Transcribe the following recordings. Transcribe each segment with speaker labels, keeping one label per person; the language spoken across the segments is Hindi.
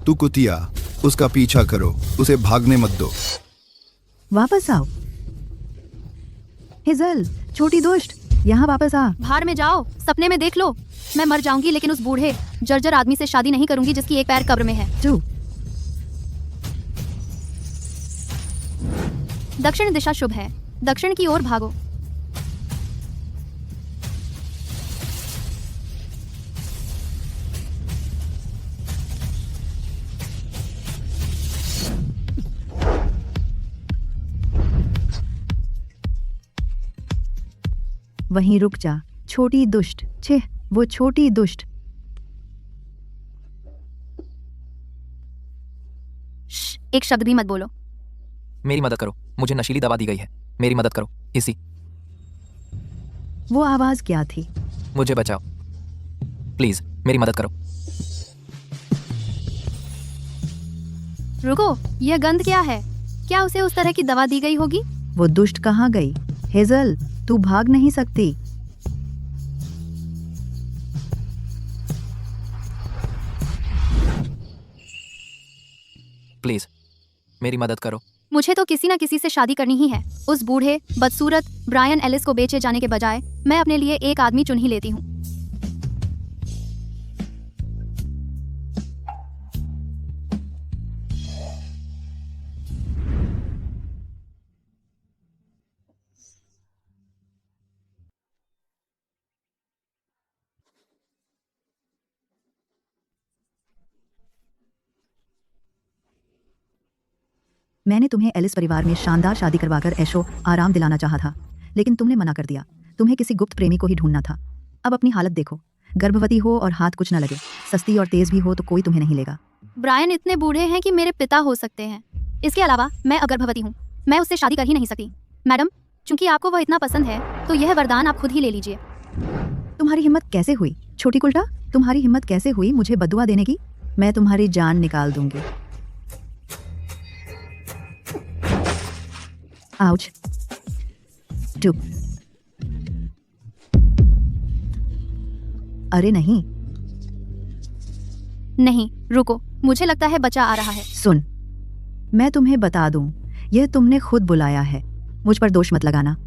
Speaker 1: तू कुतिया, उसका पीछा करो, उसे भागने मत दो।
Speaker 2: वापस आओ। हेजल, छोटी दुष्ट, यहाँ वापस आ।
Speaker 3: बाहर में जाओ, सपने में देख लो। मैं मर जाऊंगी लेकिन उस बूढ़े जर्जर आदमी से शादी नहीं करूंगी जिसकी एक पैर कब्र में है।
Speaker 2: तू
Speaker 3: दक्षिण दिशा शुभ है, दक्षिण की ओर भागो।
Speaker 2: वहीं रुक जा, छोटी दुष्ट। छे, वो छोटी दुष्ट।
Speaker 3: एक शब्द भी मत बोलो।
Speaker 4: मेरी मदद करो, मुझे नशीली दवा दी गई है, मेरी मदद करो। इसी
Speaker 2: वो आवाज क्या थी?
Speaker 4: मुझे बचाओ, प्लीज मेरी मदद करो।
Speaker 3: रुको, यह गंध क्या है? क्या उसे उस तरह की दवा दी गई होगी?
Speaker 2: वो दुष्ट कहाँ गई? हेजल, तू भाग नहीं सकती।
Speaker 4: प्लीज मेरी मदद करो।
Speaker 3: मुझे तो किसी न किसी से शादी करनी ही है। उस बूढ़े बदसूरत ब्रायन एलिस को बेचे जाने के बजाय मैं अपने लिए एक आदमी चुन ही लेती हूँ।
Speaker 2: मैंने तुम्हें एलिस परिवार में शानदार शादी करवाकर ऐशो आराम दिलाना चाहा था, लेकिन तुमने मना कर दिया। तुम्हें किसी गुप्त प्रेमी को ही ढूंढना था। अब अपनी हालत देखो, गर्भवती हो और हाथ कुछ न लगे, सस्ती और तेज भी हो तो कोई तुम्हें नहीं लेगा।
Speaker 3: ब्रायन इतने बूढ़े हैं कि मेरे पिता हो सकते हैं। इसके अलावा मैं गर्भवती हूँ, मैं उससे शादी कर ही नहीं सकती। मैडम, चूंकि आपको वह इतना पसंद है तो यह वरदान आप खुद ही ले लीजिए।
Speaker 2: तुम्हारी हिम्मत कैसे हुई छोटी कुल्टा? तुम्हारी हिम्मत कैसे हुई मुझे बदुआ देने की? मैं तुम्हारी जान निकाल दूंगी। आउच। चुप। अरे नहीं
Speaker 3: नहीं, रुको, मुझे लगता है बच्चा आ रहा है।
Speaker 2: सुन, मैं तुम्हें बता दूं, यह तुमने खुद बुलाया है। मुझ पर दोष मत लगाना।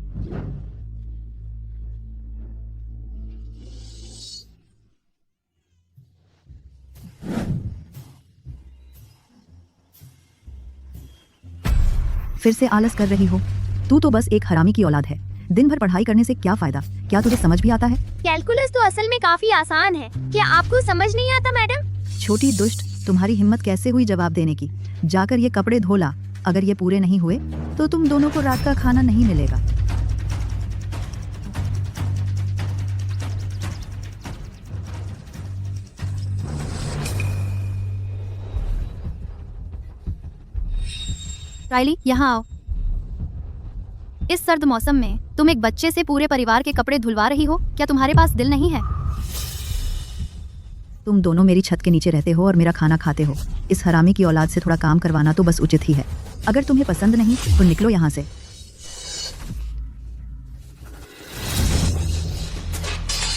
Speaker 2: फिर से आलस कर रही हो? तू तो बस एक हरामी की औलाद है। दिन भर पढ़ाई करने से क्या फायदा? क्या तुझे समझ भी आता है?
Speaker 5: कैलकुलस तो असल में काफी आसान है। क्या आपको समझ नहीं आता मैडम?
Speaker 2: छोटी दुष्ट, तुम्हारी हिम्मत कैसे हुई जवाब देने की? जाकर ये कपड़े धो ला। अगर ये पूरे नहीं हुए तो तुम दोनों को रात का खाना नहीं मिलेगा।
Speaker 3: राइली, यहाँ आओ। इस सर्द मौसम में तुम एक बच्चे से पूरे परिवार के कपड़े धुलवा रही हो? क्या तुम्हारे पास दिल नहीं है?
Speaker 2: तुम दोनों मेरी छत के नीचे रहते हो और मेरा खाना खाते हो। इस हरामी की औलाद से थोड़ा काम करवाना तो बस उचित ही है। अगर तुम्हें पसंद नहीं तो निकलो यहाँ से।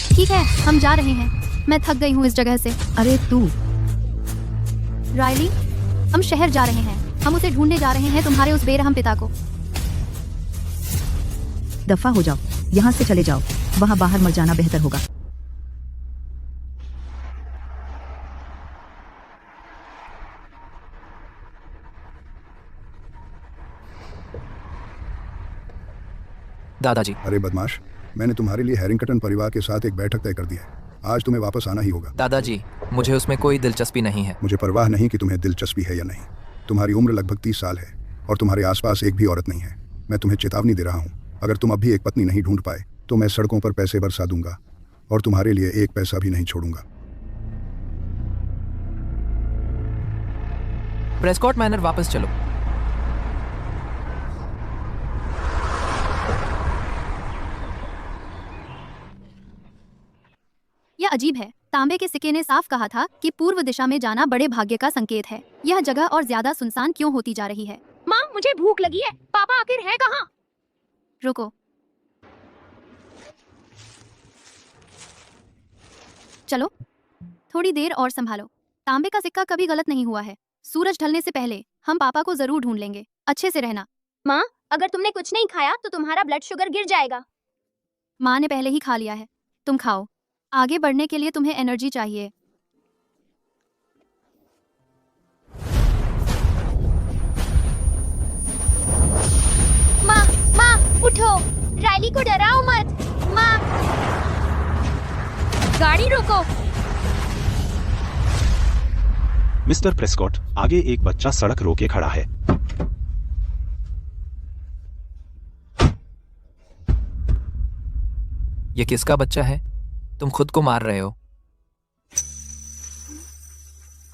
Speaker 3: ठीक है, हम जा रहे हैं। मैं थक गई हूँ इस जगह से।
Speaker 2: अरे तू।
Speaker 3: राइली, हम शहर जा रहे हैं। हम उसे ढूंढने जा रहे हैं, तुम्हारे उस बेरहम पिता को।
Speaker 2: दफा हो जाओ, यहाँ से चले जाओ। वहाँ बाहर मर जाना बेहतर होगा।
Speaker 4: दादाजी।
Speaker 1: अरे बदमाश, मैंने तुम्हारे लिए हैरिंगटन परिवार के साथ एक बैठक तय कर दी है। आज तुम्हें वापस आना ही होगा।
Speaker 4: दादाजी, मुझे उसमें कोई दिलचस्पी नहीं है।
Speaker 1: मुझे परवाह नहीं कि तुम्हें दिलचस्पी है या नहीं। तुम्हारी उम्र लगभग 30 साल है और तुम्हारे आसपास एक भी औरत नहीं है। मैं तुम्हें चेतावनी दे रहा हूँ, अगर तुम अब भी एक पत्नी नहीं ढूंढ पाए तो मैं सड़कों पर पैसे बरसा दूंगा और तुम्हारे लिए एक पैसा भी नहीं छोड़ूंगा।
Speaker 4: प्रेस्कॉट मैनर वापस चलो।
Speaker 3: यह अजीब है। तांबे के सिक्के ने साफ कहा था कि पूर्व दिशा में जाना बड़े भाग्य का संकेत है। यह जगह और ज्यादा सुनसान क्यों होती जा रही है?
Speaker 5: माँ, मुझे भूख लगी है। पापा आखिर है कहाँ?
Speaker 3: रुको, चलो थोड़ी देर और संभालो। तांबे का सिक्का कभी गलत नहीं हुआ है। सूरज ढलने से पहले हम पापा को जरूर ढूंढ लेंगे। अच्छे से रहना।
Speaker 5: माँ, अगर तुमने कुछ नहीं खाया तो तुम्हारा ब्लड शुगर गिर जाएगा।
Speaker 3: माँ ने पहले ही खा लिया है, तुम खाओ। आगे बढ़ने के लिए तुम्हें एनर्जी चाहिए।
Speaker 5: माँ, माँ, उठो। रायली को डराओ मत। माँ, गाड़ी रोको।
Speaker 6: मिस्टर प्रेस्कॉट, आगे एक बच्चा सड़क रोके खड़ा है।
Speaker 4: ये किसका बच्चा है? तुम खुद को मार रहे हो।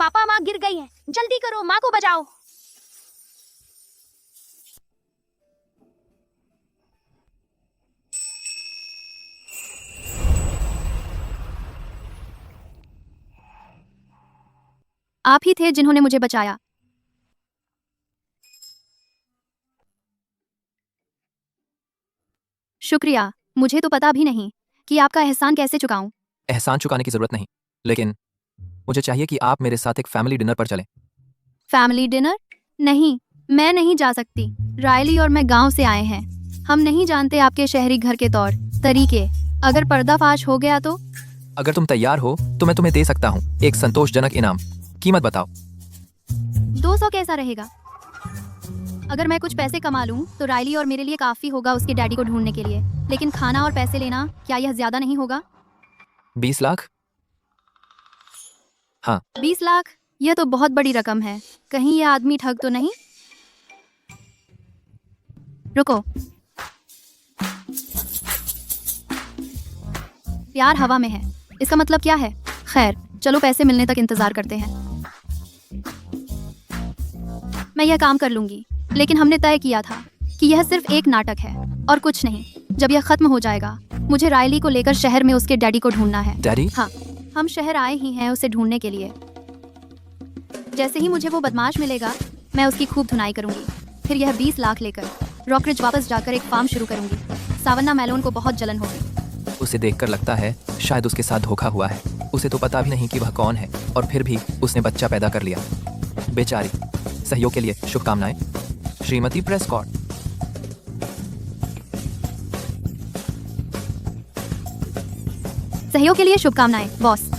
Speaker 5: पापा, माँ गिर गई है। जल्दी करो, माँ को बचाओ।
Speaker 3: आप ही थे जिन्होंने मुझे बचाया। शुक्रिया। मुझे तो पता भी नहीं कि आपका एहसान कैसे चुकाऊं।
Speaker 4: एहसान चुकाने की जरूरत नहीं, लेकिन मुझे चाहिए कि आप मेरे साथ एक फैमिली डिनर पर चलें।
Speaker 3: Family dinner? नहीं, मैं नहीं जा सकती। रायली और मैं गांव से आए हैं। हम नहीं जानते आपके शहरी घर के तौर तरीके। अगर पर्दाफाश हो गया तो?
Speaker 4: अगर तुम तैयार हो तो मैं तुम्हें दे सकता हूँ एक संतोषजनक इनाम। कीमत बताओ।
Speaker 3: 200 कैसा रहेगा? अगर मैं कुछ पैसे कमा लूं तो रायली और मेरे लिए काफी होगा उसके डैडी को ढूंढने के लिए। लेकिन खाना और पैसे लेना, क्या यह ज्यादा नहीं होगा?
Speaker 4: 20 लाख? हाँ।
Speaker 3: 20 लाख? यह तो बहुत बड़ी रकम है। कहीं यह आदमी ठग तो नहीं? रुको। प्यार हवा में है, इसका मतलब क्या है? खैर, चलो पैसे मिलने तक इंतजार करते हैं। मैं यह काम कर लूंगी, लेकिन हमने तय किया था कि यह सिर्फ एक नाटक है और कुछ नहीं। जब यह खत्म हो जाएगा, मुझे रायली को लेकर शहर में उसके डैडी को ढूंढना है।
Speaker 4: डैडी?
Speaker 3: हाँ, हम शहर आए ही हैं उसे ढूंढने के लिए। जैसे ही मुझे वो बदमाश मिलेगा, मैं उसकी खूब धुनाई करूंगी। फिर यह 20 लाख लेकर रॉकरिज वापस जाकर एक फार्म शुरू करूंगी। सावन्ना मैलोन को बहुत जलन होगी।
Speaker 4: उसे देखकर लगता है शायद उसके साथ धोखा हुआ है। उसे तो पता भी नहीं कि वह कौन है, और फिर भी उसने बच्चा पैदा कर लिया। बेचारी। सहयोग के लिए शुभकामनाएं, श्रीमती प्रेस्कॉट।
Speaker 3: सहयोग के लिए शुभकामनाएं, बॉस।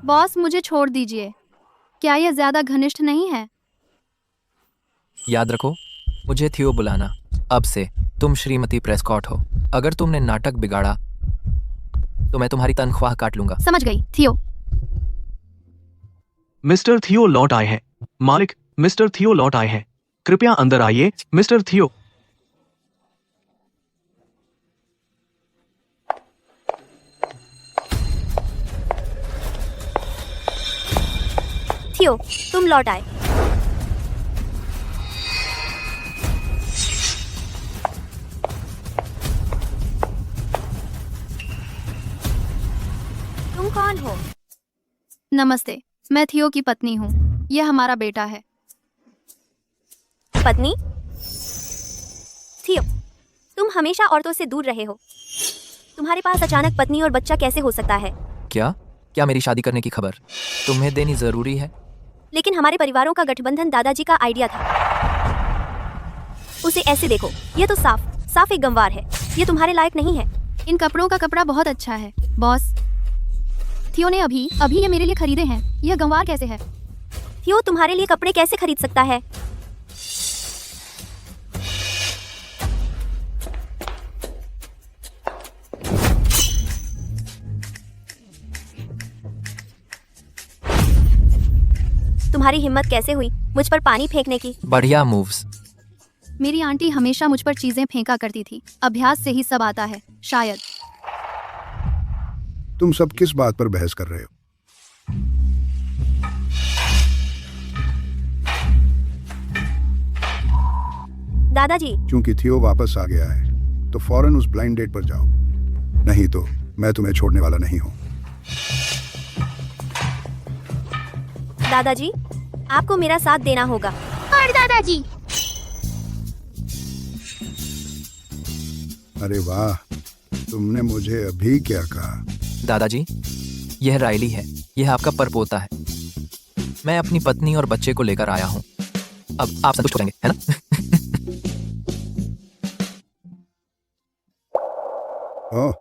Speaker 3: बॉस, मुझे छोड़ दीजिए। क्या यह ज्यादा घनिष्ठ नहीं है?
Speaker 4: याद रखो, मुझे थियो बुलाना। अब से तुम श्रीमती प्रेस्कॉट हो। अगर तुमने नाटक बिगाड़ा तो मैं तुम्हारी तनख्वाह काट लूंगा।
Speaker 3: समझ गई, थियो।
Speaker 6: मिस्टर थियो लौट आए हैं। मालिक, मिस्टर थियो लौट आए हैं। कृपया अंदर आइए, मिस्टर थियो।
Speaker 5: थियो, तुम लौट आए। तुम कौन हो?
Speaker 3: नमस्ते, मैं थियो की पत्नी हूँ। यह हमारा बेटा है।
Speaker 5: पत्नी? थियो, तुम हमेशा औरतों से दूर रहे हो। तुम्हारे पास अचानक पत्नी और बच्चा कैसे हो सकता है?
Speaker 4: क्या मेरी शादी करने की खबर तुम्हें देनी जरूरी है?
Speaker 5: लेकिन हमारे परिवारों का गठबंधन दादाजी का आइडिया था। उसे ऐसे देखो, ये तो साफ एक गंवार है। ये तुम्हारे लायक नहीं है।
Speaker 3: इन कपड़ों का कपड़ा बहुत अच्छा है, बॉस। थियो ने अभी ये मेरे लिए खरीदे हैं। यह गंवार कैसे है?
Speaker 5: थियो तुम्हारे लिए कपड़े कैसे खरीद सकता है? तुम्हारी हिम्मत कैसे हुई मुझ पर पानी फेंकने की?
Speaker 4: बढ़िया मूव्स।
Speaker 3: मेरी आंटी हमेशा मुझ पर चीजें फेंका करती थी। अभ्यास से ही सब आता है, शायद।
Speaker 1: तुम सब किस बात पर बहस कर रहे हो?
Speaker 5: दादाजी,
Speaker 1: क्योंकि थियो वापस आ गया है तो फौरन उस ब्लाइंड डेट पर जाओ, नहीं तो मैं तुम्हें छोड़ने वाला नहीं हूँ।
Speaker 5: दादाजी, आपको मेरा साथ देना होगा।
Speaker 3: और दादाजी,
Speaker 1: अरे वाह, तुमने मुझे अभी क्या कहा?
Speaker 4: दादाजी, यह रायली है, यह आपका परपोता है। मैं अपनी पत्नी और बच्चे को लेकर आया हूँ। अब आप संतुष्ट हो जाएंगे, है ना?
Speaker 1: ओह,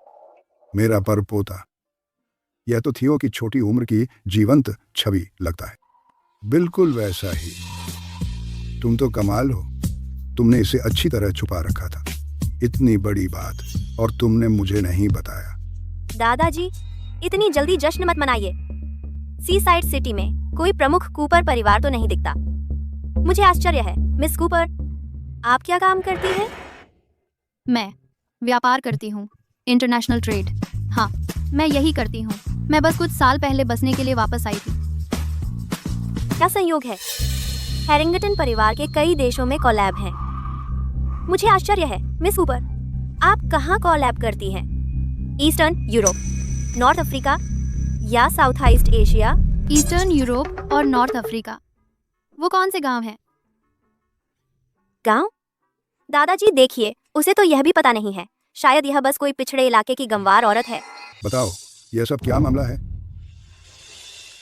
Speaker 1: मेरा परपोता। यह तो थियो की छोटी उम्र की जीवंत छवि लगता है, बिल्कुल वैसा ही। तुम तो कमाल हो, तुमने इसे अच्छी तरह छुपा रखा था। इतनी बड़ी बात और तुमने मुझे नहीं बताया।
Speaker 5: दादाजी, इतनी जल्दी जश्न मत मनाइए। सी साइड सिटी में कोई प्रमुख कूपर परिवार तो नहीं दिखता। मुझे आश्चर्य है। मिस कूपर, आप क्या काम करती हैं?
Speaker 3: मैं व्यापार करती हूँ, इंटरनेशनल ट्रेड। हाँ, मैं यही करती हूँ। मैं बस कुछ साल पहले बसने के लिए वापस आई थी।
Speaker 5: क्या संयोग है, हैरिंगटन परिवार के कई देशों में कोलैब हैं। मुझे आश्चर्य है। मिस कूपर, आप कहाँ कोलैब करती हैं? ईस्टर्न यूरोप, नॉर्थ अफ्रीका या south east Asia?
Speaker 3: Eastern Europe और नॉर्थ अफ्रीका। वो कौन से गांव हैं?
Speaker 5: गांव? दादाजी देखिए, उसे तो यह भी पता नहीं है। शायद यह बस कोई पिछड़े इलाके की गंवार औरत है।
Speaker 1: बताओ, यह सब क्या मामला है?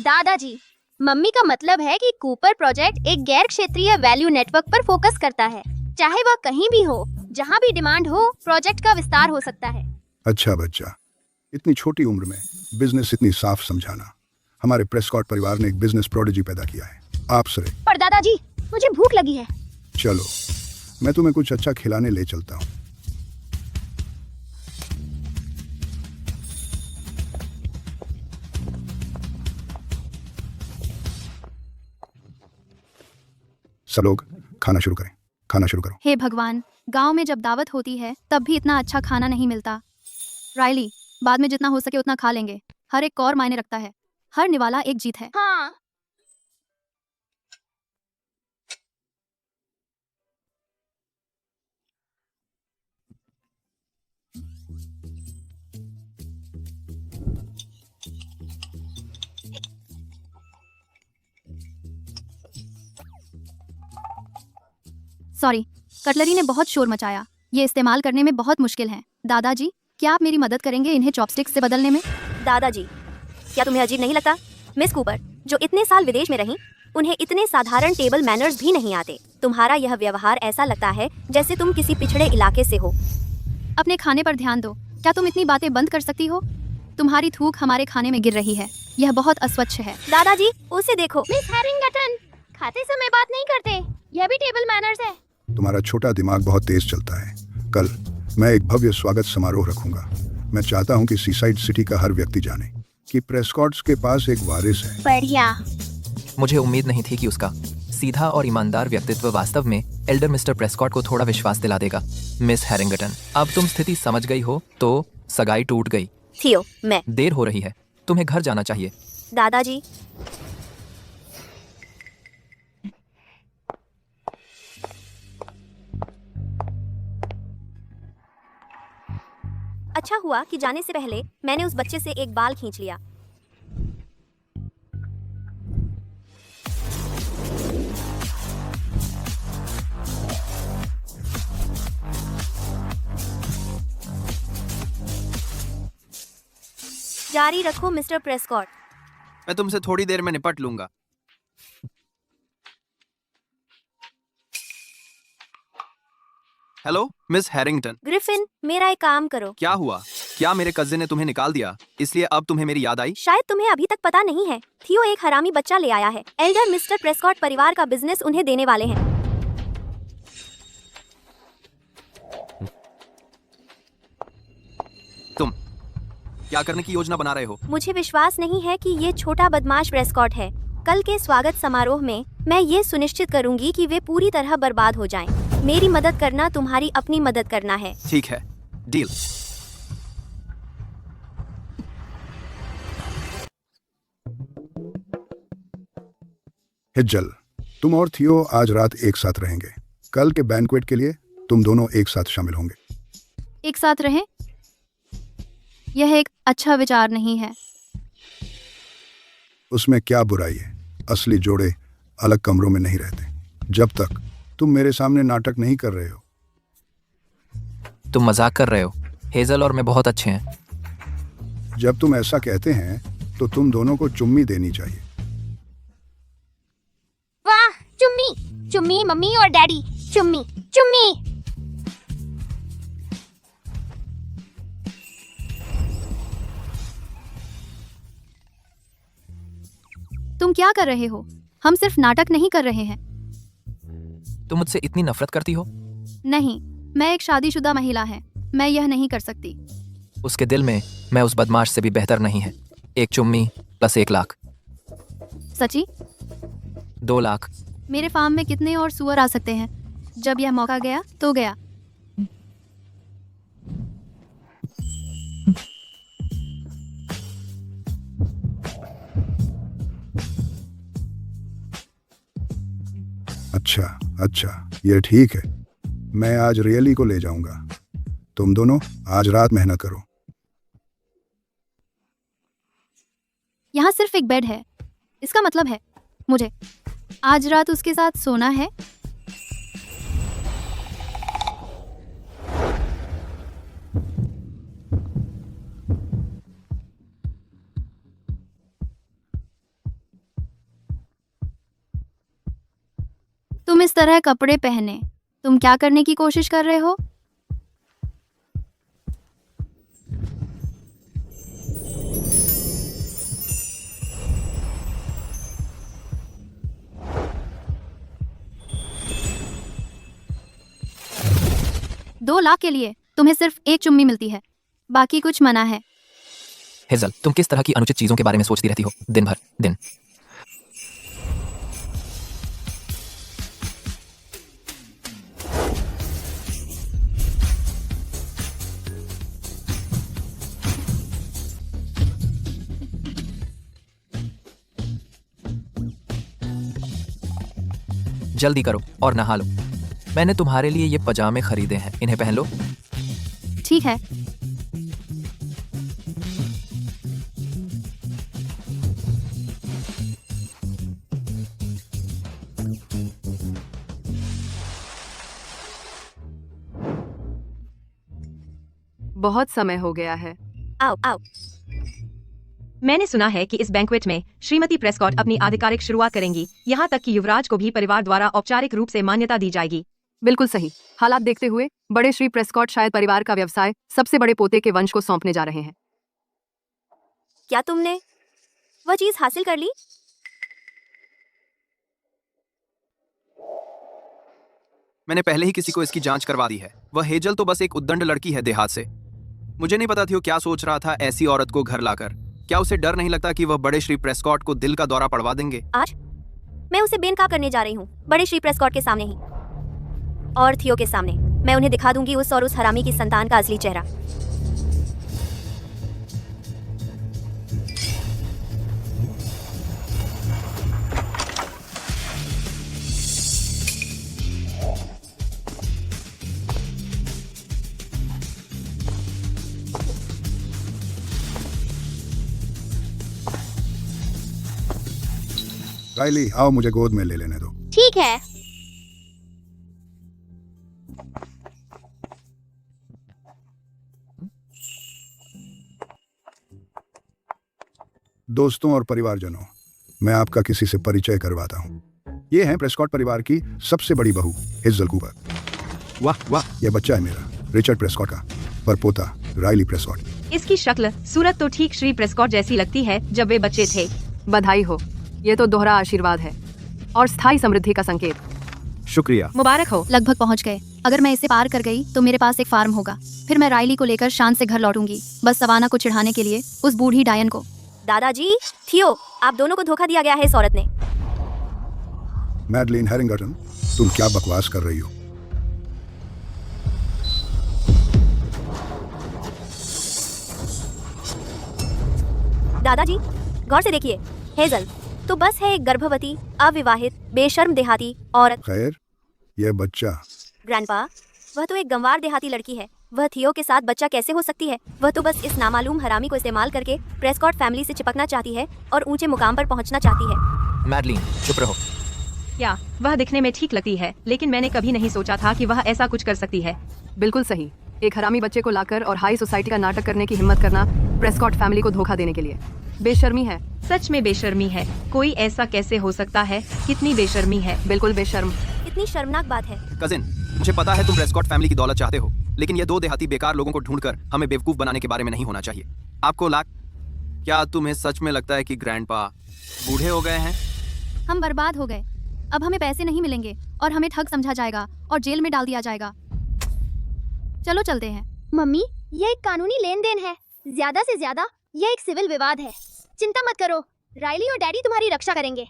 Speaker 7: दादाजी, मम्मी का मतलब है कि कूपर प्रोजेक्ट एक गैर क्षेत्रीय वैल्यू नेटवर्क पर फोकस करता है। चाहे वह कहीं भी हो, जहां भी डिमांड हो, प्रोजेक्ट का विस्तार हो सकता है।
Speaker 1: अच्छा बच्चा, इतनी छोटी उम्र में बिजनेस इतनी साफ समझाना। हमारे प्रेस्कॉट परिवार ने एक बिजनेस प्रोडिजी पैदा किया है, आप सरे।
Speaker 7: पर दादाजी, मुझे भूख लगी है।
Speaker 1: चलो, मैं तुम्हें कुछ अच्छा खिलाने ले चलता हूँ। सब लोग खाना शुरू करें, खाना शुरू करो।
Speaker 3: हे भगवान, गांव में जब दावत होती है तब भी इतना अच्छा खाना नहीं मिलता। रायली, बाद में जितना हो सके उतना खा लेंगे। हर एक कौर मायने रखता है। हर निवाला एक जीत है।
Speaker 7: हाँ,
Speaker 3: सॉरी, कटलरी ने बहुत शोर मचाया। ये इस्तेमाल करने में बहुत मुश्किल है। दादाजी, क्या आप मेरी मदद करेंगे इन्हें चॉपस्टिक्स से बदलने में?
Speaker 5: दादाजी, क्या तुम्हें अजीब नहीं लगता? मिस कूपर, जो इतने साल विदेश में रहीं, उन्हें इतने साधारण टेबल मैनर्स भी नहीं आते। तुम्हारा यह व्यवहार ऐसा लगता है जैसे तुम किसी पिछड़े इलाके से हो।
Speaker 3: अपने खाने पर ध्यान दो। क्या तुम इतनी बातें बंद कर सकती हो? तुम्हारी थूक हमारे खाने में गिर रही है। यह बहुत अस्वच्छ है।
Speaker 5: दादाजी, उसे देखो।
Speaker 7: मिस हैरिंगटन, खाते समय बात नहीं करते। यह भी टेबल मैनर्स है।
Speaker 1: तुम्हारा छोटा दिमाग बहुत तेज चलता है। कल मैं एक भव्य स्वागत समारोह रखूंगा। मैं चाहता हूं कि सीसाइड सिटी का हर व्यक्ति जाने कि प्रेस्कॉट्स के पास एक वारिस है।
Speaker 7: बढ़िया।
Speaker 4: मुझे उम्मीद नहीं थी कि उसका सीधा और ईमानदार व्यक्तित्व वास्तव में एल्डर मिस्टर प्रेस्कॉट को थोड़ा विश्वास दिला देगा। मिस हैरिंगटन, अब तुम स्थिति समझ गई हो तो सगाई टूट गई।
Speaker 5: थियो, मैं।
Speaker 4: देर हो रही है, तुम्हें घर जाना चाहिए।
Speaker 5: दादाजी, अच्छा हुआ कि जाने से पहले मैंने उस बच्चे से एक बाल खींच लिया। जारी रखो मिस्टर प्रेस्कॉट।
Speaker 8: मैं तुमसे थोड़ी देर में निपट लूंगा। Hello miss Harrington.
Speaker 5: ग्रिफिन, मेरा एक काम करो।
Speaker 8: क्या हुआ? क्या मेरे कजिन ने तुम्हें निकाल दिया, इसलिए अब तुम्हें मेरी याद आई?
Speaker 5: शायद तुम्हें अभी तक पता नहीं है, थियो एक हरामी बच्चा ले आया है। एल्डर मिस्टर प्रेस्कॉट परिवार का बिजनेस उन्हें देने वाले हैं।
Speaker 8: तुम क्या करने की योजना बना रहे हो?
Speaker 5: मुझे विश्वास नहीं है कि ये छोटा बदमाश प्रेस्कॉट है। कल के स्वागत समारोह में मैं ये सुनिश्चित करूंगी कि वे पूरी तरह बर्बाद हो जाएं। मेरी मदद करना तुम्हारी अपनी मदद करना है।
Speaker 8: ठीक है, डील।
Speaker 1: हिज्जल, तुम और थियो आज रात एक साथ रहेंगे। कल के बैंक्वेट के लिए तुम दोनों एक साथ शामिल होंगे।
Speaker 3: एक साथ रहें? यह एक अच्छा विचार नहीं है।
Speaker 1: उसमें क्या बुराई है? असली जोड़े अलग कमरों में नहीं रहते जब तक तुम मेरे सामने नाटक नहीं कर रहे हो।
Speaker 4: तुम मजाक कर रहे हो। हेजल और मैं बहुत अच्छे हैं।
Speaker 1: जब तुम ऐसा कहते हैं तो तुम दोनों को चुम्मी देनी चाहिए।
Speaker 7: वाह, चुम्मी चुम्मी, मम्मी और डैडी, चुम्मी चुम्मी।
Speaker 3: तुम क्या कर रहे हो? हम सिर्फ नाटक नहीं कर रहे हैं।
Speaker 4: तुम मुझसे इतनी नफरत करती हो?
Speaker 3: नहीं, मैं एक शादीशुदा महिला है। मैं यह नहीं कर सकती।
Speaker 4: उसके दिल में मैं उस बदमाश से भी बेहतर नहीं है। एक चुम्मी प्लस 1 लाख।
Speaker 3: सची?
Speaker 4: 2 लाख।
Speaker 3: मेरे फार्म में कितने और सुअर आ सकते हैं? जब यह मौका गया तो गया।
Speaker 1: अच्छा, ये ठीक है। मैं आज रियली को ले जाऊंगा। तुम दोनों आज रात मेहनत करो।
Speaker 3: यहाँ सिर्फ एक बेड है। इसका मतलब है मुझे आज रात उसके साथ सोना है। तुम इस तरह कपड़े पहने, तुम क्या करने की कोशिश कर रहे हो? दो लाख के लिए तुम्हें सिर्फ एक चुम्मी मिलती है, बाकी कुछ मना है।
Speaker 4: हेजल, तुम किस तरह की अनुचित चीजों के बारे में सोचती रहती हो दिन भर दिन? जल्दी करो और नहा लो। मैंने तुम्हारे लिए ये पजामे खरीदे हैं, इन्हें पहन लो।
Speaker 3: ठीक है।
Speaker 9: बहुत समय हो गया है।
Speaker 5: आओ आओ।
Speaker 10: मैंने सुना है कि इस बैंक्वेट में श्रीमती प्रेस्कॉट अपनी आधिकारिक शुरुआत करेंगी। यहाँ तक कि युवराज को भी परिवार द्वारा औपचारिक रूप से मान्यता दी जाएगी।
Speaker 9: बिल्कुल सही। हालात देखते हुए बड़े श्री प्रेस्कॉट शायद परिवार का व्यवसाय सबसे बड़े पोते के वंश को सौंपने जा रहे हैं।
Speaker 5: क्या तुमने वह चीज हासिल कर ली?
Speaker 8: मैंने पहले ही किसी को इसकी जांच करवा दी है। वह हेजल तो बस एक उद्दंड लड़की है देहात से। मुझे नहीं पता थी वो क्या सोच रहा था ऐसी औरत को घर लाकर। क्या उसे डर नहीं लगता कि वह बड़े श्री प्रेस्कॉट को दिल का दौरा पड़वा देंगे?
Speaker 5: आज मैं उसे बेनकाब करने जा रही हूँ, बड़े श्री प्रेस्कॉट के सामने ही और थियो के सामने। मैं उन्हें दिखा दूंगी उस और उस हरामी की संतान का असली चेहरा।
Speaker 1: राइली, आओ मुझे गोद में ले लेने दो।
Speaker 7: ठीक है।
Speaker 1: दोस्तों और परिवारजनों, मैं आपका किसी से परिचय करवाता हूँ। ये हैं प्रेस्कॉट परिवार की सबसे बड़ी बहू हेजल कूपर।
Speaker 8: वाह वाह,
Speaker 1: यह बच्चा है मेरा, रिचर्ड प्रेस्कॉट का परपोता राइली प्रेस्कॉट।
Speaker 10: इसकी शक्ल सूरत तो ठीक श्री प्रेस्कॉट जैसी लगती है जब वे बच्चे थे।
Speaker 9: बधाई हो, ये तो दोहरा आशीर्वाद है और स्थायी समृद्धि का संकेत।
Speaker 8: शुक्रिया।
Speaker 10: मुबारक हो।
Speaker 3: लगभग पहुंच गए। अगर मैं इसे पार कर गई तो मेरे पास एक फार्म होगा। फिर मैं राइली को लेकर शान से घर लौटूंगी, बस सवाना को चिढ़ाने के लिए, उस बूढ़ी डायन को।
Speaker 5: दादाजी, थियो, आप दोनों को धोखा दिया गया है इस औरत ने।
Speaker 1: मैडलिन हैरिंगटन, तुम क्या बकवास कर रही हो?
Speaker 5: दादाजी, गौर से देखिए, हेजल तो बस है एक गर्भवती, अविवाहित, बेशर्म देहाती औरत।
Speaker 1: खैर, यह बच्चा।
Speaker 5: ग्रैंडपा, वह तो एक गंवार देहाती लड़की है। वह थियो के साथ बच्चा कैसे हो सकती है? वह तो बस इस नामालूम हरामी को इस्तेमाल करके प्रेस्कॉट फैमिली से चिपकना चाहती है और ऊंचे मुकाम पर पहुंचना चाहती है।
Speaker 4: मैडलिन, चुप रहो।
Speaker 10: क्या वह दिखने में ठीक लगती है, लेकिन मैंने कभी नहीं सोचा था कि वह ऐसा कुछ कर सकती है।
Speaker 9: बिल्कुल सही। एक हरामी बच्चे को लाकर और हाई सोसाइटी का नाटक करने की हिम्मत करना प्रेस्कॉट फैमिली को धोखा देने के लिए बेशर्मी है।
Speaker 10: सच में बेशर्मी है। कोई ऐसा कैसे हो सकता है? कितनी बेशर्मी है।
Speaker 9: बिल्कुल बेशर्म।
Speaker 5: इतनी शर्मनाक बात है।
Speaker 8: कजिन, मुझे पता है तुम प्रेस्कॉट फैमिली की दौलत चाहते हो, लेकिन ये दो देहाती बेकार लोगों को ढूंढकर हमें बेवकूफ बनाने के बारे में नहीं होना चाहिए। आपको क्या तुम्हें सच में लगता है कि ग्रैंडपा बूढ़े हो गए हैं?
Speaker 3: हम बर्बाद हो गए। अब हमें पैसे नहीं मिलेंगे और हमें ठग समझा जाएगा और जेल में डाल दिया जाएगा। चलो चलते हैं।
Speaker 7: मम्मी, यह एक कानूनी लेन देन है। ज्यादा से ज्यादा यह एक सिविल विवाद है। चिंता मत करो, राइली और डैडी तुम्हारी रक्षा करेंगे।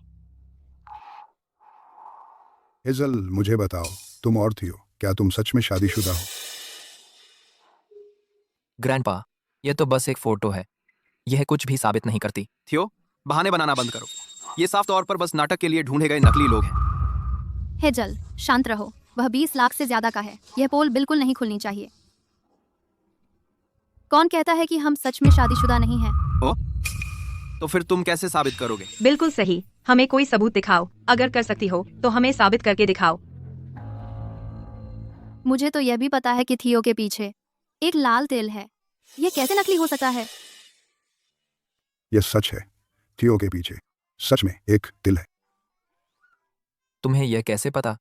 Speaker 1: हेजल, मुझे बताओ, तुम और थियो, क्या तुम सच में शादीशुदा हो?
Speaker 4: ग्रैंडपा, यह तो बस एक फोटो है। यह कुछ भी साबित नहीं करती।
Speaker 8: थियो, बहाने बनाना बंद करो। ये साफ तौर पर बस नाटक के लिए ढूंढे गए नकली लोग हैं।
Speaker 3: हेजल, शांत रहो। वह 20 लाख से ज्यादा का है। यह पोल बिल्कुल नहीं खुलनी चाहिए। कौन कहता है कि हम सच में शादीशुदा नहीं हैं?
Speaker 8: ओ, तो फिर तुम कैसे साबित करोगे?
Speaker 10: बिल्कुल सही। हमें कोई सबूत दिखाओ। अगर कर सकती हो तो हमें साबित करके दिखाओ।
Speaker 3: मुझे तो यह भी पता है कि थियो के पीछे एक लाल तिल है। यह कैसे नकली हो सकता है?
Speaker 1: यह सच है। थियो के पीछे सच में एक तिल है।
Speaker 4: तुम्हें यह कैसे पता?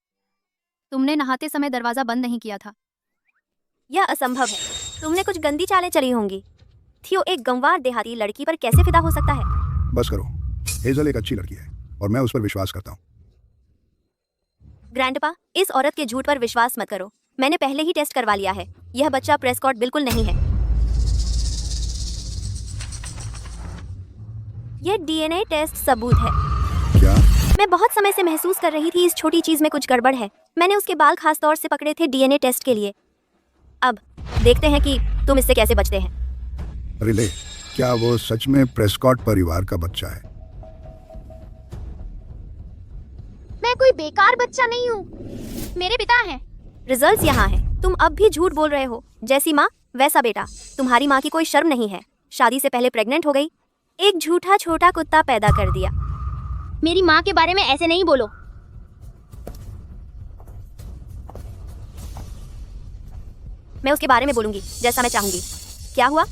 Speaker 3: तुमने नहाते समय दरवाजा बंद नहीं किया था।
Speaker 5: यह असंभव है। तुमने कुछ गंदी चालें चली होंगी। थियो एक गंवार देहाती लड़की पर कैसे फिदा हो सकता है?
Speaker 1: बस करो। हेजल एक अच्छी लड़की है और मैं उस पर विश्वास करता हूँ।
Speaker 5: ग्रैंडपा, इस औरत के झूठ पर विश्वास मत करो। मैंने पहले ही टेस्ट करवा लिया है। यह बच्चा प्रेस्कॉट बिल्कुल नहीं है। यह डीएनए टेस्ट सबूत है।
Speaker 1: क्या?
Speaker 5: मैं बहुत समय से महसूस कर रही थी इस छोटी चीज में कुछ गड़बड़ है। मैंने उसके बाल खास तौर से पकड़े थे डीएनए टेस्ट के लिए। अब देखते हैं कि तुम इससे कैसे बचते हैं।
Speaker 1: रिले, क्या वो सच में प्रेस्कॉट परिवार का बच्चा है?
Speaker 7: मैं कोई बेकार बच्चा नहीं हूँ। मेरे पिता हैं।
Speaker 5: रिजल्ट्स यहाँ हैं। तुम अब भी झूठ बोल रहे हो। जैसी माँ वैसा बेटा। तुम्हारी माँ की कोई शर्म नहीं है। शादी से पहले प्रेग्नेंट हो गई। एक झूठा छोटा कुत्ता पैदा कर दिया।
Speaker 7: मेरी माँ के बारे में ऐसे नहीं बोलो।
Speaker 5: मैं उसके बारे में बोलूंगी जैसा मैं चाहूंगी। क्या हुआ?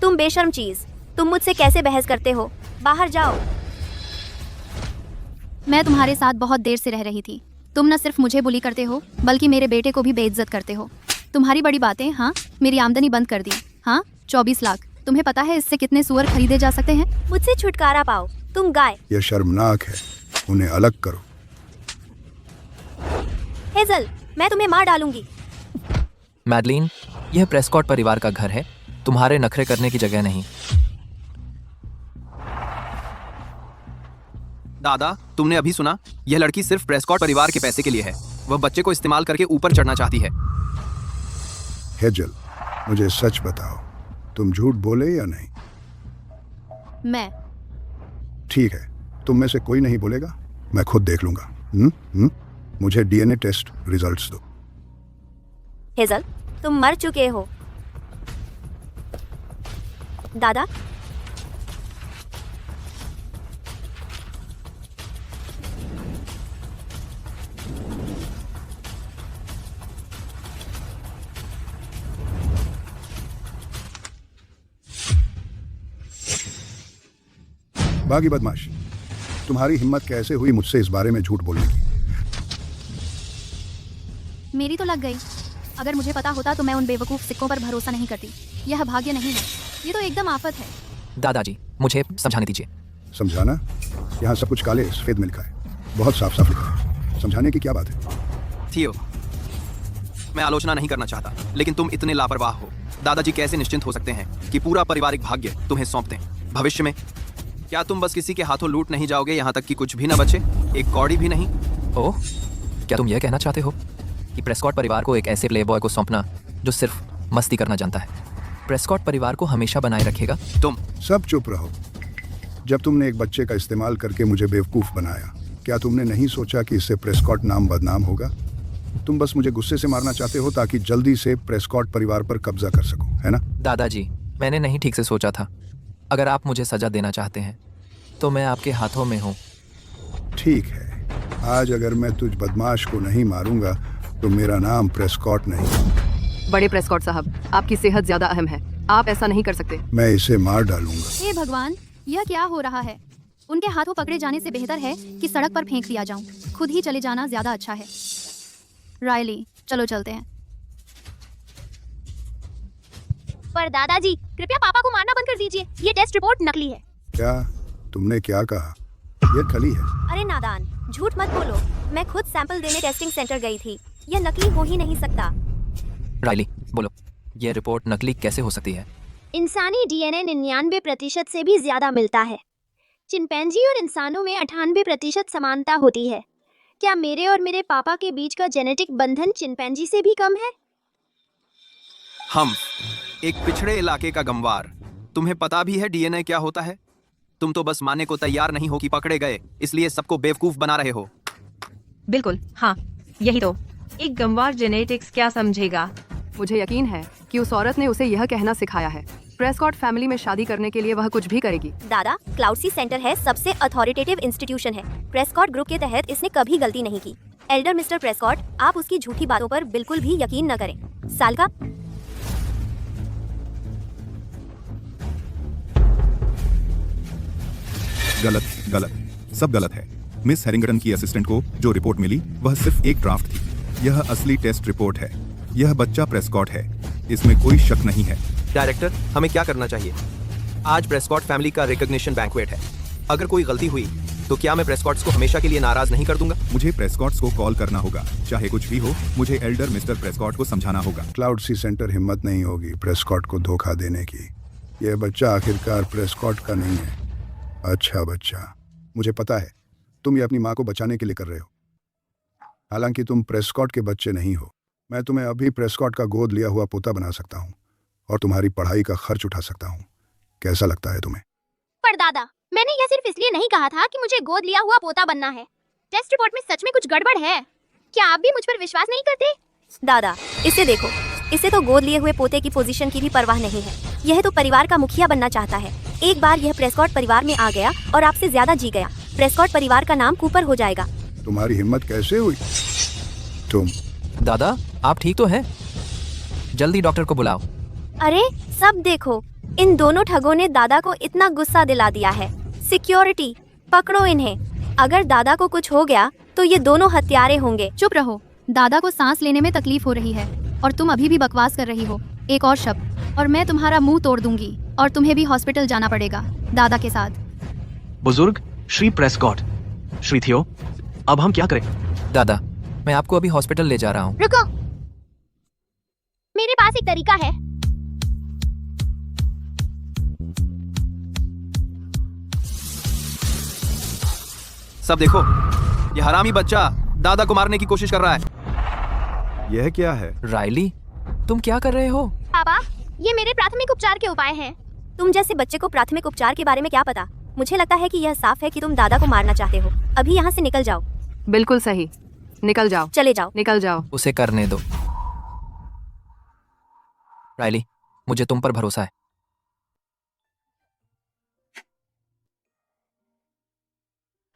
Speaker 5: तुम बेशर्म चीज, तुम मुझसे कैसे बहस करते हो? बाहर जाओ।
Speaker 3: मैं तुम्हारे साथ बहुत देर से रह रही थी। तुम न सिर्फ मुझे बुली करते हो बल्कि मेरे बेटे को भी बेइज्जत करते हो। तुम्हारी बड़ी बातें। हाँ, मेरी आमदनी बंद कर दी। हाँ, 24 लाख। तुम्हें पता है इससे कितने सुअर खरीदे जा सकते हैं?
Speaker 5: मुझसे छुटकारा पाओ, तुम गाय।
Speaker 1: यह शर्मनाक है। उन्हें अलग करो।
Speaker 5: हेजल, मैं तुम्हें मार डालूंगी।
Speaker 4: मैडलिन, यह प्रेस्कॉट परिवार का घर है। तुम्हारे नखरे करने की जगह नहीं।
Speaker 8: दादा, तुमने अभी सुना? यह लड़की सिर्फ प्रेस्कॉट परिवार के पैसे के लिए है। वह बच्चे को इस्तेमाल करके ऊपर चढ़ना चाहती है।
Speaker 1: हेजल, मुझे सच बताओ, तुम झूठ बोले या नहीं?
Speaker 3: मैं।
Speaker 1: ठीक है, तुम में से कोई नहीं बोलेगा। मैं खुद देख लूंगा। मुझे डीएनए टेस्ट रिजल्ट्स दो।
Speaker 5: हेजल, तुम मर चुके हो। दादा,
Speaker 1: बागी बदमाश, तुम्हारी हिम्मत कैसे हुई मुझसे इस बारे में झूठ बोलने की?
Speaker 3: मेरी तो लग गई। अगर मुझे पता होता तो मैं उन बेवकूफ सिक्कों पर भरोसा नहीं करती। यह भाग्य नहीं है, ये तो एकदम आफत है।
Speaker 4: दादाजी, मुझे समझाने दीजिए।
Speaker 1: समझाना? यहाँ सब कुछ काले सफेद में लिखा है। बहुत साफ साफ लिखा है। समझाने की क्या बात है?
Speaker 8: थियो, मैं आलोचना नहीं करना चाहता, लेकिन तुम इतने लापरवाह हो। दादाजी कैसे निश्चिंत हो सकते हैं कि पूरा पारिवारिक भाग्य तुम्हें सौंप दें? भविष्य में क्या तुम बस किसी के हाथों लूट नहीं जाओगे, यहाँ तक कि कुछ भी न बचे, एक कौड़ी भी नहीं?
Speaker 4: ओह, क्या तुम यह कहना चाहते हो कि प्रेस्कॉट परिवार को एक ऐसे प्लेबॉय को सौंपना जो सिर्फ मस्ती करना जानता है, प्रेस्कॉट परिवार को हमेशा बनाए रखेगा?
Speaker 8: तुम
Speaker 1: सब चुप रहो। जब तुमने एक बच्चे का इस्तेमाल करके मुझे बेवकूफ़ बनाया, क्या तुमने नहीं सोचा कि इससे प्रेस्कॉट नाम बदनाम होगा? तुम बस मुझे गुस्से से मारना चाहते हो ताकि जल्दी से प्रेस्कॉट परिवार पर कब्जा कर सको, है ना?
Speaker 4: दादाजी, मैंने नहीं ठीक से सोचा था। अगर आप मुझे सजा देना चाहते हैं तो मैं आपके हाथों में हूँ।
Speaker 1: ठीक है, आज अगर मैं तुझ बदमाश को नहीं मारूंगा तो मेरा नाम प्रेस्कॉट नहीं।
Speaker 9: बड़े प्रेस्कॉट साहब, आपकी सेहत ज्यादा अहम है, आप ऐसा नहीं कर सकते।
Speaker 1: मैं इसे मार डालूंगा।
Speaker 3: हे भगवान, यह क्या हो रहा है? उनके हाथों पकड़े जाने से बेहतर है कि सड़क पर फेंक दिया जाऊं। खुद ही चले जाना ज्यादा अच्छा है। रायली, चलो चलते हैं।
Speaker 7: पर दादाजी, कृपया पापा को मारना बंद कर दीजिए। ये टेस्ट रिपोर्ट नकली है।
Speaker 1: क्या तुमने क्या कहा? यह खली है।
Speaker 5: अरे नादान, झूठ मत बोलो। मैं खुद सैंपल देने टेस्टिंग सेंटर गई थी। यह नकली हो ही नहीं सकता।
Speaker 4: रायली, बोलो, ये रिपोर्ट नकली कैसे हो सकती है?
Speaker 7: इंसानी डीएनए 99% से भी ज्यादा मिलता है। चिंपैंजी और इंसानों में 98% समानता होती है। क्या मेरे और मेरे पापा के बीच का जेनेटिक बंधन चिंपैंजी से भी कम है?
Speaker 8: हम एक पिछड़े इलाके का गंवार। तुम्हें पता भी है डीएनए क्या होता है? तुम तो बस मानने को तैयार नहीं हो कि पकड़े गए, इसलिए सबको बेवकूफ बना रहे हो।
Speaker 10: बिल्कुल, हाँ, यही तो। एक गंवार जेनेटिक्स क्या समझेगा?
Speaker 9: मुझे यकीन है कि उस औरत ने उसे यह कहना सिखाया है। प्रेस्कॉट फैमिली में शादी करने के लिए वह कुछ भी करेगी।
Speaker 5: दादा, क्लाउडसी सेंटर है सबसे अथॉरिटेटिव इंस्टीट्यूशन है। प्रेस्कॉट ग्रुप के तहत इसने कभी गलती नहीं की। एल्डर मिस्टर प्रेस्कॉट, आप उसकी झूठी बातों पर बिल्कुल भी यकीन न करें। साल का
Speaker 11: गलत, गलत, सब गलत है। मिस हैरिंगटन की असिस्टेंट को जो रिपोर्ट मिली वह सिर्फ एक ड्राफ्ट थी। यह असली टेस्ट रिपोर्ट है। यह बच्चा प्रेस्कॉट है, इसमें कोई शक नहीं है।
Speaker 8: डायरेक्टर, हमें क्या करना चाहिए? आज प्रेस्कॉट फैमिली का रिकॉग्निशन बैंक्वेट है। अगर कोई गलती हुई तो क्या मैं प्रेस्कॉट्स को हमेशा के लिए नाराज नहीं कर दूंगा?
Speaker 11: मुझे प्रेस्कॉट्स को कॉल करना होगा, चाहे कुछ भी हो। मुझे एल्डर मिस्टर प्रेस्कॉट को समझाना होगा।
Speaker 1: क्लाउडसी सेंटर हिम्मत नहीं होगी प्रेस्कॉट को धोखा देने की। यह बच्चा आखिरकार प्रेस्कॉट का नहीं है। अच्छा बच्चा, मुझे पता है तुम ये अपनी माँ को बचाने के लिए कर रहे हो। हालांकि तुम प्रेस्कॉट के बच्चे नहीं हो। मैं तुम्हें अभी प्रेस्कॉट का गोद लिया हुआ पोता बना सकता हूँ और तुम्हारी पढ़ाई का खर्च उठा सकता हूँ। कैसा लगता है तुम्हें?
Speaker 7: पर दादा, मैंने यह सिर्फ इसलिए नहीं कहा था कि मुझे गोद लिया हुआ पोता बनना है। टेस्ट रिपोर्ट में सच में कुछ गड़बड़ है। क्या आप भी मुझ पर विश्वास नहीं करते?
Speaker 5: दादा, इसे देखो। इसे तो गोद लिए हुए पोते की पोजीशन की भी परवाह नहीं है। यह तो परिवार का मुखिया बनना चाहता है। एक बार यह प्रेस्कॉट परिवार में आ गया और आपसे ज्यादा जी गया। प्रेस्कॉट परिवार का नाम कूपर हो जाएगा।
Speaker 1: तुम्हारी हिम्मत कैसे हुई? तुम
Speaker 4: दादा, आप ठीक तो हैं? जल्दी डॉक्टर को बुलाओ।
Speaker 5: अरे सब देखो, इन दोनों ठगों ने दादा को इतना गुस्सा दिला दिया है। सिक्योरिटी, पकड़ो इन्हें। अगर दादा को कुछ हो गया तो ये दोनों हत्यारे होंगे।
Speaker 3: चुप रहो। दादा को सांस लेने में तकलीफ हो रही है और तुम अभी भी बकवास कर रही हो। एक और शब्द और मैं तुम्हारा मुंह तोड़ दूंगी और तुम्हें भी हॉस्पिटल जाना पड़ेगा दादा के साथ।
Speaker 6: बुजुर्ग श्री प्रेस्कॉट, श्री थियो, अब हम क्या करें?
Speaker 4: दादा, मैं आपको अभी हॉस्पिटल ले जा रहा हूँ।
Speaker 7: रुको, मेरे पास एक तरीका है।
Speaker 8: सब देखो, यह हरामी बच्चा दादा को मारने की कोशिश कर रहा है।
Speaker 11: यह क्या है?
Speaker 4: रायली, तुम क्या कर रहे हो?
Speaker 7: पापा, ये मेरे प्राथमिक उपचार के उपाय हैं।
Speaker 5: तुम जैसे बच्चे को प्राथमिक उपचार के बारे में क्या पता? मुझे लगता है कि यह साफ है कि तुम दादा को मारना चाहते हो। अभी यहाँ से निकल जाओ।
Speaker 9: बिल्कुल सही, निकल जाओ।
Speaker 5: चले जाओ।
Speaker 9: निकल जाओ।
Speaker 4: उसे करने दो। रायली, मुझे तुम पर भरोसा है।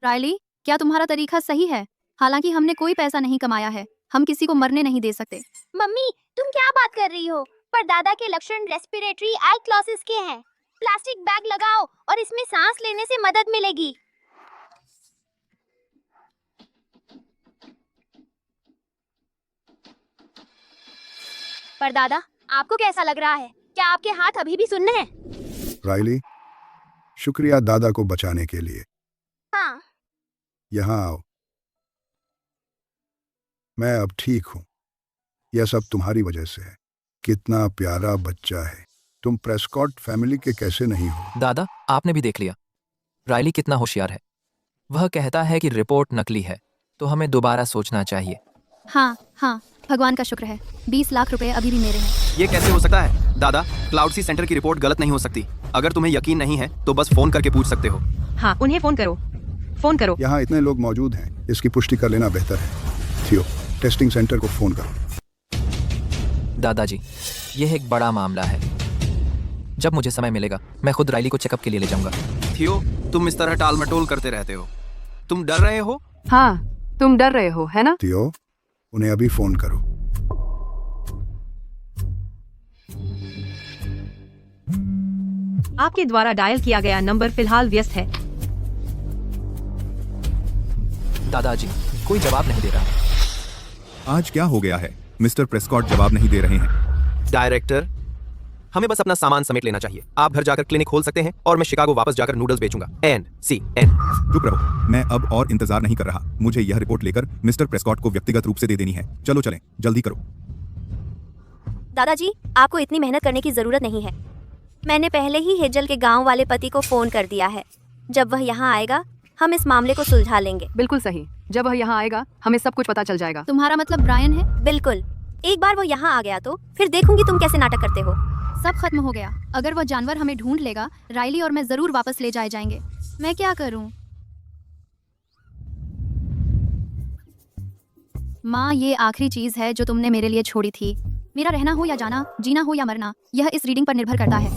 Speaker 3: रायली, क्या तुम्हारा तरीका सही है? हालांकि हमने कोई पैसा नहीं कमाया है, हम किसी को मरने नहीं दे सकते।
Speaker 7: मम्मी, तुम क्या बात कर रही हो? पर दादा के लक्षण रेस्पिरेटरी एल्कलोसिस के हैं। प्लास्टिक बैग लगाओ और इसमें सांस लेने से मदद मिलेगी। पर दादा, आपको कैसा लग रहा है? क्या आपके हाथ अभी भी सुन्न हैं?
Speaker 1: रायली, शुक्रिया दादा को बचाने के लिए।
Speaker 7: हाँ।
Speaker 1: यहाँ आओ। मैं अब ठीक हूँ। यह सब तुम्हारी वजह से है। कितना प्यारा बच्चा है। तुम प्रेस्कॉट फैमिली के कैसे नहीं हो?
Speaker 4: दादा, आपने भी देख लिया रायली कितना होशियार है। वह कहता है कि रिपोर्ट नकली है, तो हमें दोबारा सोचना चाहिए।
Speaker 3: हाँ हाँ, भगवान का शुक्र है 20 लाख रुपए अभी भी मेरे हैं।
Speaker 8: ये कैसे हो सकता है? दादा, क्लाउडसी सेंटर की रिपोर्ट गलत नहीं हो सकती। अगर तुम्हें यकीन नहीं है तो बस फोन करके पूछ सकते हो।
Speaker 10: हाँ, उन्हें फोन करो, फोन करो।
Speaker 1: यहाँ इतने लोग मौजूद हैं, इसकी पुष्टि कर लेना बेहतर है। थियो, टेस्टिंग सेंटर को फोन करो।
Speaker 4: दादाजी, यह एक बड़ा मामला है। जब मुझे समय मिलेगा मैं खुद राइली को चेकअप के लिए ले जाऊंगा।
Speaker 8: थियो, तुम इस तरह टाल मटोल करते रहते हो। तुम डर रहे हो?
Speaker 9: हाँ, तुम डर रहे हो, है ना?
Speaker 1: थियो, उन्हें अभी फोन करो।
Speaker 10: आपके द्वारा डायल किया गया नंबर फिलहाल व्यस्त है।
Speaker 4: दादाजी, कोई जवाब नहीं दे रहा।
Speaker 11: आज क्या हो गया है? मिस्टर प्रेस्कॉट जवाब नहीं दे रहे हैं।
Speaker 8: डायरेक्टर, हमें बस अपना सामान समेट लेना चाहिए। आप घर जाकर क्लिनिक खोल सकते हैं और मैं शिकागो वापस जाकर नूडल्स बेचूंगा। NCN।
Speaker 11: चुप रहो, मैं अब और इंतजार नहीं कर रहा। मुझे यह रिपोर्ट लेकर मिस्टर प्रेस्कॉट को व्यक्तिगत रूप से दे देनी है। चलो चलें, जल्दी करो।
Speaker 5: दादाजी, आपको इतनी मेहनत करने की जरूरत नहीं है। मैंने पहले ही हेजल के गांव वाले पति को फोन कर दिया है। जब वह यहाँ आएगा हम इस मामले को सुलझा लेंगे।
Speaker 9: बिल्कुल सही। जब वह यहाँ आएगा हमें सब कुछ पता चल जाएगा।
Speaker 3: तुम्हारा मतलब ब्रायन है?
Speaker 5: बिल्कुल। एक बार वो यहाँ आ गया तो फिर देखूंगी तुम कैसे नाटक करते हो।
Speaker 3: सब खत्म हो गया। अगर वह जानवर हमें ढूंढ लेगा, राइली और मैं जरूर वापस ले जाए जाएंगे। मैं क्या करूं? माँ, ये आखिरी चीज है जो तुमने मेरे लिए छोड़ी थी। मेरा रहना हो या जाना, जीना हो या मरना, यह इस रीडिंग पर निर्भर करता है।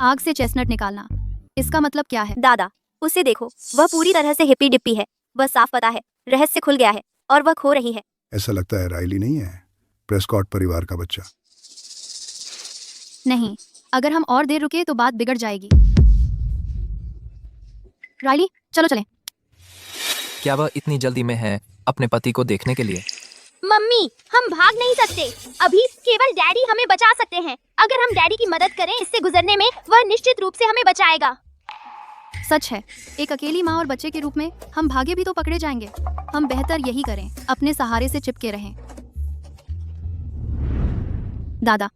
Speaker 3: आग से चेस्टनट निकालना, इसका मतलब क्या है?
Speaker 5: दादा, उसे देखो, वह पूरी तरह से हिप्पी डिप्पी है। वह साफ पता है, रहस्य खुल गया है और वह खो रही है।
Speaker 1: ऐसा लगता है राइली नहीं है, प्रेस्कॉट परिवार का बच्चा।
Speaker 3: नहीं, अगर हम और देर रुके तो बात बिगड़ जाएगी। राइली, चलो चलें।
Speaker 4: क्या वह इतनी जल्दी में है अपने पति को देखने के लिए?
Speaker 7: मम्मी, हम भाग नहीं सकते। अभी केवल डैडी हमें बचा सकते हैं। अगर हम डैडी की मदद करें इससे गुजरने में, वह निश्चित रूप से हमें बचाएगा।
Speaker 3: सच है, एक अकेली माँ और बच्चे के रूप में हम भागे भी तो पकड़े जाएंगे। हम बेहतर यही करें, अपने सहारे से चिपके रहें। दादा,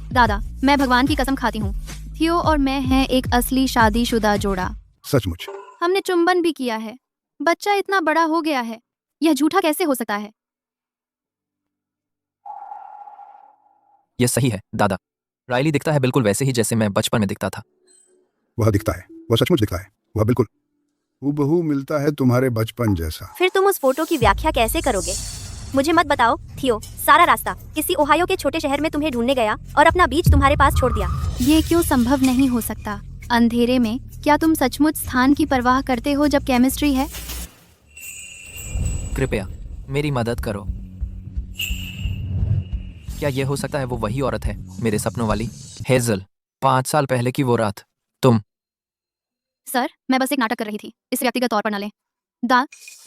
Speaker 3: दादा, मैं भगवान की कसम खाती हूँ, थियो और मैं हैं एक असली शादीशुदा जोड़ा।
Speaker 1: सचमुच?
Speaker 3: हमने चुंबन भी किया है। बच्चा इतना बड़ा हो गया है, यह झूठा कैसे हो सकता है?
Speaker 4: यह सही है दादा। राइली दिखता है बिल्कुल वैसे ही जैसे मैं बचपन में दिखता था।
Speaker 1: वह दिखता है, वह सचमुच दिखता है। वह बिल्कुल हूबहू मिलता है तुम्हारे बचपन जैसा।
Speaker 5: फिर तुम उस फोटो की व्याख्या कैसे करोगे? मुझे मत बताओ थियो। सारा रास्ता किसी ओहायो के छोटे शहर में तुम्हें ढूंढने गया और अपना बीज तुम्हारे पास छोड़ दिया।
Speaker 3: ये क्यों संभव नहीं हो सकता? अंधेरे में क्या तुम सचमुच स्थान की परवाह करते हो जब केमिस्ट्री है?
Speaker 4: कृपया मेरी मदद करो। क्या यह हो सकता है वो वही औरत है, मेरे सपनों वाली हेजल? 5 साल पहले की वो रात। तुम?
Speaker 3: सर, मैं बस एक नाटक कर रही थी, इस व्यक्तिगत तौर पर न लें।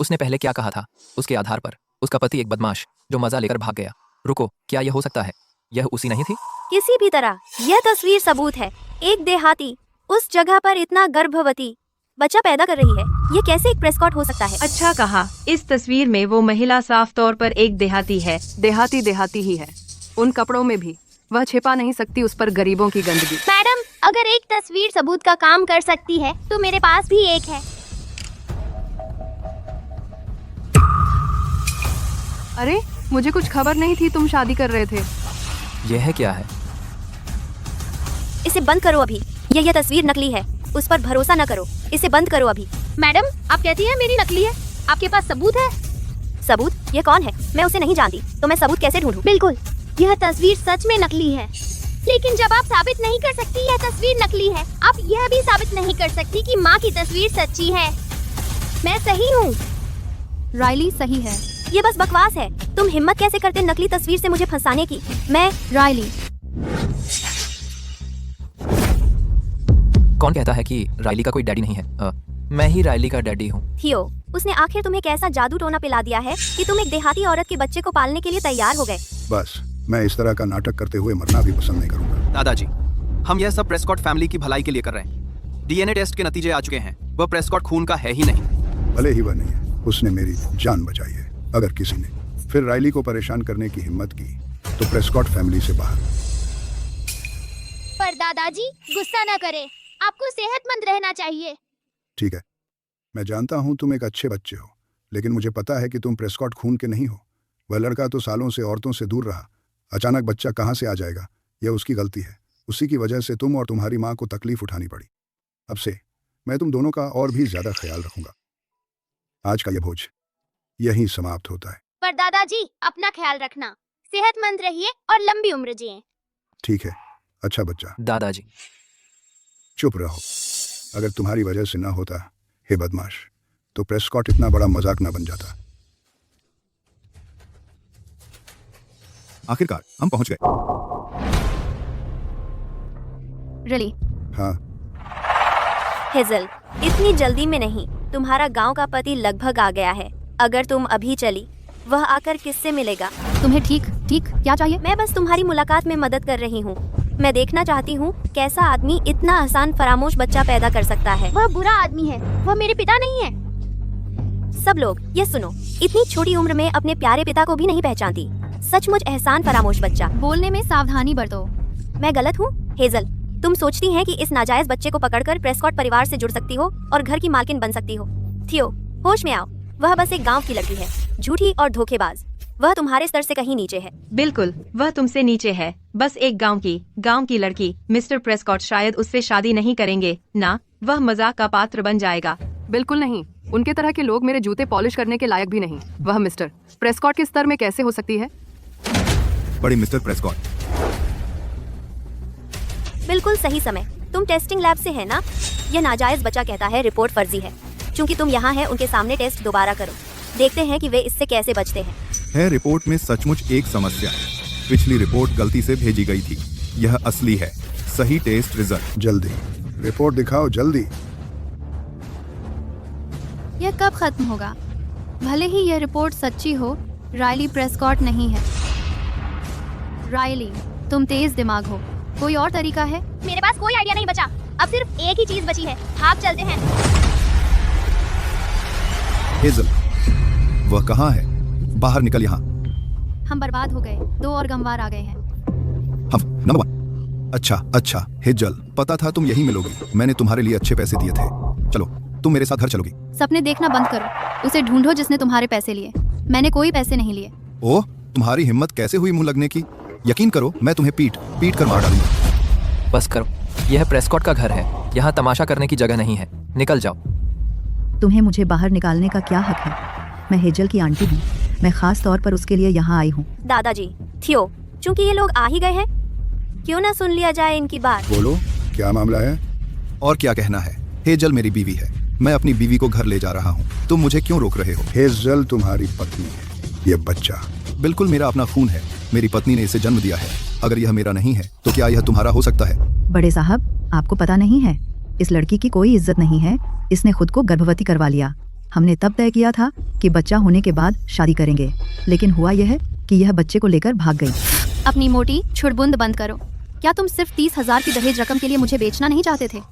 Speaker 4: उसने पहले क्या कहा था? उसके आधार पर उसका पति एक बदमाश जो मजा लेकर भाग गया। रुको, क्या यह हो सकता है? यह उसी नहीं थी?
Speaker 5: किसी भी तरह यह तस्वीर सबूत है। एक देहाती उस जगह पर इतना गर्भवती बच्चा पैदा कर रही है। ये कैसे एक प्रेस्कॉट हो सकता है?
Speaker 10: अच्छा कहा। इस तस्वीर में वो महिला साफ तौर पर एक देहाती है।
Speaker 9: देहाती ही है। उन कपड़ों में भी वह छिपा नहीं सकती उस पर गरीबों की गंदगी।
Speaker 7: मैडम, अगर एक तस्वीर सबूत का काम कर सकती है तो मेरे पास भी एक है।
Speaker 9: अरे, मुझे कुछ खबर नहीं थी तुम शादी कर रहे थे।
Speaker 4: यह क्या है?
Speaker 5: इसे बंद करो अभी। यह तस्वीर नकली है, उस पर भरोसा न करो। इसे बंद करो अभी।
Speaker 7: मैडम, आप कहती हैं मेरी नकली है? आपके पास सबूत है?
Speaker 5: सबूत? यह कौन है? मैं उसे नहीं जानती, तो मैं सबूत कैसे ढूंढूं?
Speaker 7: बिल्कुल, यह तस्वीर सच में नकली है। लेकिन जब आप साबित नहीं कर सकती यह तस्वीर नकली है, आप यह भी साबित नहीं कर सकती कि माँ की तस्वीर सच्ची है। मैं सही हूँ।
Speaker 3: राइली सही है।
Speaker 5: ये बस बकवास है। तुम हिम्मत कैसे करते नकली तस्वीर से मुझे फंसाने की? मैं
Speaker 3: राइली।
Speaker 4: कौन कहता है कि राइली का कोई डैडी नहीं है? मैं ही राइली का डैडी हूँ।
Speaker 5: थियो, उसने आखिर तुम्हें कैसा जादू टोना पिला दिया है कि तुम एक देहाती औरत के बच्चे को पालने के लिए तैयार हो गए?
Speaker 1: बस, मैं इस तरह का नाटक करते हुए मरना भी पसंद नहीं करूंगा।
Speaker 8: दादाजी, हम यह सब प्रेस्कॉट फैमिली की भलाई के लिए कर रहे हैं। डीएनए टेस्ट के नतीजे आ चुके हैं। वह प्रेस्कॉट खून का है ही नहीं।
Speaker 1: भले ही वह नहीं है, उसने मेरी जान बचाई है। अगर किसी ने फिर राइली को परेशान करने की हिम्मत की तो प्रेस्कॉट फैमिली से बाहर।
Speaker 7: पर दादाजी गुस्सा न करें, आपको सेहतमंद रहना चाहिए।
Speaker 1: ठीक है, मैं जानता हूं तुम एक अच्छे बच्चे हो, लेकिन मुझे पता है कि तुम प्रेस्कॉट खून के नहीं हो। वह लड़का तो सालों से औरतों से दूर रहा, अचानक बच्चा कहाँ से आ जाएगा? यह उसकी गलती है। उसी की वजह से तुम और तुम्हारी माँ को तकलीफ उठानी पड़ी। अब से मैं तुम दोनों का और भी ज्यादा ख्याल रखूंगा। आज का यह भोज यहीं समाप्त होता है।
Speaker 7: पर दादाजी अपना ख्याल रखना, सेहतमंद रहिए और लंबी उम्र जिए।
Speaker 1: ठीक है, अच्छा बच्चा।
Speaker 4: दादाजी।
Speaker 1: चुप रहो। अगर तुम्हारी वजह से ना होता, हे बदमाश, तो प्रेस्कॉट इतना बड़ा मजाक ना बन जाता।
Speaker 11: आखिरकार हम पहुंच गए।
Speaker 3: रियली?
Speaker 1: हाँ,
Speaker 5: हेजल, इतनी जल्दी में नहीं। तुम्हारा गांव का पति लगभग आ गया है। अगर तुम अभी चली, वह आकर किससे मिलेगा?
Speaker 3: तुम्हें ठीक ठीक क्या चाहिए?
Speaker 5: मैं बस तुम्हारी मुलाकात में मदद कर रही हूँ। मैं देखना चाहती हूँ कैसा आदमी इतना आसान फरामोश बच्चा पैदा कर सकता है।
Speaker 7: वह बुरा आदमी है, वह मेरे पिता नहीं है।
Speaker 5: सब लोग ये सुनो, इतनी छोटी उम्र में अपने प्यारे पिता को भी नहीं पहचानती। सचमुच एहसान फरामोश बच्चा।
Speaker 3: बोलने में सावधानी बरतो।
Speaker 5: मैं गलत हूँ? हेजल, तुम सोचती हैं कि इस नाजायज बच्चे को पकड़कर प्रेस्कॉट परिवार से जुड़ सकती हो और घर की मालकिन बन सकती हो? थियो, होश में आओ। वह बस एक गांव की लड़की है, झूठी और धोखेबाज। वह तुम्हारे स्तर से कहीं नीचे है।
Speaker 10: बिल्कुल, वह तुमसे नीचे है। बस एक गांव की लड़की। मिस्टर प्रेस्कॉट शायद उससे शादी नहीं करेंगे ना, वह मजाक का पात्र बन जाएगा।
Speaker 9: बिल्कुल नहीं, उनके तरह के लोग मेरे जूते पॉलिश करने के लायक भी नहीं। वह मिस्टर प्रेस्कॉट के स्तर में कैसे हो सकती है?
Speaker 11: बड़े मिस्टर प्रेस्कॉट।
Speaker 5: बिल्कुल सही समय। तुम टेस्टिंग लैब से है ना? यह नाजायज बच्चा कहता है रिपोर्ट फर्जी है। चूंकि तुम यहाँ है, उनके सामने टेस्ट दोबारा करो। देखते हैं कि वे इससे कैसे बचते हैं।
Speaker 11: है, रिपोर्ट में सचमुच एक समस्या है। पिछली रिपोर्ट गलती से भेजी गई थी। यह असली है। सही टेस्ट रिजल्ट।
Speaker 1: जल्दी रिपोर्ट दिखाओ, जल्दी।
Speaker 3: यह कब खत्म होगा? भले ही यह रिपोर्ट सच्ची हो, रायली प्रेस्कॉट नहीं है। रायली, तुम तेज दिमाग हो। कोई और तरीका है?
Speaker 7: मेरे पास कोई आइडिया नहीं बचा। अब सिर्फ एक ही चीज बची है, भाग चलते हैं।
Speaker 11: हेजल, वह कहाँ है? बाहर निकल यहाँ।
Speaker 3: हम बर्बाद हो गए, 2 और गंवार आ गए हैं।
Speaker 11: हम नंबर 1। अच्छा हेजल, पता था तुम यहीं मिलोगी। मैंने तुम्हारे लिए अच्छे पैसे दिए थे। चलो, तुम मेरे साथ घर चलोगी।
Speaker 3: सपने देखना बंद करो। उसे ढूंढो जिसने तुम्हारे पैसे लिए। मैंने कोई पैसे नहीं लिए।
Speaker 11: ओह, तुम्हारी हिम्मत कैसे हुई मुंह लगने की? यकीन करो, मैं तुम्हें पीट कर मार डालूंगा।
Speaker 4: बस करो, यह प्रेस्कॉट का घर है। यहाँ तमाशा करने की जगह नहीं है। निकल जाओ।
Speaker 2: तुम्हें मुझे बाहर निकालने का क्या हक है? मैं हेजल की आंटी हूँ। मैं खास तौर पर उसके लिए यहाँ आई हूँ।
Speaker 5: दादाजी, थियो, चूंकि ये लोग आ ही गए हैं, क्यों ना सुन लिया जाए इनकी बात।
Speaker 1: बोलो, क्या मामला है?
Speaker 11: और क्या कहना है? हेजल मेरी बीवी है। मैं अपनी बीवी को घर ले जा रहा हूँ। तुम मुझे क्यों रोक रहे हो?
Speaker 1: हेजल तुम्हारी पत्नी है। ये बच्चा
Speaker 11: बिल्कुल मेरा अपना खून है। मेरी पत्नी ने इसे जन्म दिया है। अगर यह मेरा नहीं है तो क्या यह तुम्हारा हो सकता है?
Speaker 2: बड़े साहब, आपको पता नहीं है, इस लड़की की कोई इज्जत नहीं है। इसने खुद को गर्भवती करवा लिया। हमने तब तय किया था कि बच्चा होने के बाद शादी करेंगे, लेकिन हुआ यह कि यह बच्चे को लेकर भाग गई।
Speaker 3: अपनी मोटी छुड़बुंद बंद करो। क्या तुम सिर्फ 30,000 की दहेज रकम के लिए मुझे बेचना नहीं चाहते थे?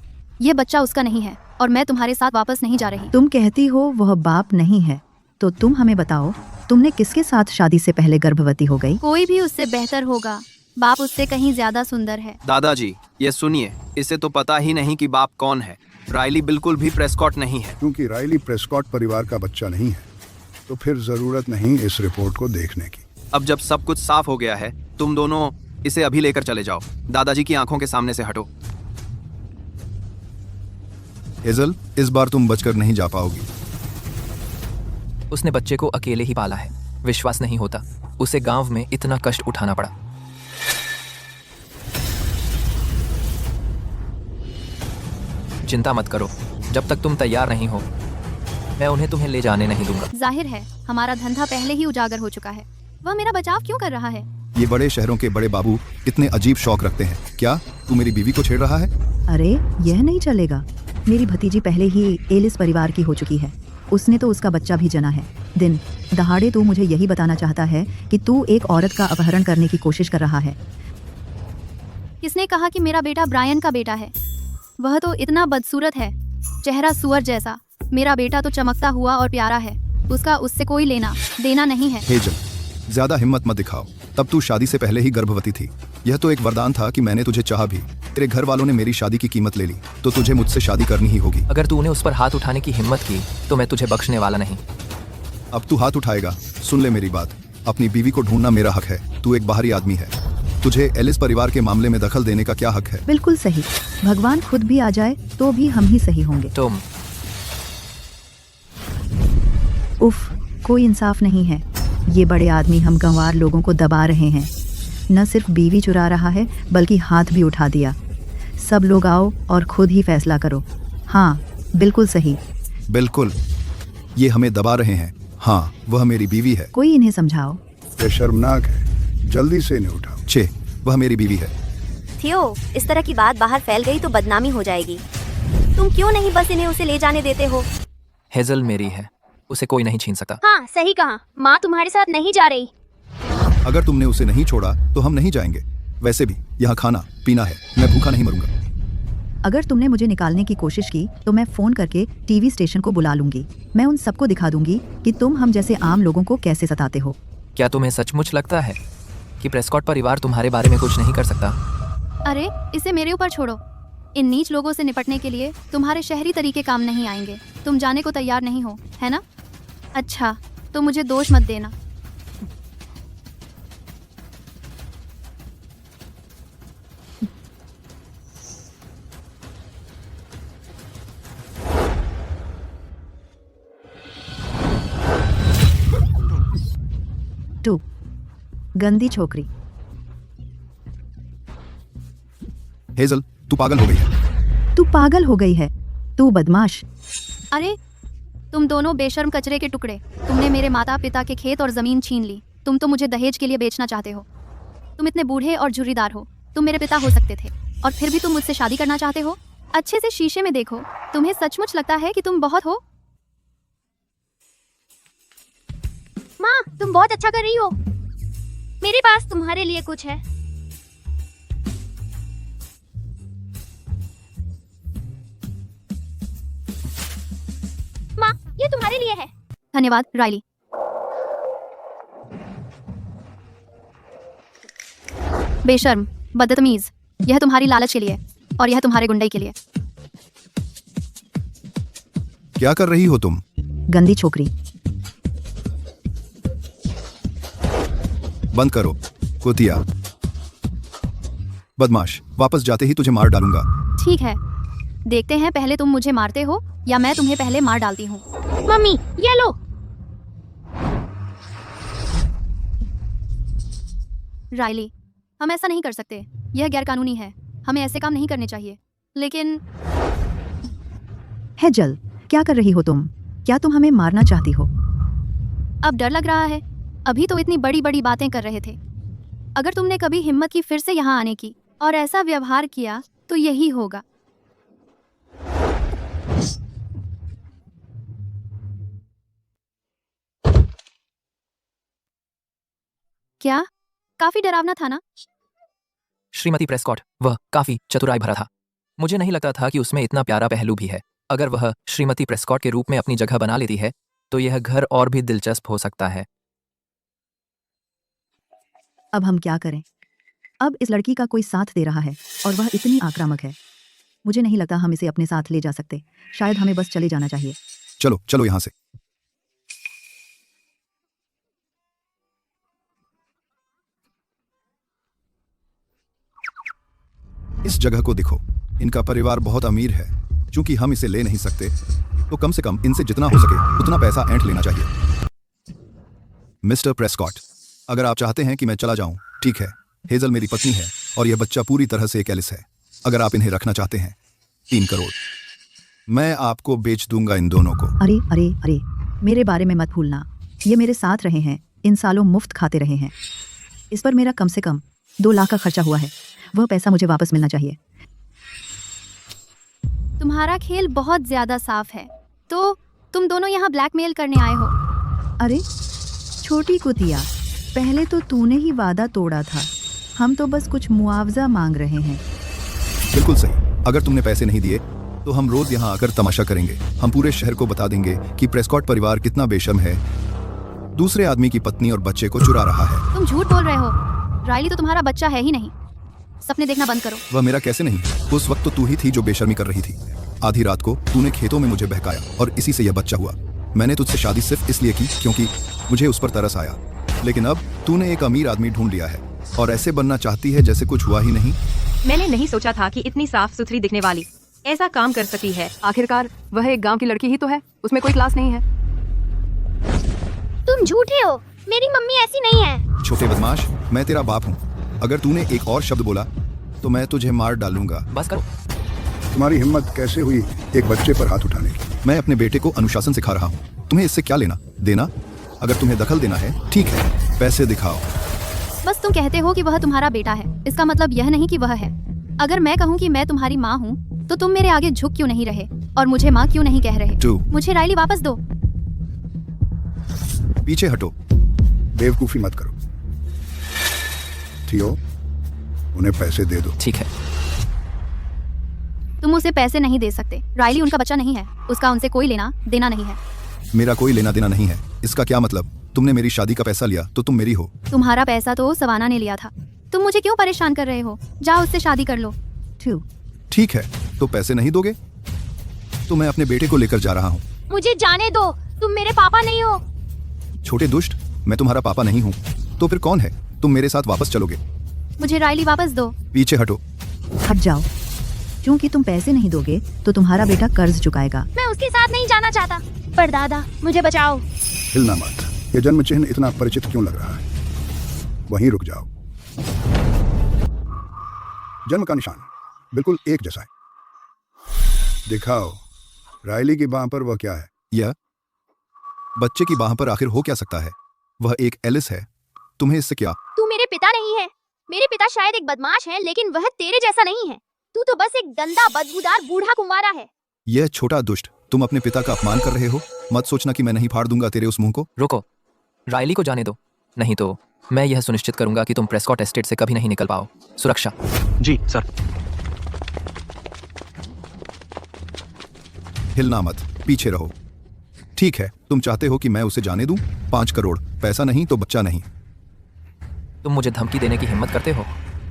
Speaker 3: यह बच्चा उसका नहीं है और मैं तुम्हारे साथ वापस नहीं जा रही।
Speaker 2: तुम कहती हो वह बाप नहीं है, तो तुम हमें बताओ, तुमने किसके साथ शादी से पहले गर्भवती हो गई?
Speaker 3: कोई भी उससे बेहतर होगा। बाप उससे कहीं ज्यादा सुंदर है।
Speaker 8: दादाजी, ये सुनिए, इसे तो पता ही नहीं कि बाप कौन है। रायली बिल्कुल भी प्रेस्कॉट नहीं है।
Speaker 1: क्योंकि रायली प्रेस्कॉट परिवार का बच्चा नहीं है, तो फिर जरूरत नहीं इस रिपोर्ट को देखने की।
Speaker 8: अब जब सब कुछ साफ हो गया है, तुम दोनों इसे अभी लेकर चले जाओ। दादाजी की आंखों के सामने से हटो।
Speaker 11: हेजल, इस बार तुम बचकर नहीं जा पाओगी।
Speaker 4: उसने बच्चे को अकेले ही पाला है। विश्वास नहीं होता, उसे गांव में इतना कष्ट उठाना पड़ा। चिंता मत करो, जब तक तुम तैयार नहीं हो, मैं उन्हें तुम्हें ले जाने नहीं दूंगा।
Speaker 3: जाहिर है हमारा धंधा पहले ही उजागर हो चुका है। वह मेरा बचाव क्यों कर रहा है?
Speaker 11: ये बड़े शहरों के बड़े बाबू कितने अजीब शौक रखते हैं। क्या तू मेरी बीवी को छेड़ रहा है?
Speaker 2: अरे, यह नहीं चलेगा। मेरी भतीजी पहले ही एलिस परिवार की हो चुकी है। उसने तो उसका बच्चा भी जना है। दिन दहाड़े तू मुझे यही बताना चाहता है कि तू एक औरत का अपहरण करने की कोशिश कर रहा है।
Speaker 3: किसने कहा कि मेरा बेटा ब्रायन का बेटा है? वह तो इतना बदसूरत है, चेहरा सुअर जैसा। मेरा बेटा तो चमकता हुआ और प्यारा है। उसका उससे कोई लेना देना नहीं है।
Speaker 11: हेजल, ज्यादा हिम्मत मत दिखाओ।
Speaker 1: तब तू शादी से पहले ही गर्भवती थी। यह तो एक वरदान था कि मैंने तुझे चाहा भी। तेरे घर वालों ने मेरी शादी की कीमत ले ली, तो तुझे मुझसे शादी करनी ही होगी।
Speaker 4: अगर तूने उस पर हाथ उठाने की हिम्मत की तो मैं तुझे बख्शने वाला नहीं।
Speaker 1: अब तू हाथ उठाएगा? सुन ले मेरी बात, अपनी बीवी को ढूंढना मेरा हक है। तू एक बाहरी आदमी है, तुझे एलिस परिवार के मामले में दखल देने का क्या हक है?
Speaker 2: बिल्कुल सही। भगवान खुद भी आ जाए तो भी हम ही सही होंगे।
Speaker 4: तुम
Speaker 2: उफ, कोई इंसाफ नहीं है। ये बड़े आदमी हम गंवार लोगों को दबा रहे हैं। न सिर्फ बीवी चुरा रहा है बल्कि हाथ भी उठा दिया। सब लोग आओ और खुद ही फैसला करो। हाँ, बिल्कुल सही।
Speaker 1: बिल्कुल, ये हमें दबा रहे हैं। हाँ, वह मेरी बीवी है।
Speaker 2: कोई इन्हें समझाओ।
Speaker 1: ये शर्मनाक है, जल्दी से इन्हें उठाओ। छे, वह मेरी बीवी है।
Speaker 5: थियो, इस तरह की बात बाहर फैल गई तो बदनामी हो जाएगी। तुम क्यों नहीं बस इन्हें उसे ले जाने देते हो?
Speaker 4: हेजल मेरी है, उसे कोई नहीं छीन सकता।
Speaker 7: हाँ, सही कहा। माँ तुम्हारे साथ नहीं जा रही।
Speaker 1: अगर तुमने उसे नहीं छोड़ा तो हम नहीं जाएंगे। वैसे भी यहाँ खाना पीना है, मैं भूखा नहीं मरूंगा।
Speaker 2: अगर तुमने मुझे निकालने की कोशिश की तो मैं फोन करके टीवी स्टेशन को बुला लूंगी। मैं उन सबको दिखा दूंगी कि तुम हम जैसे आम लोगों को कैसे सताते हो।
Speaker 4: क्या तुम्हें सचमुच लगता है कि प्रेस्कॉट परिवार तुम्हारे बारे में कुछ नहीं कर सकता?
Speaker 3: अरे इसे मेरे ऊपर छोड़ो। इन नीच लोगों से निपटने के लिए तुम्हारे शहरी तरीके काम नहीं आएंगे। तुम जाने को तैयार नहीं हो, है ना? अच्छा, तो मुझे दोष मत देना।
Speaker 2: टू, गंदी छोकरी।
Speaker 1: हेजल, तू पागल हो गई है।
Speaker 2: तू पागल हो गई है, तू बदमाश।
Speaker 3: अरे तुम दोनों बेशर्म कचरे के टुकड़े। तुमने मेरे माता पिता के खेत और जमीन छीन ली। तुम तो मुझे दहेज के लिए बेचना चाहते हो। तुम इतने बूढ़े और झुर्रीदार हो। तुम मेरे पिता हो सकते थे और फिर भी तुम मुझसे शादी करना चाहते हो। अच्छे से शीशे में देखो। तुम्हें सचमुच लगता है कि तुम बहुत हो?
Speaker 7: माँ, तुम बहुत अच्छा कर रही हो। मेरे पास तुम्हारे लिए कुछ है। माँ, ये तुम्हारे लिए है।
Speaker 3: धन्यवाद राइली। बेशर्म, बदतमीज। यह तुम्हारी लालच के लिए और यह तुम्हारे गुंडई के लिए।
Speaker 1: क्या कर रही हो तुम?
Speaker 2: गंदी छोकरी।
Speaker 1: बंद करो कुतिया। बदमाश, वापस जाते ही तुझे मार डालूंगा।
Speaker 3: ठीक है, देखते हैं पहले तुम मुझे मारते हो या मैं तुम्हें पहले मार डालती हूँ।
Speaker 7: मम्मी, ये लो।
Speaker 3: राइली, हम ऐसा नहीं कर सकते। यह गैरकानूनी है। हमें ऐसे काम नहीं करने चाहिए। लेकिन
Speaker 2: हेजल, क्या कर रही हो तुम? क्या तुम हमें मारना चाहती हो?
Speaker 3: अब डर लग रहा है। अभी तो इतनी बड़ी बड़ी बातें कर रहे थे। अगर तुमने कभी हिम्मत की फिर से यहाँ आने की और ऐसा व्यवहार किया तो यही होगा। क्या? काफी डरावना था ना?
Speaker 4: श्रीमती प्रेस्कॉट, वह काफी चतुराई भरा था। मुझे नहीं लगता था कि उसमें इतना प्यारा पहलू भी है। अगर वह श्रीमती प्रेस्कॉट के रूप में अपनी जगह बना लेती है तो यह घर और भी दिलचस्प हो सकता है।
Speaker 2: अब हम क्या करें? अब इस लड़की का कोई साथ दे रहा है और वह इतनी आक्रामक है। मुझे नहीं लगता हम इसे अपने साथ ले जा सकते। शायद हमें बस चले जाना चाहिए।
Speaker 1: चलो चलो यहाँ से। इस जगह को देखो। इनका परिवार बहुत अमीर है। चूंकि हम इसे ले नहीं सकते तो कम से कम इनसे जितना हो सके उतना पैसा ऐंठ लेना चाहिए। मिस्टर प्रेस्कॉट, अगर आप चाहते हैं कि मैं चला जाऊं, ठीक है। हेजल मेरी पत्नी है और यह बच्चा पूरी तरह से एक एलिस है। अगर आप इन्हें रखना चाहते हैं, 3 करोड़ मैं आपको बेच दूंगा इन दोनों को।
Speaker 2: अरे अरे अरे, मेरे बारे में मत भूलना। ये मेरे साथ रहे हैं, इन सालों मुफ्त खाते रहे हैं। इस पर मेरा कम से कम 2 लाख का खर्चा हुआ है। वह पैसा मुझे वापस मिलना चाहिए।
Speaker 3: तुम्हारा खेल बहुत ज्यादा साफ है। तो तुम दोनों यहाँ ब्लैकमेल करने आए हो?
Speaker 2: अरे छोटी कुतिया, पहले तो तूने ही वादा तोड़ा था। हम तो बस कुछ मुआवजा मांग रहे हैं।
Speaker 1: बिल्कुल सही। अगर तुमने पैसे नहीं दिए तो हम रोज यहाँ आकर तमाशा करेंगे। हम पूरे शहर को बता देंगे कि प्रेस्कॉट परिवार कितना बेशर्म है,
Speaker 11: दूसरे आदमी की पत्नी और बच्चे को चुरा रहा है।
Speaker 3: तुम झूठ बोल रहे हो। रायली तो तुम्हारा बच्चा है ही नहीं। सपने देखना बंद करो।
Speaker 11: वह मेरा कैसे नहीं? उस वक्त तो तू ही थी जो बेशर्मी कर रही थी। आधी रात को तूने खेतों में मुझे बहकाया और इसी से यह बच्चा हुआ। मैंने तुझसे शादी सिर्फ इसलिए की क्योंकि मुझे उस पर तरस आया, लेकिन अब तूने एक अमीर आदमी ढूंढ लिया है और ऐसे बनना चाहती है जैसे कुछ हुआ ही नहीं।
Speaker 10: मैंने नहीं सोचा था कि इतनी साफ सुथरी दिखने वाली ऐसा काम कर सकती है।
Speaker 9: आखिरकार वह एक गांव की लड़की ही तो है, उसमें कोई क्लास नहीं है।
Speaker 7: तुम झूठे हो, मेरी मम्मी ऐसी नहीं है।
Speaker 11: छोटे बदमाश, मैं तेरा बाप हूँ। अगर तूने एक और शब्द बोला तो मैं तुझे मार डालूंगा।
Speaker 4: बस करो।
Speaker 1: तुम्हारी हिम्मत कैसे हुई एक बच्चे पर हाथ उठाने की?
Speaker 11: मैं अपने बेटे को अनुशासन सिखा रहा हूँ। तुम्हें इससे क्या लेना देना? अगर तुम्हें दखल देना है ठीक है, पैसे दिखाओ।
Speaker 3: बस तुम कहते हो कि वह तुम्हारा बेटा है, इसका मतलब यह नहीं कि वह है। अगर मैं कहूँ कि मैं तुम्हारी माँ हूँ तो तुम मेरे आगे झुक क्यों नहीं रहे और मुझे माँ क्यों नहीं कह रहे? मुझे रायली वापस दो।
Speaker 11: पीछे हटो।
Speaker 1: बेवकूफी मत करो। थियो, उन्हें पैसे दे दो।
Speaker 4: ठीक है।
Speaker 3: तुम उसे पैसे नहीं दे सकते। रायली उनका बच्चा नहीं है, उसका उनसे कोई लेना देना नहीं है।
Speaker 11: मेरा कोई लेना देना नहीं है। इसका क्या मतलब? तुमने मेरी शादी का पैसा लिया तो तुम मेरी हो।
Speaker 3: तुम्हारा पैसा तो सवाना ने लिया था। तुम मुझे क्यों परेशान कर रहे हो? जाओ उससे शादी कर लो।
Speaker 11: ठीक है, तो पैसे नहीं दोगे तो मैं अपने बेटे को लेकर जा रहा हूँ।
Speaker 7: मुझे जाने दो, तुम मेरे पापा नहीं हो।
Speaker 11: छोटे दुष्ट, मैं तुम्हारा पापा नहीं हूँ तो फिर कौन है? तुम मेरे साथ वापस चलोगे।
Speaker 3: मुझे रायली वापस दो।
Speaker 11: पीछे हटो।
Speaker 2: हट जाओ। क्योंकि तुम पैसे नहीं दोगे तो तुम्हारा बेटा कर्ज चुकाएगा।
Speaker 7: मैं उसके साथ नहीं जाना चाहता। पर दादा, मुझे बचाओ।
Speaker 1: हिलना मत। ये जन्म चिन्ह इतना परिचित क्यों लग रहा है? वहीं रुक जाओ। जन्म का निशान बिल्कुल एक जैसा है। दिखाओ। रायली की बाह पर वह क्या है?
Speaker 11: यह बच्चे की बाह पर आखिर हो क्या सकता है? वह एक एलिस है। तुम्हें इससे क्या?
Speaker 7: तू मेरे पिता नहीं है। मेरे पिता शायद एक बदमाश है, लेकिन वह तेरे जैसा नहीं है। तू तो बस एक गंदा बदबूदार बूढ़ा कुंवारा है।
Speaker 11: यह छोटा दुष्ट, तुम अपने पिता का अपमान कर रहे हो। मत सोचना कि मैं नहीं फाड़ दूंगा तेरे उस मुंह को।
Speaker 4: रुको, रायली को जाने दो, नहीं तो मैं यह सुनिश्चित करूंगा कि तुम प्रेस्कॉट एस्टेट से कभी नहीं निकल पाओ। सुरक्षा।
Speaker 6: जी सर।
Speaker 11: हिलना मत, पीछे रहो। ठीक है, तुम चाहते हो कि मैं उसे जाने दूं? 5 करोड़, पैसा नहीं तो बच्चा नहीं।
Speaker 4: तुम मुझे धमकी देने की हिम्मत करते हो?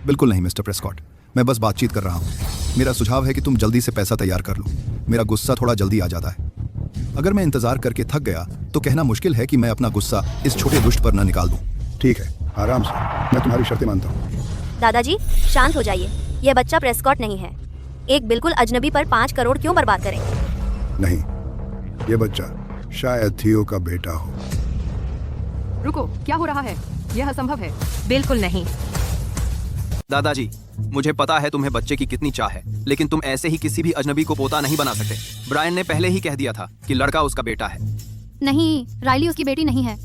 Speaker 11: बिल्कुल नहीं मिस्टर प्रेस्कॉट, मैं बस बातचीत कर रहा हूँ। मेरा सुझाव है कि तुम जल्दी से पैसा तैयार कर लो। मेरा गुस्सा थोड़ा जल्दी आ जाता है। अगर मैं इंतजार करके थक गया तो कहना मुश्किल है कि मैं अपना गुस्सा इस छोटे दुष्ट पर न निकाल दूं।
Speaker 1: ठीक है, आराम से। मैं तुम्हारी शर्तें मानता हूँ।
Speaker 5: दादाजी, शांत हो जाइए। यह बच्चा प्रेस्कॉट नहीं है। एक बिल्कुल अजनबी पर 5 करोड़ क्यों बर्बाद करें?
Speaker 1: नहीं, ये बच्चा शायद थियो का बेटा हो।
Speaker 9: रुको, क्या हो रहा है? यह असंभव है।
Speaker 10: बिल्कुल नहीं।
Speaker 8: दादाजी, मुझे पता है तुम्हें बच्चे की कितनी चाह है, लेकिन तुम ऐसे ही किसी भी अजनबी को पोता नहीं बना सकते। ब्रायन ने पहले ही कह दिया था कि लड़का उसका बेटा है।
Speaker 3: नहीं, रायली उसकी बेटी नहीं है।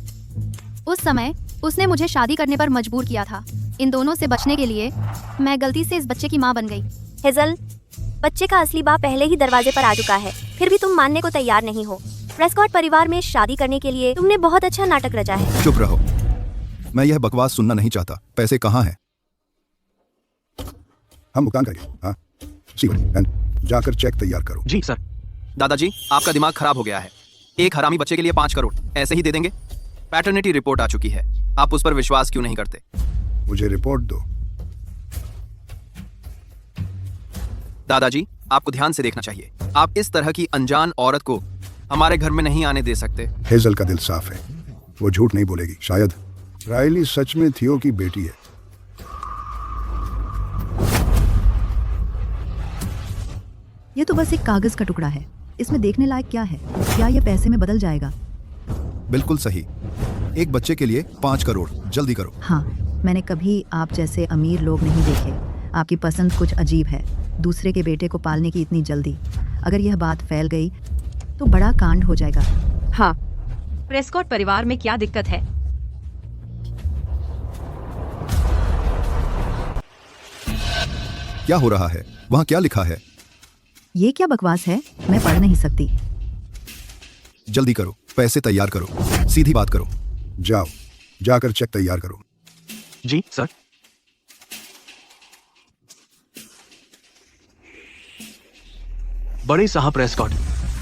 Speaker 3: उस समय उसने मुझे शादी करने पर मजबूर किया था। इन दोनों से बचने के लिए मैं गलती से इस बच्चे की माँ बन गई।
Speaker 5: हेजल, बच्चे का असली बाप पहले ही दरवाजे पर आ चुका है, फिर भी तुम मानने को तैयार नहीं हो। प्रेस्कॉट परिवार में शादी करने के लिए तुमने बहुत अच्छा नाटक रचा है।
Speaker 11: चुप रहो, मैं यह बकवास सुनना नहीं चाहता। पैसे कहाँ हैं?
Speaker 1: हम भुगतान करेंगे। हाँ, सीक्रेट, जाकर चेक तैयार करो।
Speaker 6: जी सर।
Speaker 8: दादाजी, आपका दिमाग खराब हो गया है। एक हरामी बच्चे के लिए 5 करोड़ ऐसे ही दे देंगे? पैटर्निटी रिपोर्ट आ चुकी है, आप उस पर विश्वास क्यों नहीं करते?
Speaker 1: मुझे रिपोर्ट दो।
Speaker 8: दादाजी, आपको ध्यान से देखना चाहिए। आप इस तरह की अनजान औरत को हमारे घर में नहीं आने दे सकते।
Speaker 1: हेजल का दिल साफ है, वो झूठ नहीं बोलेगी। शायद रायली सच में थियो की बेटी है।
Speaker 2: ये तो बस एक कागज का टुकड़ा है। इसमें देखने लायक क्या है? क्या ये पैसे में बदल जाएगा?
Speaker 11: बिल्कुल सही। एक बच्चे के लिए 5 करोड़, जल्दी करो।
Speaker 2: हाँ, मैंने कभी आप जैसे अमीर लोग नहीं देखे। आपकी पसंद कुछ अजीब है। दूसरे के बेटे को पालने की इतनी जल्दी। अगर यह बात फैल गई तो बड़ा कांड हो जाएगा।
Speaker 10: हाँ, प्रेस्कॉट परिवार में क्या दिक्कत है?
Speaker 11: क्या हो रहा है? वहाँ क्या लिखा है?
Speaker 2: ये क्या बकवास है? मैं पढ़ नहीं सकती।
Speaker 11: जल्दी करो, पैसे तैयार करो, सीधी बात करो।
Speaker 1: जाओ, जाकर चेक तैयार करो।
Speaker 6: जी सर। बड़े साहब प्रेस्कॉट,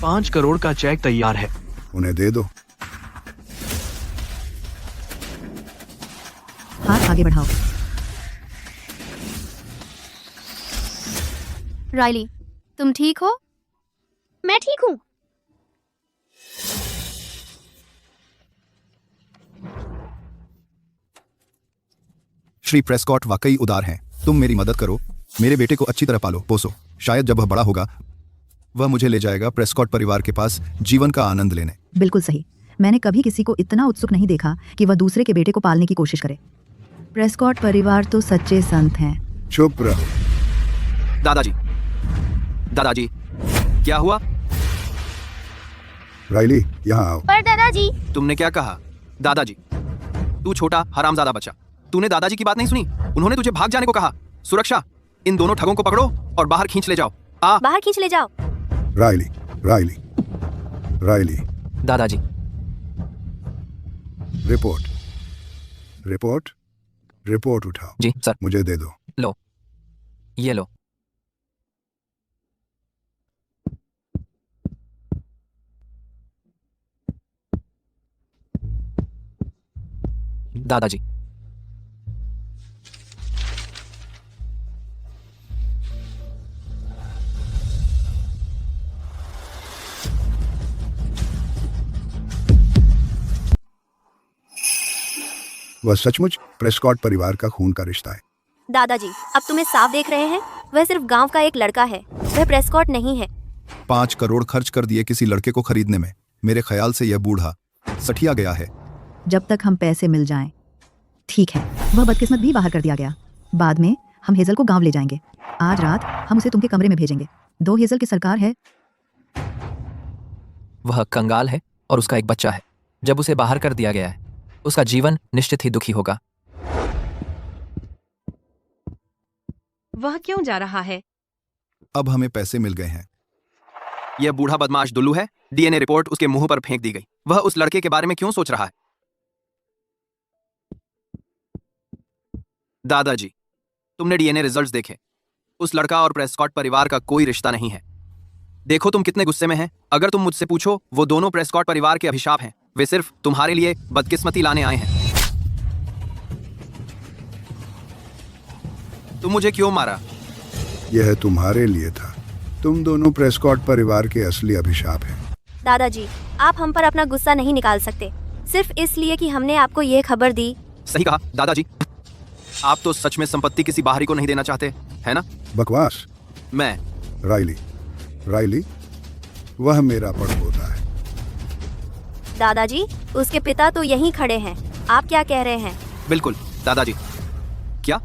Speaker 6: 5 करोड़ का चेक तैयार है।
Speaker 1: उन्हें दे दो।
Speaker 2: आगे बढ़ाओ।
Speaker 3: राइली, तुम ठीक हो?
Speaker 7: मैं ठीक हूँ।
Speaker 11: श्री प्रेस्कॉट वाकई उदार हैं। तुम मेरी मदद करो, मेरे बेटे को अच्छी तरह पालो पोसो। शायद जब वह बड़ा होगा वह मुझे ले जाएगा प्रेस्कॉट परिवार के पास जीवन का आनंद लेने।
Speaker 2: बिल्कुल सही। मैंने कभी किसी को इतना उत्सुक नहीं देखा कि वह दूसरे के बेटे को पालने की कोशिश करे। प्रेस्कॉट परिवार तो सच्चे संत हैं।
Speaker 1: चुप रहो।
Speaker 8: दादाजी, दादाजी, क्या हुआ?
Speaker 1: राइली, यहाँ आओ।
Speaker 7: पर दादाजी।
Speaker 8: तुमने क्या कहा? दादाजी, तू छोटा हरामजादा बच्चा, तूने दादाजी की बात नहीं सुनी। उन्होंने तुझे भाग जाने को कहा। सुरक्षा, इन दोनों ठगों को पकड़ो और बाहर खींच ले जाओ।
Speaker 5: बाहर खींच ले जाओ।
Speaker 1: Riley, Riley, Riley.
Speaker 4: दादाजी,
Speaker 1: रिपोर्ट, रिपोर्ट, रिपोर्ट उठाओ।
Speaker 4: जी सर।
Speaker 1: मुझे दे दो।
Speaker 4: लो, ये लो। दादाजी,
Speaker 1: वह सचमुच प्रेस्कॉट परिवार का खून का रिश्ता है।
Speaker 5: दादाजी, अब तुम्हें साफ देख रहे हैं, वह सिर्फ गांव का एक लड़का है, वह प्रेस्कॉट नहीं है।
Speaker 11: 5 करोड़ खर्च कर दिए किसी लड़के को खरीदने में। मेरे ख्याल से यह बूढ़ा सठिया गया है।
Speaker 2: जब तक हम पैसे मिल जाएं। ठीक है, वह बदकिस्मत भी बाहर कर दिया गया। बाद में हम हेजल को गांव ले जाएंगे। आज रात हम उसे तुमके कमरे में भेजेंगे। 2 हेजल की सरकार है।
Speaker 4: वह कंगाल है और उसका एक बच्चा है। जब उसे बाहर कर दिया गया है, उसका जीवन निश्चित ही दुखी होगा।
Speaker 10: वह क्यों जा रहा है?
Speaker 11: अब हमें पैसे मिल गए हैं।
Speaker 8: यह बूढ़ा बदमाश दुल्लू है। डीएनए रिपोर्ट उसके मुंह पर फेंक दी गई। वह उस लड़के के बारे में क्यों सोच रहा है? दादाजी, तुमने डीएनए रिजल्ट्स देखे। उस लड़का और प्रेस्कॉट परिवार का कोई रिश्ता नहीं है। देखो तुम कितने गुस्से में हैं। अगर तुम मुझसे पूछो, वो दोनों प्रेस्कॉट परिवार के अभिशाप हैं। वे सिर्फ तुम्हारे लिए बदकिस्मती लाने आए हैं। तुम मुझे क्यों मारा?
Speaker 1: यह तुम्हारे लिए था। तुम दोनों प्रेस्कॉट परिवार के असली अभिशाप हैं।
Speaker 5: दादाजी, आप हम पर अपना गुस्सा नहीं निकाल सकते, सिर्फ इसलिए कि हमने आपको ये खबर दी।
Speaker 8: सही कहा दादाजी। आप तो सच में संपत्ति किसी बाहरी को नहीं देना चाहते, है ना?
Speaker 1: बकवास।
Speaker 8: मैं
Speaker 1: राइली, राइली, वह मेरा पड़पोता है।
Speaker 5: दादाजी, उसके पिता तो यहीं खड़े हैं। आप क्या कह रहे हैं?
Speaker 8: बिल्कुल दादाजी। क्या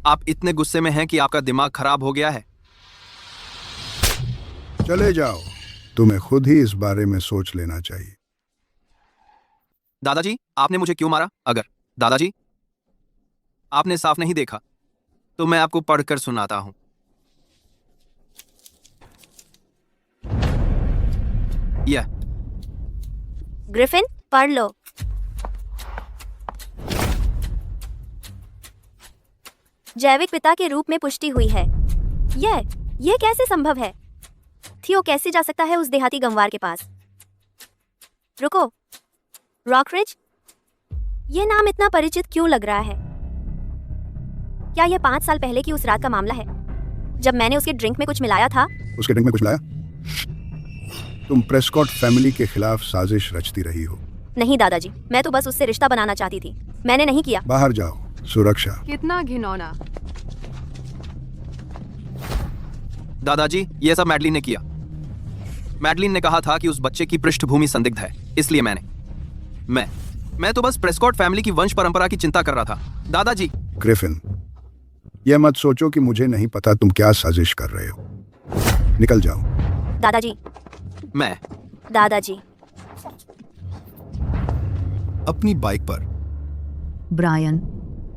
Speaker 8: आप इतने गुस्से में हैं कि आपका दिमाग खराब हो गया है?
Speaker 1: चले जाओ, तुम्हें खुद ही इस बारे में सोच लेना चाहिए।
Speaker 8: दादाजी, आपने मुझे क्यों मारा? अगर दादाजी आपने साफ नहीं देखा तो मैं आपको पढ़कर सुनाता हूं। यह
Speaker 5: ग्रिफिन, पढ़ लो। जैविक पिता के रूप में पुष्टि हुई है। यह कैसे संभव है? थियो कैसे जा सकता है उस देहाती गंवार के पास? रुको, रॉकरिज? यह नाम इतना परिचित क्यों लग रहा है? क्या यह 5 साल पहले की उस रात का मामला है, जब मैंने उसके ड्रिंक में कुछ मिलाया था?
Speaker 1: उसके ड्रिंक में कुछ लाया? तुम प्रेस्कॉट फैमिली के खिलाफ साजिश रचती रही हो।
Speaker 5: नहीं दादाजी, मैं तो बस उससे रिश्ता बनाना चाहती थी। मैंने नहीं किया।
Speaker 1: बाहर जाओ। सुरक्षा।
Speaker 9: कितना घिनौना।
Speaker 8: दादाजी, यह सब मैडलिन ने किया। मैडलिन ने कहा था कि उस बच्चे की पृष्ठभूमि संदिग्ध है, इसलिए मैं तो बस प्रेस्कॉट फैमिली की वंश परंपरा की चिंता कर रहा था। दादाजी।
Speaker 1: ग्रिफिन, यह मत सोचो कि मुझे नहीं पता तुम क्या साजिश कर रहे हो। निकल जाओ।
Speaker 5: दादाजी।
Speaker 8: मैं
Speaker 5: दादाजी।
Speaker 11: अपनी बाइक पर।
Speaker 2: ब्रायन,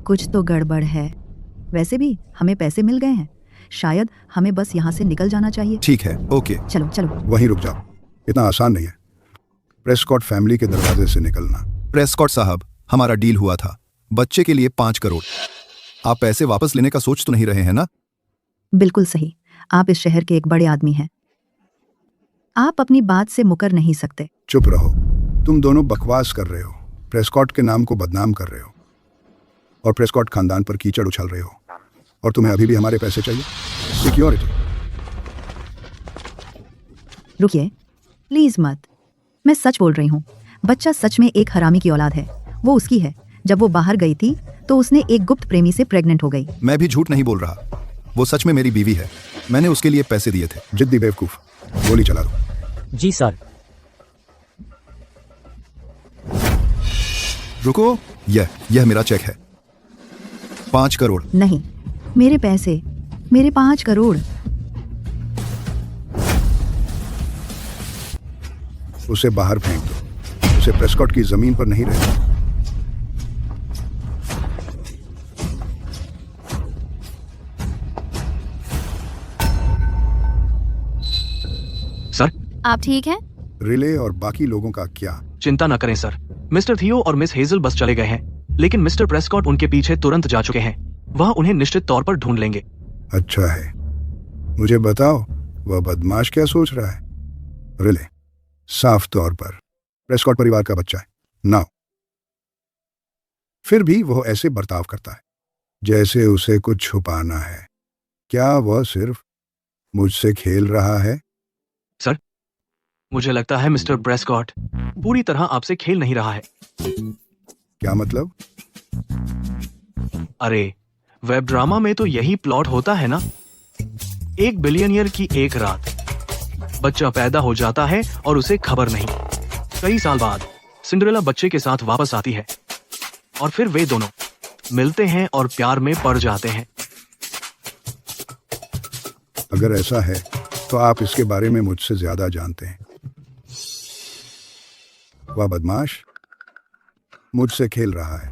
Speaker 2: कुछ तो गड़बड़ है। वैसे भी हमें पैसे मिल गए हैं। शायद हमें बस यहाँ से निकल जाना चाहिए।
Speaker 11: ठीक है, ओके।
Speaker 2: चलो चलो।
Speaker 1: वहीं रुक जाओ, इतना आसान नहीं है प्रेस्कॉट फैमिली के दरवाजे से निकलना।
Speaker 11: प्रेस्कॉट साहब, हमारा डील हुआ था, बच्चे के लिए 5 करोड़। आप पैसे वापस लेने का सोच तो नहीं रहे हैं ना?
Speaker 2: बिल्कुल सही। आप इस शहर के एक बड़े आदमी हैं। आप अपनी बात से मुकर नहीं सकते।
Speaker 1: चुप रहो, तुम दोनों बकवास कर रहे हो, प्रेस्कॉट के नाम को बदनाम कर रहे हो। और प्रेस्कॉट खानदान पर कीचड़ उछाल रहे हो, और तुम्हें अभी भी हमारे पैसे चाहिए? सिक्योरिटी।
Speaker 2: रुकिए, प्लीज मत। मैं सच बोल रही हूँ। बच्चा सच में एक हरामी की औलाद है। वो उसकी है। जब वो बाहर गई थी तो उसने एक गुप्त प्रेमी से प्रेग्नेंट हो गई।
Speaker 11: मैं भी झूठ नहीं बोल रहा, वो सच में मेरी बीवी है। मैंने उसके लिए पैसे दिए थे।
Speaker 1: जिद्दी बेवकूफ, गोली चला दो।
Speaker 12: जी सर।
Speaker 11: रुको, यह मेरा चेक है, 5 करोड़।
Speaker 2: नहीं, मेरे पैसे, मेरे 5 करोड़।
Speaker 1: उसे बाहर फेंक दो। उसे प्रेस्कॉट की जमीन पर नहीं रहना।
Speaker 6: सर,
Speaker 3: आप ठीक हैं?
Speaker 1: रिले और बाकी लोगों का क्या?
Speaker 6: चिंता न करें सर। मिस्टर थियो और मिस हेजल बस चले गए हैं, लेकिन मिस्टर प्रेस्कॉट उनके पीछे तुरंत जा चुके हैं। वह उन्हें निश्चित तौर पर ढूंढ लेंगे।
Speaker 1: अच्छा है। मुझे बताओ, वह बदमाश क्या सोच रहा है? रिले साफ तौर पर प्रेस्कॉट परिवार का बच्चा है ना, फिर भी वह ऐसे बर्ताव करता है जैसे उसे कुछ छुपाना है। क्या वह सिर्फ मुझसे खेल रहा है?
Speaker 6: सर, मुझे लगता है मिस्टर प्रेस्कॉट पूरी तरह आपसे खेल नहीं रहा है।
Speaker 1: क्या मतलब?
Speaker 6: अरे, वेब ड्रामा में तो यही प्लॉट होता है ना। एक बिलियनियर की एक रात, बच्चा पैदा हो जाता है और उसे खबर नहीं। कई साल बाद सिंड्रेला बच्चे के साथ वापस आती है और फिर वे दोनों मिलते हैं और प्यार में पड़ जाते हैं।
Speaker 1: अगर ऐसा है तो आप इसके बारे में मुझसे ज्यादा जानते हैं। वह बदमाश मुझसे खेल रहा है।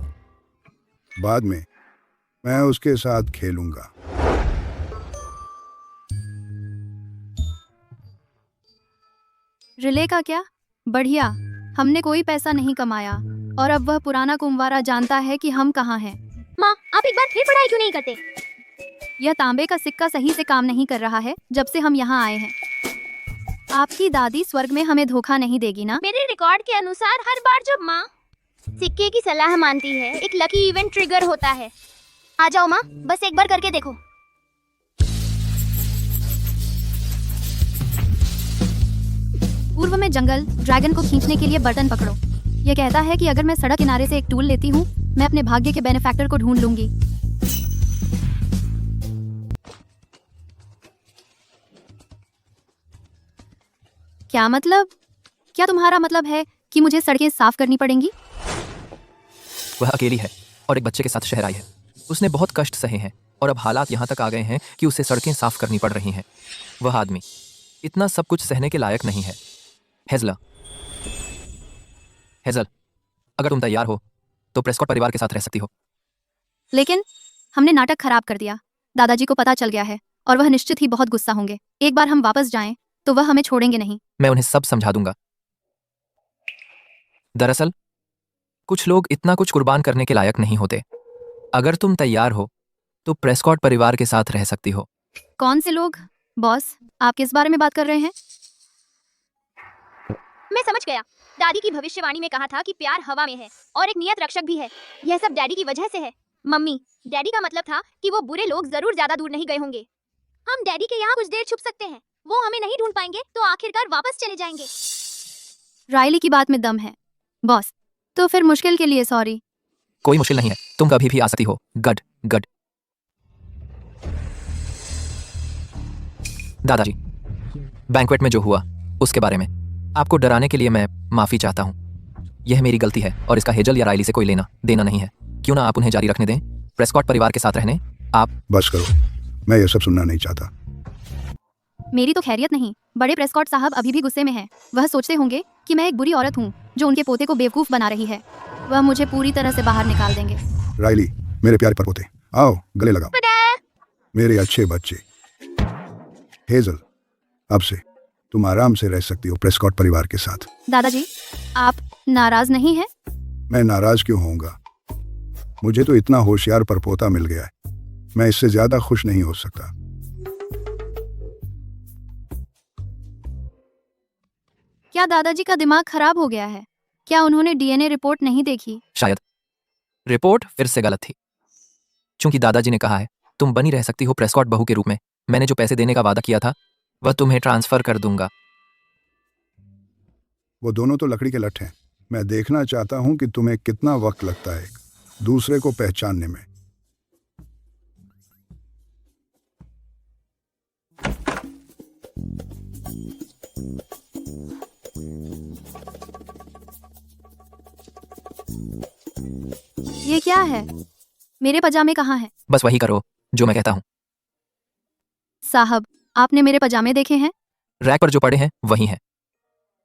Speaker 1: बाद में मैं उसके साथ खेलूंगा।
Speaker 3: रिले का क्या? बढ़िया। हमने कोई पैसा नहीं कमाया और अब वह पुराना कुंवारा जानता है कि हम कहाँ हैं।
Speaker 7: माँ, आप एक बार फिर पढ़ाई क्यों नहीं करते?
Speaker 3: यह तांबे का सिक्का सही से काम नहीं कर रहा है जब से हम यहाँ आए हैं। आपकी दादी स्वर्ग में हमें धोखा नहीं देगी ना?
Speaker 7: मेरे रिकॉर्ड के अनुसार हर बार जब माँ सिक्के की सलाह मानती है, एक लकी इवेंट ट्रिगर होता है। आ जाओ माँ, बस एक बार करके देखो।
Speaker 3: पूर्व में जंगल ड्रैगन को खींचने के लिए बटन पकड़ो। यह कहता है कि अगर मैं सड़क किनारे से एक टूल लेती हूँ, मैं अपने भाग्य के बेनिफैक्टर को ढूंढ लूंगी। क्या मतलब? क्या तुम्हारा मतलब है कि मुझे सड़कें साफ करनी पड़ेंगी?
Speaker 4: वह अकेली है और एक बच्चे के साथ शहर आई है। उसने बहुत कष्ट सहे हैं और अब हालात यहाँ तक आ गए हैं कि उसे सड़कें साफ करनी पड़ रही हैं। वह आदमी इतना सब कुछ सहने के लायक नहीं है। हेजल, अगर तुम तैयार हो तो प्रेस्कॉट परिवार के साथ रह सकती हो।
Speaker 3: लेकिन हमने नाटक खराब कर दिया। दादाजी को पता चल गया है और वह निश्चित ही बहुत गुस्सा होंगे। एक बार हम वापस जाएं तो वह हमें छोड़ेंगे नहीं।
Speaker 4: मैं उन्हें सब समझा दूंगा। दरअसल कुछ लोग इतना कुछ कुर्बान करने के लायक नहीं होते। अगर तुम तैयार हो तो प्रेस्कॉट परिवार के साथ रह सकती हो।
Speaker 3: कौन से लोग? बॉस, आप किस बारे में बात कर रहे हैं?
Speaker 7: मैं समझ गया। दादी की भविष्यवाणी में कहा था कि प्यार हवा में है और एक नियत रक्षक भी है। यह सब डैडी की वजह से है। मम्मी, डैडी का मतलब था कि वो बुरे लोग जरूर ज्यादा दूर नहीं गए होंगे। हम डैडी के यहाँ कुछ देर छुप सकते हैं। वो हमें नहीं ढूंढ पाएंगे तो आखिरकार वापस चले जाएंगे।
Speaker 3: रायली की बात में दम है। बॉस, तो फिर मुश्किल के लिए सॉरी।
Speaker 4: कोई मुश्किल नहीं है, तुम कभी भी आ सकती हो। गड गड। दादाजी, बैंक्वेट में जो हुआ उसके बारे में आपको डराने के लिए मैं माफी चाहता हूँ। यह मेरी गलती है और इसका हेजल या रायली से कोई लेना देना नहीं है। क्यों ना आप उन्हें जारी रखने दें, प्रेस्कॉट परिवार के साथ रहने। आप
Speaker 1: बस करो, मैं ये सब सुनना नहीं चाहता।
Speaker 3: मेरी तो खैरियत नहीं। बड़े प्रेस्कॉट साहब अभी भी गुस्से में हैं। वह सोचते होंगे कि मैं एक बुरी औरत हूँ जो उनके पोते को बेवकूफ बना रही है। वह मुझे पूरी तरह से बाहर निकाल देंगे।
Speaker 1: रायली, मेरे प्यारे परपोते, आओ गले लगाओ। मेरे अच्छे बच्चे। हेजल, अब से तुम आराम से रह सकती हो प्रेस्कॉट परिवार के साथ।
Speaker 3: दादाजी, आप नाराज नहीं हैं?
Speaker 1: मैं नाराज क्यों होऊंगा? मुझे तो इतना होशियार परपोता मिल गया है, मैं इससे ज्यादा खुश नहीं हो सकता।
Speaker 3: क्या दादाजी का दिमाग खराब हो गया है? क्या उन्होंने डीएनए रिपोर्ट नहीं देखी?
Speaker 4: शायद रिपोर्ट फिर से गलत थी। चूंकि दादाजी ने कहा है तुम बनी रह सकती हो प्रेस्कॉट बहू के रूप में, मैंने जो पैसे देने का वादा किया था वह तुम्हें ट्रांसफर कर दूंगा।
Speaker 1: वो दोनों तो लकड़ी के लठ हैं। मैं देखना चाहता हूं कि तुम्हें कितना वक्त लगता है एक दूसरे को पहचानने में।
Speaker 3: ये क्या है? मेरे पजामे कहाँ हैं?
Speaker 4: बस वही करो जो मैं कहता हूँ।
Speaker 3: साहब, आपने मेरे पजामे देखे हैं?
Speaker 4: रैक पर जो पड़े हैं वही हैं।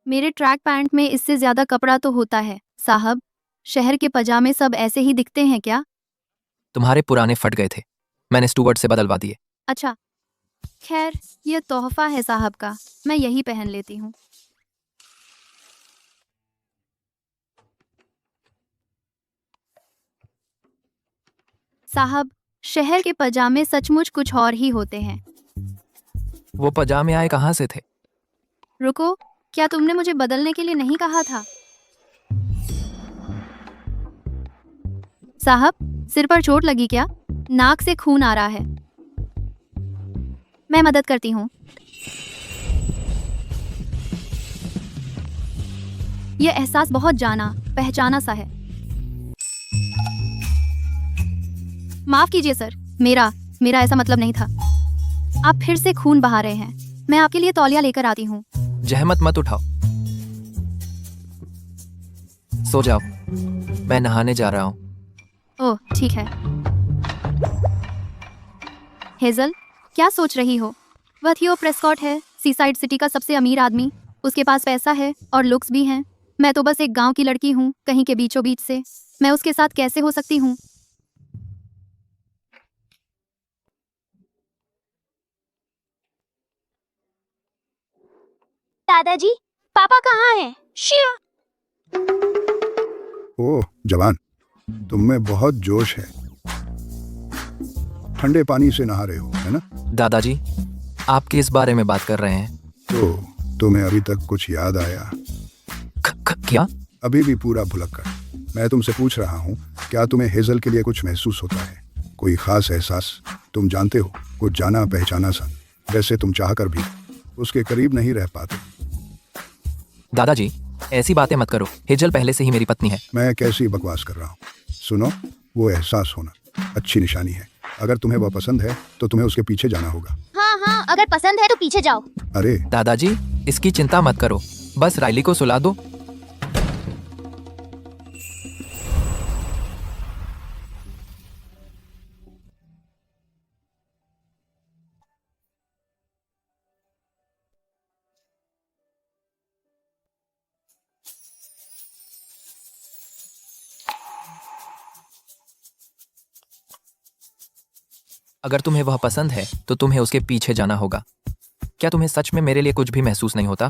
Speaker 3: मेरे ट्रैक पैंट में इससे ज्यादा कपड़ा तो होता है। साहब, शहर के पजामे सब ऐसे ही दिखते हैं क्या?
Speaker 4: तुम्हारे पुराने फट गए थे, मैंने स्टूवर्ट से बदलवा दिए।
Speaker 3: अच्छा, खैर ये तोहफा है साहब का, मैं यही पहन लेती हूँ। साहब, शहर के पजामे सचमुच कुछ और ही होते हैं।
Speaker 4: वो पजामे आए कहाँ से थे?
Speaker 3: रुको, क्या तुमने मुझे बदलने के लिए नहीं कहा था? साहब, सिर पर चोट लगी क्या? नाक से खून आ रहा है। मैं मदद करती हूँ। यह एहसास बहुत जाना पहचाना सा है। माफ कीजिए सर, मेरा ऐसा मतलब नहीं था। आप फिर से खून बहा रहे हैं। मैं आपके लिए तौलिया लेकर आती हूँ।
Speaker 4: जहमत मत उठाओ, सो जाओ, मैं नहाने जा रहा हूँ।
Speaker 3: ओह ठीक है। हेजल, क्या सोच रही हो? वह थियो प्रेस्कॉट है, सीसाइड सिटी का सबसे अमीर आदमी। उसके पास पैसा है और लुक्स भी हैं। मैं तो बस एक गांव की लड़की हूँ, कहीं के बीचों बीच से। मैं उसके साथ कैसे हो सकती हूँ?
Speaker 7: दादाजी, पापा कहाँ हैं? शिया।
Speaker 1: ओह जवान, तुम में बहुत जोश है। ठंडे पानी से नहा रहे हो, है ना?
Speaker 4: दादाजी, आप किस बारे में बात कर रहे हैं?
Speaker 1: तो तुम्हें अभी तक कुछ याद आया?
Speaker 4: क्या?
Speaker 1: अभी भी पूरा भुलक्कड़। मैं तुमसे पूछ रहा हूँ, क्या तुम्हें हेजल के लिए कुछ महसूस होता है? कोई खास एहसास? तुम जानते हो, कुछ जाना पहचाना सा, वैसे तुम चाहकर भी उसके करीब नहीं रह पाते।
Speaker 4: दादाजी, ऐसी बातें मत करो। हेजल पहले से ही मेरी पत्नी है।
Speaker 1: मैं कैसी बकवास कर रहा हूँ? सुनो, वो एहसास होना अच्छी निशानी है। अगर तुम्हें वह पसंद है तो तुम्हें उसके पीछे जाना होगा।
Speaker 7: हाँ, अगर पसंद है तो पीछे जाओ।
Speaker 1: अरे
Speaker 4: दादाजी, इसकी चिंता मत करो, बस राइली को सुला दो। अगर तुम्हें वह पसंद है तो तुम्हें उसके पीछे जाना होगा। क्या तुम्हें सच में मेरे लिए कुछ भी महसूस नहीं होता?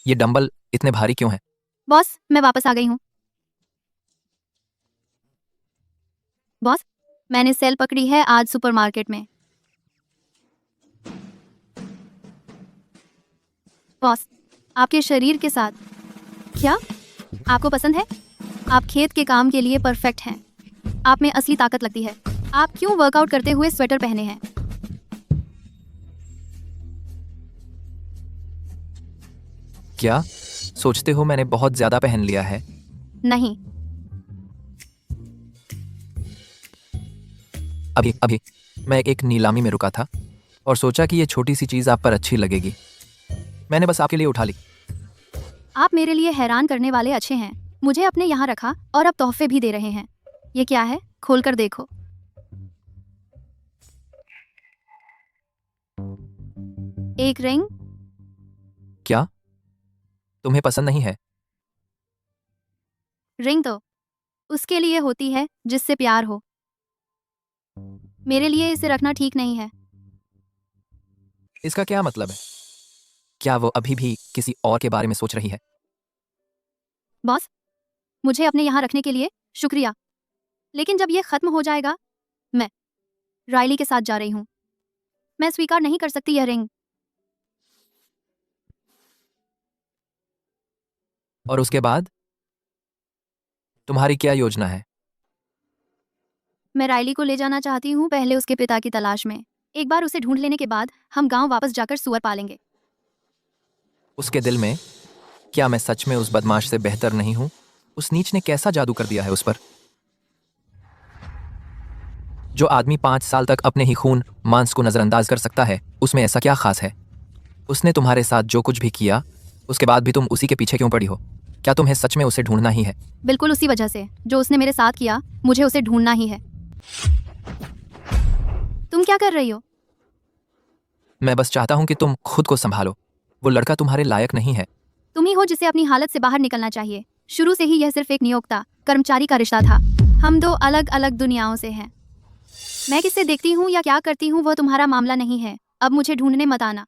Speaker 4: ये डंबल इतने भारी क्यों हैं?
Speaker 3: बॉस, मैं वापस आ गई हूँ। बॉस, मैंने सेल पकड़ी है आज सुपरमार्केट में। बॉस, आपके शरीर के साथ। क्या आपको पसंद है? आप खेत के काम के लिए परफेक्ट हैं। आप में असली ताकत लगती है। आप क्यों वर्कआउट करते हुए स्वेटर पहने हैं?
Speaker 4: क्या सोचते हो मैंने बहुत ज्यादा पहन लिया है?
Speaker 3: नहीं।
Speaker 4: अभी मैं एक नीलामी में रुका था और सोचा कि ये छोटी सी चीज आप पर अच्छी लगेगी। मैंने बस आपके लिए उठा ली।
Speaker 3: आप मेरे लिए हैरान करने वाले अच्छे हैं। मुझे अपने यहाँ रखा और अब तोहफे भी दे रहे हैं। ये क्या है? खोल कर देखो। एक रिंग।
Speaker 4: क्या तुम्हें पसंद नहीं है?
Speaker 3: रिंग तो उसके लिए होती है जिससे प्यार हो। मेरे लिए इसे रखना ठीक नहीं है।
Speaker 4: इसका क्या मतलब है? क्या वो अभी भी किसी और के बारे में सोच रही है?
Speaker 3: बॉस, मुझे अपने यहाँ रखने के लिए शुक्रिया, लेकिन जब ये खत्म हो जाएगा, मैं राइली के साथ जा रही हूँ। मैं स्वीकार नहीं कर सकती यह रिंग।
Speaker 4: और उसके बाद? तुम्हारी क्या योजना है?
Speaker 3: मैं राइली को ले जाना चाहती हूँ, पहले उसके पिता की तलाश में। एक बार उसे ढूंढ लेने के बाद हम गांव वापस जाकर सुअर पालेंगे।
Speaker 4: उसके दिल में क्या मैं सच में उस बदमाश से बेहतर नहीं हूं? उस नीच ने कैसा जादू कर दिया है उस पर? जो आदमी 5 साल तक अपने ही खून मांस को नजरअंदाज कर सकता है, उसमें ऐसा क्या खास है? उसने तुम्हारे साथ जो कुछ भी किया, उसके बाद भी तुम उसी के पीछे क्यों पड़ी हो? क्या तुम्हें सच में उसे ढूंढना ही है?
Speaker 3: बिल्कुल उसी वजह से जो उसने मेरे साथ किया, मुझे उसे ढूंढना ही है। तुम क्या कर रही हो?
Speaker 4: मैं बस चाहता हूं कि तुम खुद को संभालो। वो लड़का तुम्हारे लायक नहीं है।
Speaker 3: तुम ही हो जिसे अपनी हालत से बाहर निकलना चाहिए। शुरू से ही यह सिर्फ एक नियोक्ता कर्मचारी का रिश्ता था। हम दो अलग अलग दुनियाओं से हैं। मैं किससे देखती हूँ या क्या करती हूँ वह तुम्हारा मामला नहीं है। अब मुझे ढूंढने मत आना।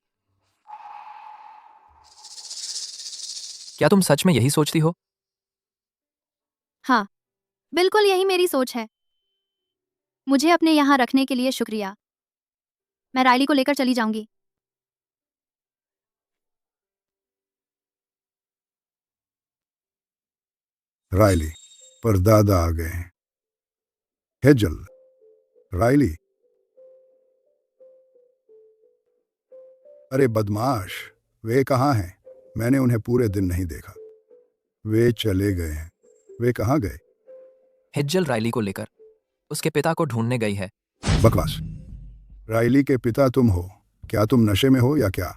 Speaker 4: क्या तुम सच में यही सोचती हो?
Speaker 3: हाँ, बिल्कुल यही मेरी सोच है। मुझे अपने यहाँ रखने के लिए शुक्रिया। मैं राइली को लेकर चली जाऊंगी।
Speaker 1: राइली, परदादा आ गए हैं। Hazel, Riley. अरे बदमाश, वे कहाँ हैं? मैंने उन्हें पूरे दिन नहीं देखा। वे चले गए हैं। वे कहाँ गए?
Speaker 4: हिज्जल राइली को लेकर उसके पिता को ढूंढने गई है।
Speaker 1: बकवास। राइली के पिता तुम हो? क्या तुम नशे में हो या क्या?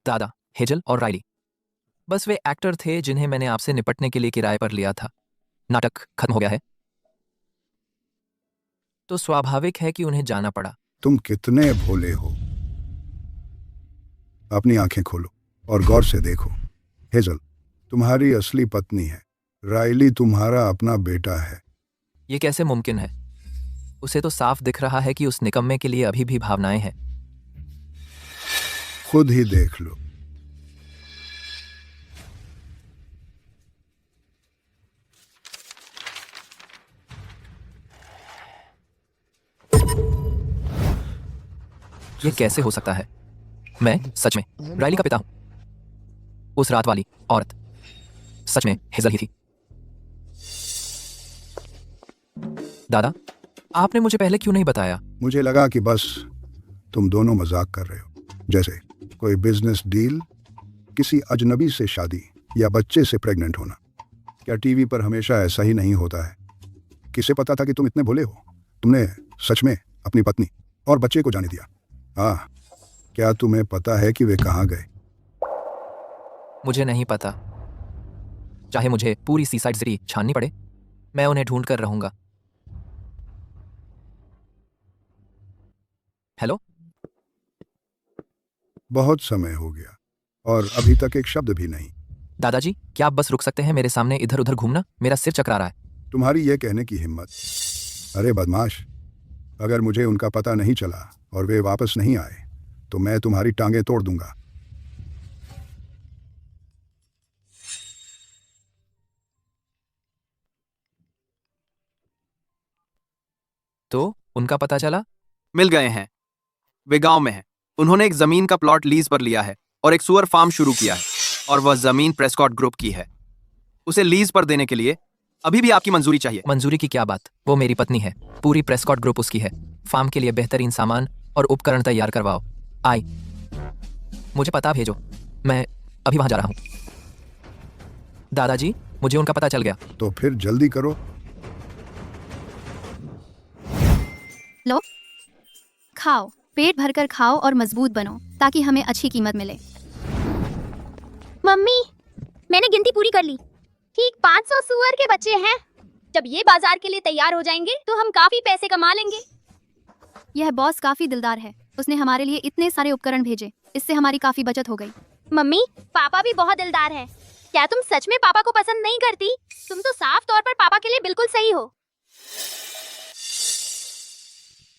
Speaker 4: दादा, हेजल और राइली बस वे एक्टर थे जिन्हें मैंने आपसे निपटने के लिए किराए पर लिया था। नाटक खत्म हो गया है तो स्वाभाविक है कि उन्हें जाना पड़ा।
Speaker 1: तुम कितने भोले हो। अपनी आंखें खोलो और गौर से देखो। हेजल तुम्हारी असली पत्नी है। राइली तुम्हारा अपना बेटा है।
Speaker 4: ये कैसे मुमकिन है? उसे तो साफ दिख रहा है कि उस निकम्मे के लिए अभी भी भावनाएं हैं।
Speaker 1: खुद ही देख लो।
Speaker 4: ये कैसे हो सकता है? मैं सच में राइली का पिता हूं। उस रात वाली औरत सच में हेजल ही थी। दादा, आपने मुझे पहले क्यों नहीं बताया?
Speaker 1: मुझे लगा कि बस तुम दोनों मजाक कर रहे हो, जैसे कोई बिजनेस डील, किसी अजनबी से शादी या बच्चे से प्रेग्नेंट होना। क्या टीवी पर हमेशा ऐसा ही नहीं होता है? किसे पता था कि तुम इतने भोले हो? तुमने सच में अपनी पत्नी और बच्चे को जाने दिया। हाँ, क्या तुम्हें पता है कि वे कहाँ गए?
Speaker 4: मुझे नहीं पता। चाहे मुझे पूरी सीसाइड सिटी छाननी पड़े, मैं उन्हें ढूंढ कर रहूंगा। हेलो?
Speaker 1: बहुत समय हो गया और अभी तक एक शब्द भी नहीं।
Speaker 4: दादाजी, क्या आप बस रुक सकते हैं? मेरे सामने इधर उधर घूमना मेरा सिर चकरा रहा है।
Speaker 1: तुम्हारी ये कहने की हिम्मत। अरे बदमाश, अगर मुझे उनका पता नहीं चला और वे वापस नहीं आए तो मैं तुम्हारी टांगें तोड़ दूंगा।
Speaker 4: तो उनका पता चला?
Speaker 8: मिल गए हैं। वे गांव में हैं। उन्होंने एक जमीन का प्लॉट लीज पर लिया है और एक सुअर फार्म शुरू किया है, और वह जमीन प्रेस्कॉट ग्रुप की है। उसे लीज पर देने के लिए अभी भी आपकी मंजूरी चाहिए।
Speaker 4: मंजूरी की क्या बात? वो मेरी पत्नी है। पूरी प्रेस्कॉट ग्रुप उसकी है। फार्म के लिए बेहतरीन सामान और उपकरण तैयार करवाओ। आई, मुझे पता भेजो। मैं अभी वहां जा रहा हूं। दादाजी, मुझे उनका पता चल गया।
Speaker 1: तो फिर जल्दी करो।
Speaker 3: लो, खाओ, पेट भरकर खाओ और मजबूत बनो ताकि हमें अच्छी कीमत मिले।
Speaker 7: मम्मी, मैंने गिनती पूरी कर ली। ठीक 500 सुअर के बच्चे हैं। जब ये बाजार के लिए तैयार हो जाएंगे तो हम काफी पैसे कमा लेंगे।
Speaker 3: यह बॉस काफी दिलदार है। उसने हमारे लिए इतने सारे उपकरण भेजे। इससे हमारी काफी बचत हो गई।
Speaker 7: मम्मी, पापा भी बहुत दिलदार है। क्या तुम सच में पापा को पसंद नहीं करती? तुम तो साफ तौर पर पापा के लिए बिल्कुल सही हो।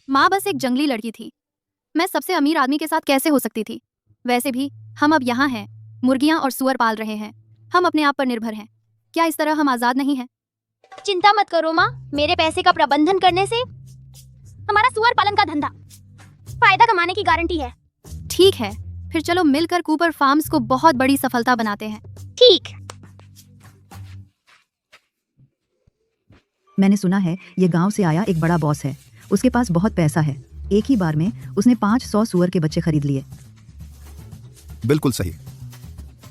Speaker 3: माँ बस एक जंगली लड़की थी। मैं सबसे अमीर आदमी के साथ कैसे हो सकती थी? वैसे भी हम अब यहाँ हैं, मुर्गियाँ और सुअर पाल रहे हैं। हम अपने आप पर निर्भर हैं। क्या इस तरह हम आजाद नहीं हैं?
Speaker 7: चिंता मत करो माँ, मेरे पैसे का प्रबंधन करने से हमारा सुअर पालन का धंधा फायदा कमाने की गारंटी है।
Speaker 3: ठीक है, फिर चलो मिलकर कूपर फार्म्स को बहुत बड़ी सफलता बनाते हैं।
Speaker 7: ठीक।
Speaker 2: मैंने सुना है ये गांव से आया एक बड़ा बॉस है। उसके पास बहुत पैसा है। एक ही बार में उसने 500 सुअर के बच्चे खरीद लिए।
Speaker 11: बिल्कुल सही।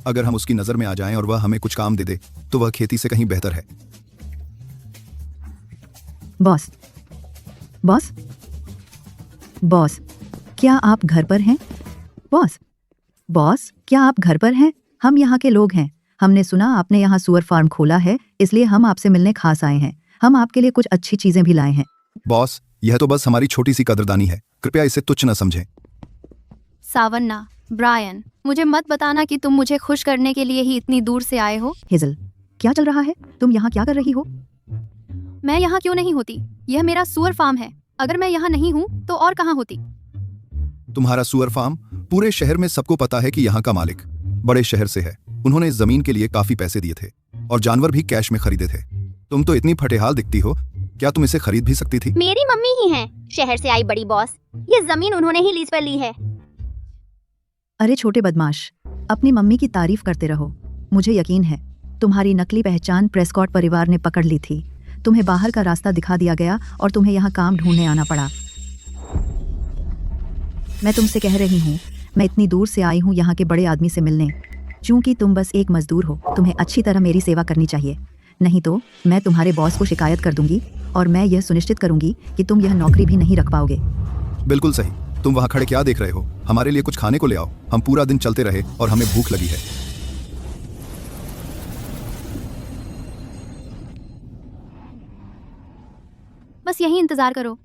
Speaker 11: अगर हम उसकी नजर में आ जाएं और वह हमें कुछ काम दे दे तो वह खेती से कहीं बेहतर है।
Speaker 2: बॉस बॉस बॉस, क्या आप घर पर हैं? बॉस बॉस, क्या आप घर पर हैं? हम यहाँ के लोग हैं। हमने सुना आपने यहाँ सुअर फार्म खोला है, इसलिए हम आपसे मिलने खास आए हैं। हम आपके लिए कुछ अच्छी चीजें भी लाए हैं।
Speaker 11: बॉस, यह तो बस हमारी छोटी सी कदरदानी है, कृपया इसे तुच्छ न समझें।
Speaker 3: सावन्ना, ब्रायन, मुझे मत बताना कि तुम मुझे खुश करने के लिए ही इतनी दूर से आए हो।
Speaker 2: हेजल, क्या चल रहा है? तुम यहाँ क्या कर रही हो?
Speaker 3: मैं यहाँ क्यों नहीं होती? यह मेरा सुअर फार्म है। अगर मैं यहाँ नहीं हूँ तो और कहाँ होती?
Speaker 11: तुम्हारा सुअर फार्म? पूरे शहर में सबको पता है कि यहाँ का मालिक बड़े शहर से है। उन्होंने इस जमीन के लिए काफी पैसे दिए थे और जानवर भी कैश में खरीदे थे। तुम तो इतनी फटेहाल दिखती हो, क्या तुम इसे खरीद भी सकती थी?
Speaker 7: मेरी मम्मी ही है शहर से आई बड़ी बॉस। ये जमीन उन्होंने ही लीज पर ली है।
Speaker 2: अरे छोटे बदमाश, अपनी मम्मी की तारीफ करते रहो। मुझे यकीन है तुम्हारी नकली पहचान प्रेस्कॉट परिवार ने पकड़ ली थी। तुम्हें बाहर का रास्ता दिखा दिया गया और तुम्हें यहाँ काम ढूंढने आना पड़ा। मैं तुमसे कह रही हूँ, मैं इतनी दूर से आई हूँ यहाँ के बड़े आदमी से मिलने। चूंकि तुम बस एक मजदूर हो, तुम्हें अच्छी तरह मेरी सेवा करनी चाहिए, नहीं तो मैं तुम्हारे बॉस को शिकायत कर दूंगी और मैं यह सुनिश्चित करूंगी कि तुम यह नौकरी भी नहीं रख पाओगे।
Speaker 11: बिल्कुल सही। तुम वहाँ खड़े क्या देख रहे हो? हमारे लिए कुछ खाने को ले आओ। हम पूरा दिन चलते रहे और हमें भूख लगी है।
Speaker 3: बस यही इंतजार करो।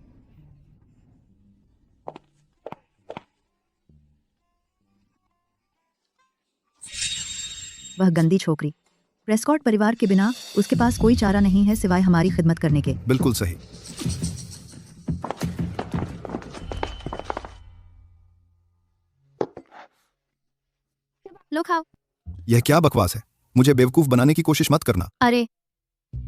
Speaker 2: वह गंदी छोकरी। प्रेस्कॉट परिवार के बिना उसके पास कोई चारा नहीं है सिवाय हमारी खिदमत करने के।
Speaker 11: बिल्कुल सही।
Speaker 3: लो खाओ।
Speaker 11: यह क्या बकवास है? मुझे बेवकूफ बनाने की कोशिश मत करना।
Speaker 3: अरे,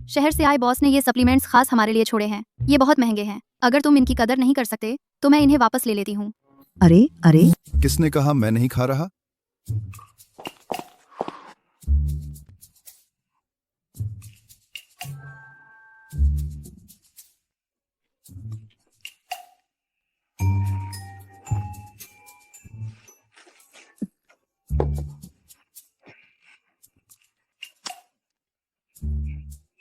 Speaker 3: शहर से आए बॉस ने ये सप्लीमेंट्स खास हमारे लिए छोड़े हैं। ये बहुत महंगे हैं। अगर तुम इनकी कदर नहीं कर सकते तो मैं इन्हें वापस ले लेती हूँ।
Speaker 2: अरे अरे,
Speaker 11: किसने कहा मैं नहीं खा रहा?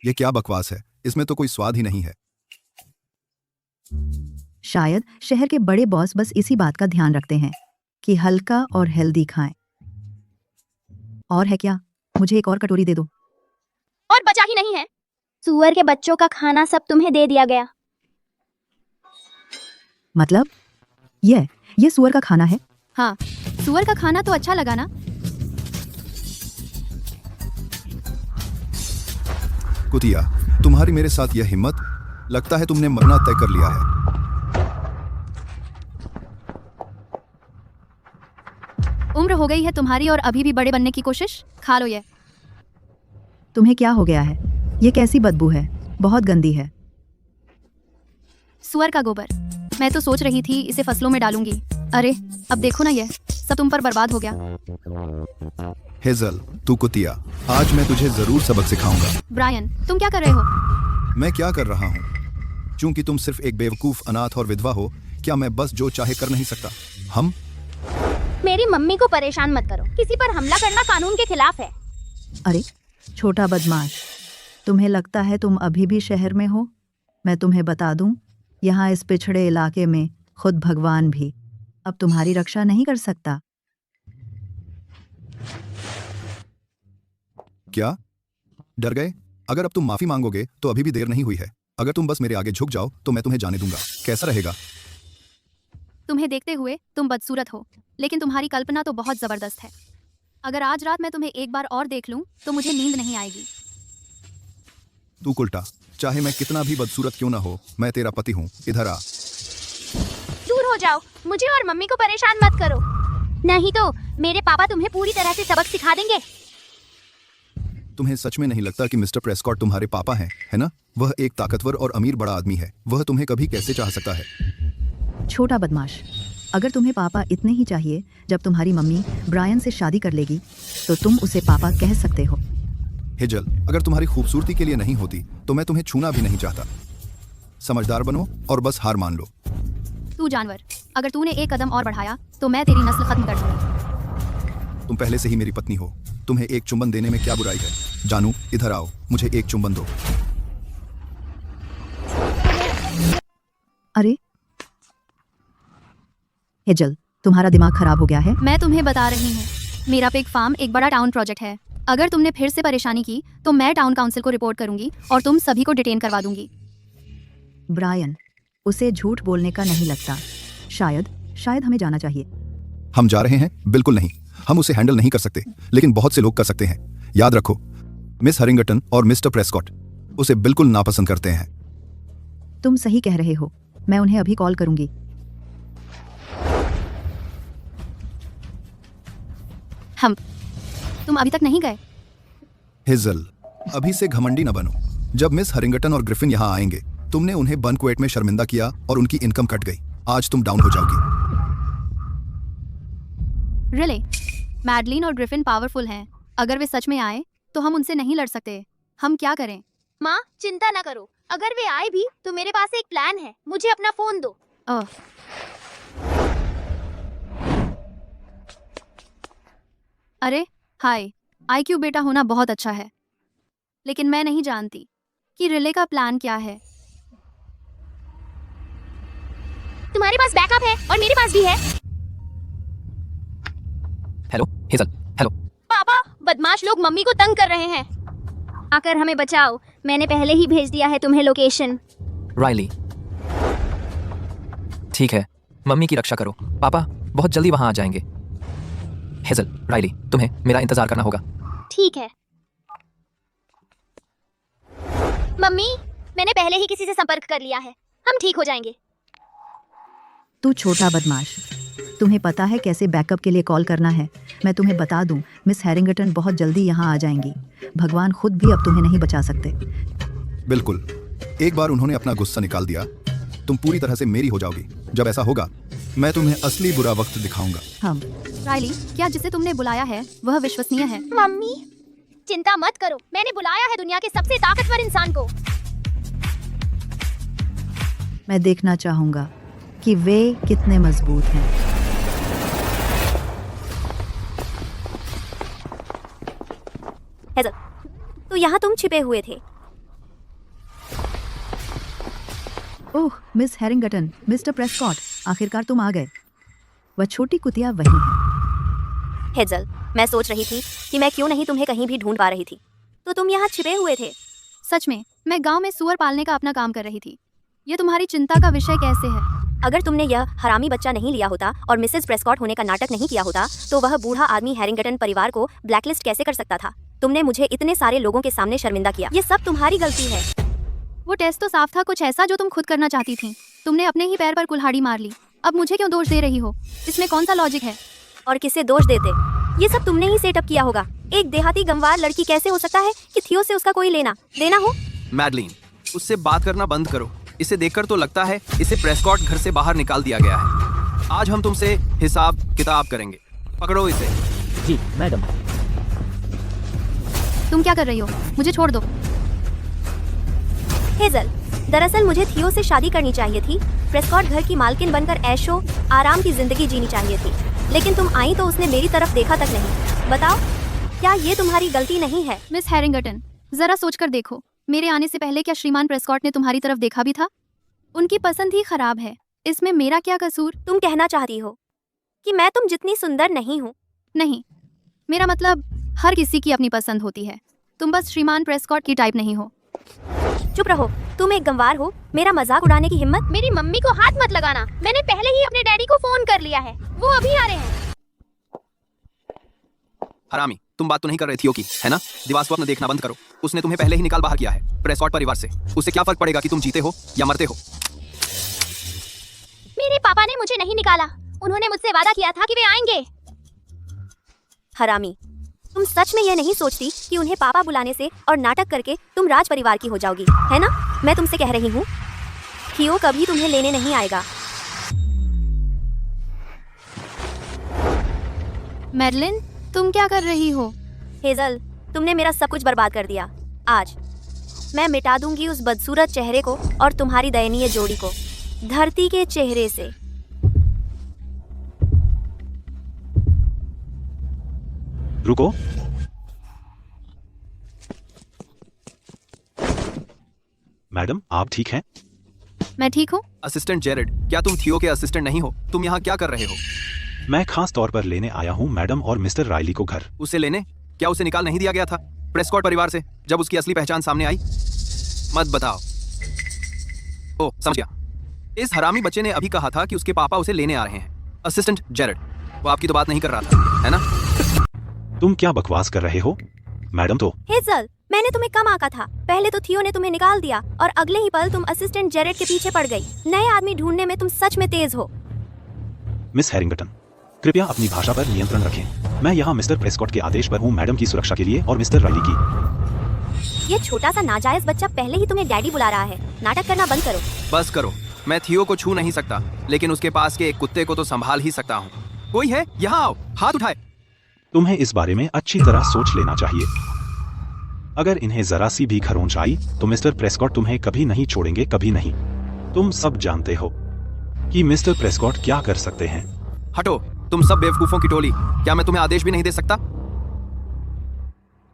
Speaker 11: ये क्या बकवास है? इसमें तो कोई स्वाद ही नहीं है।
Speaker 2: शायद शहर के बड़े बॉस बस इसी बात का ध्यान रखते हैं कि हल्का और हेल्दी खाएं। और है क्या? मुझे एक और कटोरी दे दो।
Speaker 7: और बचा ही नहीं है। सुअर के बच्चों का खाना सब तुम्हें दे दिया गया।
Speaker 2: मतलब ये सुअर का खाना है?
Speaker 3: हाँ, सुअर का खाना तो अच्छा लगा ना?
Speaker 11: कुतिया, तुम्हारी मेरे साथ यह हिम्मत? लगता है तुमने मरना तय कर लिया है।
Speaker 3: उम्र हो गई है तुम्हारी और अभी भी बड़े बनने की कोशिश? खा लो ये।
Speaker 2: तुम्हें क्या हो गया है? ये कैसी बदबू है? बहुत गंदी है।
Speaker 3: सुअर का गोबर। मैं तो सोच रही थी इसे फसलों में डालूंगी। अरे, अब देखो ना, ये सब तुम पर बर्बाद हो गया।
Speaker 11: हेजल, तू कुतिया, आज मैं तुझे जरूर सबक सिखाऊंगा।
Speaker 3: ब्रायन, तुम क्या कर रहे हो?
Speaker 11: मैं क्या कर रहा हूँ? चूंकि तुम सिर्फ एक बेवकूफ, अनाथ और विधवा हो, क्या मैं बस जो चाहे कर नहीं सकता? हम
Speaker 7: मेरी मम्मी को परेशान मत करो। किसी पर हमला करना कानून के खिलाफ है।
Speaker 2: अरे छोटा बदमाश, तुम्हें लगता है तुम अभी भी शहर में हो? मैं तुम्हें बता दूं, यहाँ इस पिछड़े इलाके में खुद भगवान भी अब तुम्हारी रक्षा नहीं कर सकता।
Speaker 11: क्या डर गए? अगर अब तुम माफी मांगोगे तो अभी भी देर नहीं हुई है। अगर तुम बस मेरे आगे झुक जाओ तो मैं तुम्हें जाने दूंगा। कैसा रहेगा?
Speaker 3: तुम्हें देखते हुए तुम बदसूरत हो, लेकिन तुम्हारी कल्पना तो बहुत जबरदस्त है। अगर आज रात मैं तुम्हें एक बार और देख लूं तो मुझे नींद नहीं आएगी।
Speaker 11: तू उल्टा, चाहे मैं कितना भी बदसूरत क्यों ना हो, मैं तेरा पति हूँ। इधर आ।
Speaker 7: दूर हो जाओ। मुझे और मम्मी को परेशान मत करो, नहीं तो मेरे पापा तुम्हें पूरी तरह से सबक सिखा देंगे।
Speaker 11: तुम्हें सच में नहीं लगता कि मिस्टर प्रेस्कॉट तुम्हारे पापा हैं, है ना? वह एक ताकतवर और अमीर बड़ा आदमी है। वह तुम्हें कभी कैसे चाह सकता है?
Speaker 2: छोटा बदमाश, अगर तुम्हें पापा इतने ही चाहिए जब तुम्हारी मम्मी ब्रायन से शादी कर लेगी तो तुम उसे पापा कह सकते हो।
Speaker 11: हेजल, अगर तुम्हारी खूबसूरती के लिए नहीं होती तो मैं तुम्हें छूना भी नहीं चाहता। समझदार बनो और बस हार मान लो।
Speaker 3: तू जानवर, अगर तूने एक कदम और बढ़ाया तो मैं तेरी नस्ल खत्म कर दूंगी।
Speaker 11: तुम पहले से ही मेरी पत्नी हो, तुम्हें एक चुंबन देने में क्या बुराई है? जानू, इधर आओ, मुझे एक चुंबन दो।
Speaker 2: अरे हेजल, तुम्हारा दिमाग खराब हो गया है?
Speaker 3: मैं तुम्हें बता रही हूँ, मेरा पिग फार्म एक बड़ा टाउन प्रोजेक्ट है। अगर तुमने फिर से परेशानी की तो मैं टाउन काउंसिल को रिपोर्ट करूंगी और तुम सभी को डिटेन करवा दूंगी।
Speaker 2: ब्रायन, उसे झूठ बोलने का नहीं लगता। शायद हमें जाना चाहिए।
Speaker 11: हम जा रहे हैं? बिल्कुल नहीं, हम उसे हैंडल नहीं कर सकते, लेकिन बहुत से लोग कर सकते हैं। याद रखो, मिस हैरिंगटन और मिस्टर प्रेस्कॉट उसे बिल्कुल नापसंद करते हैं।
Speaker 2: तुम सही कह रहे हो, मैं उन्हें अभी कॉल करूंगी।
Speaker 3: तुम अभी तक नहीं गए?
Speaker 11: हेजल, अभी से घमंडी न बनो। जब मिस हैरिंगटन और ग्रिफिन यहाँ आएंगे, तुमने उन्हें बनक्वेट में शर्मिंदा किया और उनकी इनकम कट गई। आज तुम डाउन हो जाओगी।
Speaker 3: रिले, मैडलिन और ग्रिफिन पावरफुल हैं। अगर वे सच में आए तो हम उनसे नहीं लड़ सकते। हम क्या करें?
Speaker 7: माँ, चिंता ना करो, अगर वे आए भी तो मेरे पास एक प्लान है। मुझे अपना फोन दो।
Speaker 3: अरे हाय, IQ बेटा होना बहुत अच्छा है, लेकिन मैं नहीं जानती कि रिले का प्लान क्या है।
Speaker 7: तुम्हारे पास बैकअप है और मेरे पास भी है।
Speaker 4: Hello hazel, hello.
Speaker 7: पापा, बदमाश लोग मम्मी को तंग कर रहे हैं। आकर हमें बचाओ, मैंने पहले ही भेज दिया है तुम्हें लोकेशन।
Speaker 4: राइली, ठीक है, मम्मी की रक्षा करो। पापा बहुत जल्दी वहां आ जाएंगे। हेजल, राइली, तुम्हें मेरा इंतजार करना होगा।
Speaker 7: ठीक है। मम्मी, मैंने पहले ही किसी से संपर्क कर लिया है, हम ठीक हो जाएंगे।
Speaker 2: तू छोटा बदमाश, तुम्हें पता है कैसे बैकअप के लिए कॉल करना है? मैं तुम्हें बता दूं, मिस हैरिंगटन बहुत जल्दी यहाँ आ जाएंगी। भगवान खुद भी अब तुम्हें नहीं बचा सकते।
Speaker 11: बिल्कुल, एक बार उन्होंने अपना गुस्सा निकाल दिया, तुम पूरी तरह से मेरी हो जाओगी। जब ऐसा होगा, मैं तुम्हें असली बुरा वक्त दिखाऊंगा।
Speaker 2: हम
Speaker 3: राइली, क्या जिसे तुमने बुलाया है वह विश्वसनीय है?
Speaker 7: मम्मी, चिंता मत करो, मैंने बुलाया है दुनिया के सबसे ताकतवर इंसान को।
Speaker 2: मैं देखना चाहूंगा कि वे कितने मजबूत हैं।
Speaker 5: हेजल, तो यहाँ तुम छिपे हुए थे।
Speaker 2: ओह मिस हैरिंगटन, मिस्टर प्रेस्कॉट, आखिरकार तुम आ गए। वह छोटी कुतिया वही है।
Speaker 5: हेजल, मैं सोच रही थी कि मैं क्यों नहीं तुम्हें कहीं भी ढूंढ पा रही थी, तो तुम यहाँ छिपे हुए थे।
Speaker 3: सच में, मैं गांव में सुअर पालने का अपना काम कर रही थी। ये तुम्हारी चिंता का विषय कैसे है?
Speaker 5: अगर तुमने यह हरामी बच्चा नहीं लिया होता और मिसेस प्रेस्कॉट होने का नाटक नहीं किया होता, तो वह बूढ़ा आदमी हैरिंगटन परिवार को ब्लैकलिस्ट कैसे कर सकता था? तुमने मुझे इतने सारे लोगों के सामने शर्मिंदा किया। ये सब तुम्हारी गलती है।
Speaker 3: वो टेस्ट तो साफ था, कुछ ऐसा जो तुम खुद करना चाहती थी। तुमने अपने ही पैर पर कुल्हाड़ी मार ली। अब मुझे क्यों दोष दे रही हो? इसमें कौन सा लॉजिक है?
Speaker 5: और किसे दोष देते? ये सब तुमने ही सेटअप किया होगा। एक देहाती गंवार लड़की कैसे हो सकता है कि थियो से उसका कोई लेना देना हो?
Speaker 8: मैडलिन, उससे बात करना बंद करो। इसे देखकर तो लगता है इसे प्रेस्कॉट घर से बाहर निकाल दिया गया है। आज हम तुमसे हिसाब किताब करेंगे। पकड़ो इसे।
Speaker 12: जी मैडम।
Speaker 3: तुम क्या कर रही हो? मुझे छोड़ दो।
Speaker 5: हेजल, दरअसल मुझे थियो से शादी करनी चाहिए थी। प्रेस्कॉट घर की मालकिन बनकर ऐशो आराम की जिंदगी जीनी चाहिए थी, लेकिन तुम आई तो उसने मेरी तरफ देखा तक नहीं। बताओ, क्या ये तुम्हारी गलती नहीं है?
Speaker 3: मिस हैरिंगटन, जरा सोचकर देखो, मेरे आने से पहले क्या श्रीमान प्रेस्कॉट ने तुम्हारी तरफ देखा भी था? उनकी पसंद ही खराब है, इसमें मेरा क्या कसूर?
Speaker 5: तुम कहना चाहती हो कि मैं तुम जितनी सुंदर नहीं हूँ?
Speaker 3: नहीं, मेरा मतलब हर किसी की अपनी पसंद होती है। तुम बस श्रीमान प्रेस्कॉट की टाइप नहीं हो।
Speaker 5: चुप रहो, तुम एक गंवार हो। मेरा मजाक उड़ाने की हिम्मत?
Speaker 7: मेरी मम्मी को हाथ मत लगाना। मैंने पहले ही अपने डैडी को फोन कर लिया है, वो अभी आ रहे हैं।
Speaker 8: हरामी, तुम बात तो नहीं कर रही थी की, है ना? दिवार स्वप्न देखना बंद करो। उसने तुम्हें पहले ही निकाल बाहर किया है प्रेस्कॉट परिवार से। उससे क्या फर्क पड़ेगा कि तुम जीते हो या मरते हो?
Speaker 7: मेरे पापा ने मुझे नहीं निकाला, उन्होंने मुझसे वादा किया था कि वे आएंगे।
Speaker 5: हरामी, तुम सच में यह नहीं सोचती कि उन्हें पापा बुलाने से और नाटक करके तुम राज परिवार की हो जाओगी, है ना? मैं तुमसे कह रही हूँ, थियो कभी तुम्हें लेने नहीं आएगा।
Speaker 3: मैडलिन, तुम क्या कर रही हो?
Speaker 5: हेजल, तुमने मेरा सब कुछ बर्बाद कर दिया। आज मैं मिटा दूंगी उस बदसूरत चेहरे को और तुम्हारी दयनीय जोड़ी को धरती के चेहरे से।
Speaker 12: रुको। मैडम, आप ठीक हैं?
Speaker 3: मैं ठीक हूँ।
Speaker 8: असिस्टेंट जेरेड, क्या तुम थियो के असिस्टेंट नहीं हो? तुम यहाँ क्या कर रहे हो?
Speaker 12: मैं खास तौर पर लेने आया हूँ मैडम और मिस्टर रायली को घर।
Speaker 8: उसे लेने? क्या उसे निकाल नहीं दिया गया था प्रेस्कॉट परिवार से जब उसकी असली पहचान सामने आई? मत बताओ। ओ, समझ गया। इस हरामी बच्चे ने अभी कहा था कि उसके पापा उसे लेने आ रहे हैं। असिस्टेंट जेरेड, वो आपकी तो बात नहीं कर रहा था, है ना?
Speaker 12: तुम क्या बकवास कर रहे हो? मैडम तो
Speaker 5: हेजल, मैंने तुम्हें कम आका था। पहले तो थियो ने तुम्हें निकाल दिया और अगले ही पल तुम असिस्टेंट जेरेड के पीछे पड़ गई। नए आदमी ढूंढने में तुम सच में तेज हो।
Speaker 12: मिस हैरिंगटन, कृपया अपनी भाषा पर नियंत्रण रखें। मैं यहाँ मिस्टर प्रेस्कॉट के आदेश पर हूँ, मैडम की सुरक्षा के लिए और मिस्टर रायली की।
Speaker 5: ये छोटा सा नाजायज बच्चा पहले ही तुम्हें डैडी बुला रहा है। नाटक करना बंद करो।
Speaker 8: बस करो। मैं थियो को छू नहीं सकता, लेकिन उसके पास के एक कुत्ते को तो संभाल ही सकता हूँ। कोई है? यहाँ आओ, हाथ उठाए।
Speaker 12: तुम्हें इस बारे में अच्छी तरह सोच लेना चाहिए। अगर इन्हें जरा सी भी खरोंच आई तो मिस्टर प्रेस्कॉट तुम्हें कभी नहीं छोड़ेंगे, कभी नहीं। तुम सब जानते हो कि मिस्टर प्रेस्कॉट क्या कर सकते हैं।
Speaker 8: हटो, तुम सब बेवकूफों की टोली। क्या मैं तुम्हें आदेश भी नहीं दे सकता?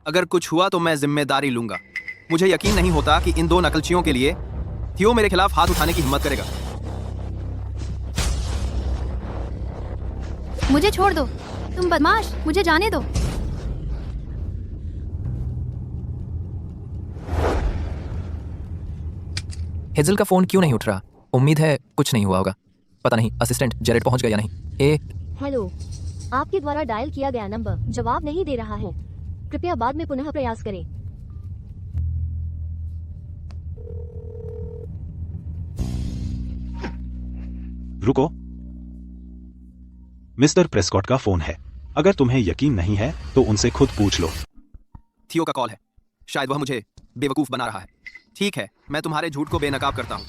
Speaker 8: अगर कुछ हुआ तो मैं जिम्मेदारी लूंगा। मुझे यकीन नहीं होता कि इन दो नकलचियों के लिए थियो मेरे खिलाफ हाथ उठाने की हिम्मत करेगा।
Speaker 3: मुझे छोड़ दो, तुम बदमाश, मुझे जाने दो।
Speaker 4: हेजल का फोन क्यों नहीं उठ रहा? उम्मीद है कुछ नहीं हुआ होगा। पता नहीं असिस्टेंट जेरेड पहुंच गया या नहीं।
Speaker 13: हेलो, आपके द्वारा डायल किया गया नंबर जवाब नहीं दे रहा है। कृपया बाद में पुनः प्रयास करें।
Speaker 12: रुको, मिस्टर प्रेस्कॉट का फोन है। अगर तुम्हें यकीन नहीं है तो उनसे खुद पूछ लो।
Speaker 8: थियो का कॉल है। शायद वह मुझे बेवकूफ बना रहा है। ठीक है, मैं तुम्हारे झूठ को बेनकाब करता हूं।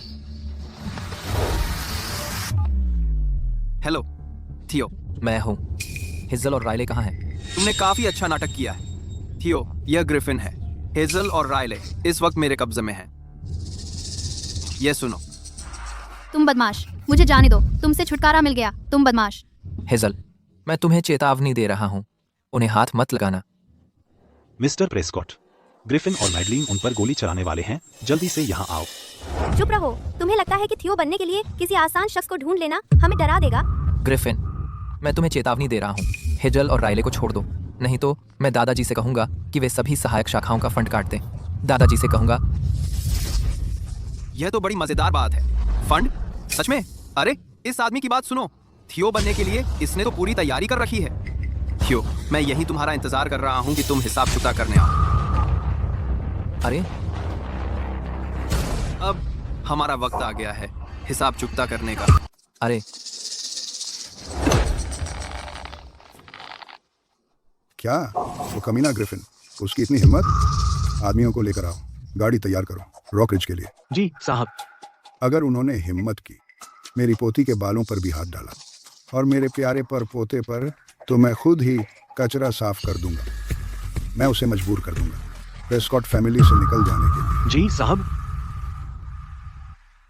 Speaker 8: हेलो थियो।
Speaker 4: मैं हूँ। हेजल और रायले कहाँ हैं?
Speaker 8: तुमने काफी अच्छा नाटक किया है थियो। यह ग्रिफिन है। हेजल और रायले इस वक्त मेरे कब्जे में हैं। ये सुनो।
Speaker 3: तुम बदमाश, मुझे जाने दो। तुमसे छुटकारा मिल गया, तुम बदमाश।
Speaker 4: हेजल, मैं तुम्हें चेतावनी दे रहा हूँ, उन्हें हाथ मत लगाना।
Speaker 12: मिस्टर प्रेस्कॉट, ग्रिफिन और मैडलिन उन पर गोली चलाने वाले हैं। जल्दी से यहाँ आओ।
Speaker 5: चुप रहो। तुम्हें लगता है कि थियो बनने के लिए किसी आसान शख्स को ढूंढ लेना हमें डरा देगा?
Speaker 4: ग्रिफिन, मैं तुम्हें चेतावनी दे रहा हूँ, हेजल और रायले को छोड़ दो, नहीं तो मैं दादाजी से कहूंगा कि वे सभी सहायक शाखाओं का फंड काट दें। दादाजी से कहूंगा।
Speaker 8: यह तो बड़ी मजेदार बात है। फंड? सच में? अरे इस आदमी की बात सुनो। थियो बनने के लिए इसने तो पूरी तैयारी कर रखी है। थियो, मैं यही तुम्हारा इंतजार कर रहा हूँ कि तुम हिसाब चुकता करने आओ।
Speaker 4: अरे
Speaker 8: अब हमारा वक्त आ गया है हिसाब चुकता करने का।
Speaker 4: अरे
Speaker 1: क्या वो कमीना ग्रिफिन, उसकी इतनी हिम्मत? आदमियों को लेकर आओ, गाड़ी तैयार करो रॉकरिज के लिए।
Speaker 6: जी साहब।
Speaker 1: अगर उन्होंने हिम्मत की मेरी पोती के बालों पर भी हाथ डाला और मेरे प्यारे पर पोते पर, तो मैं खुद ही कचरा साफ कर दूंगा। मैं उसे मजबूर कर दूंगा प्रेस्कॉट फैमिली से निकल जाने के लिए।
Speaker 6: जी साहब।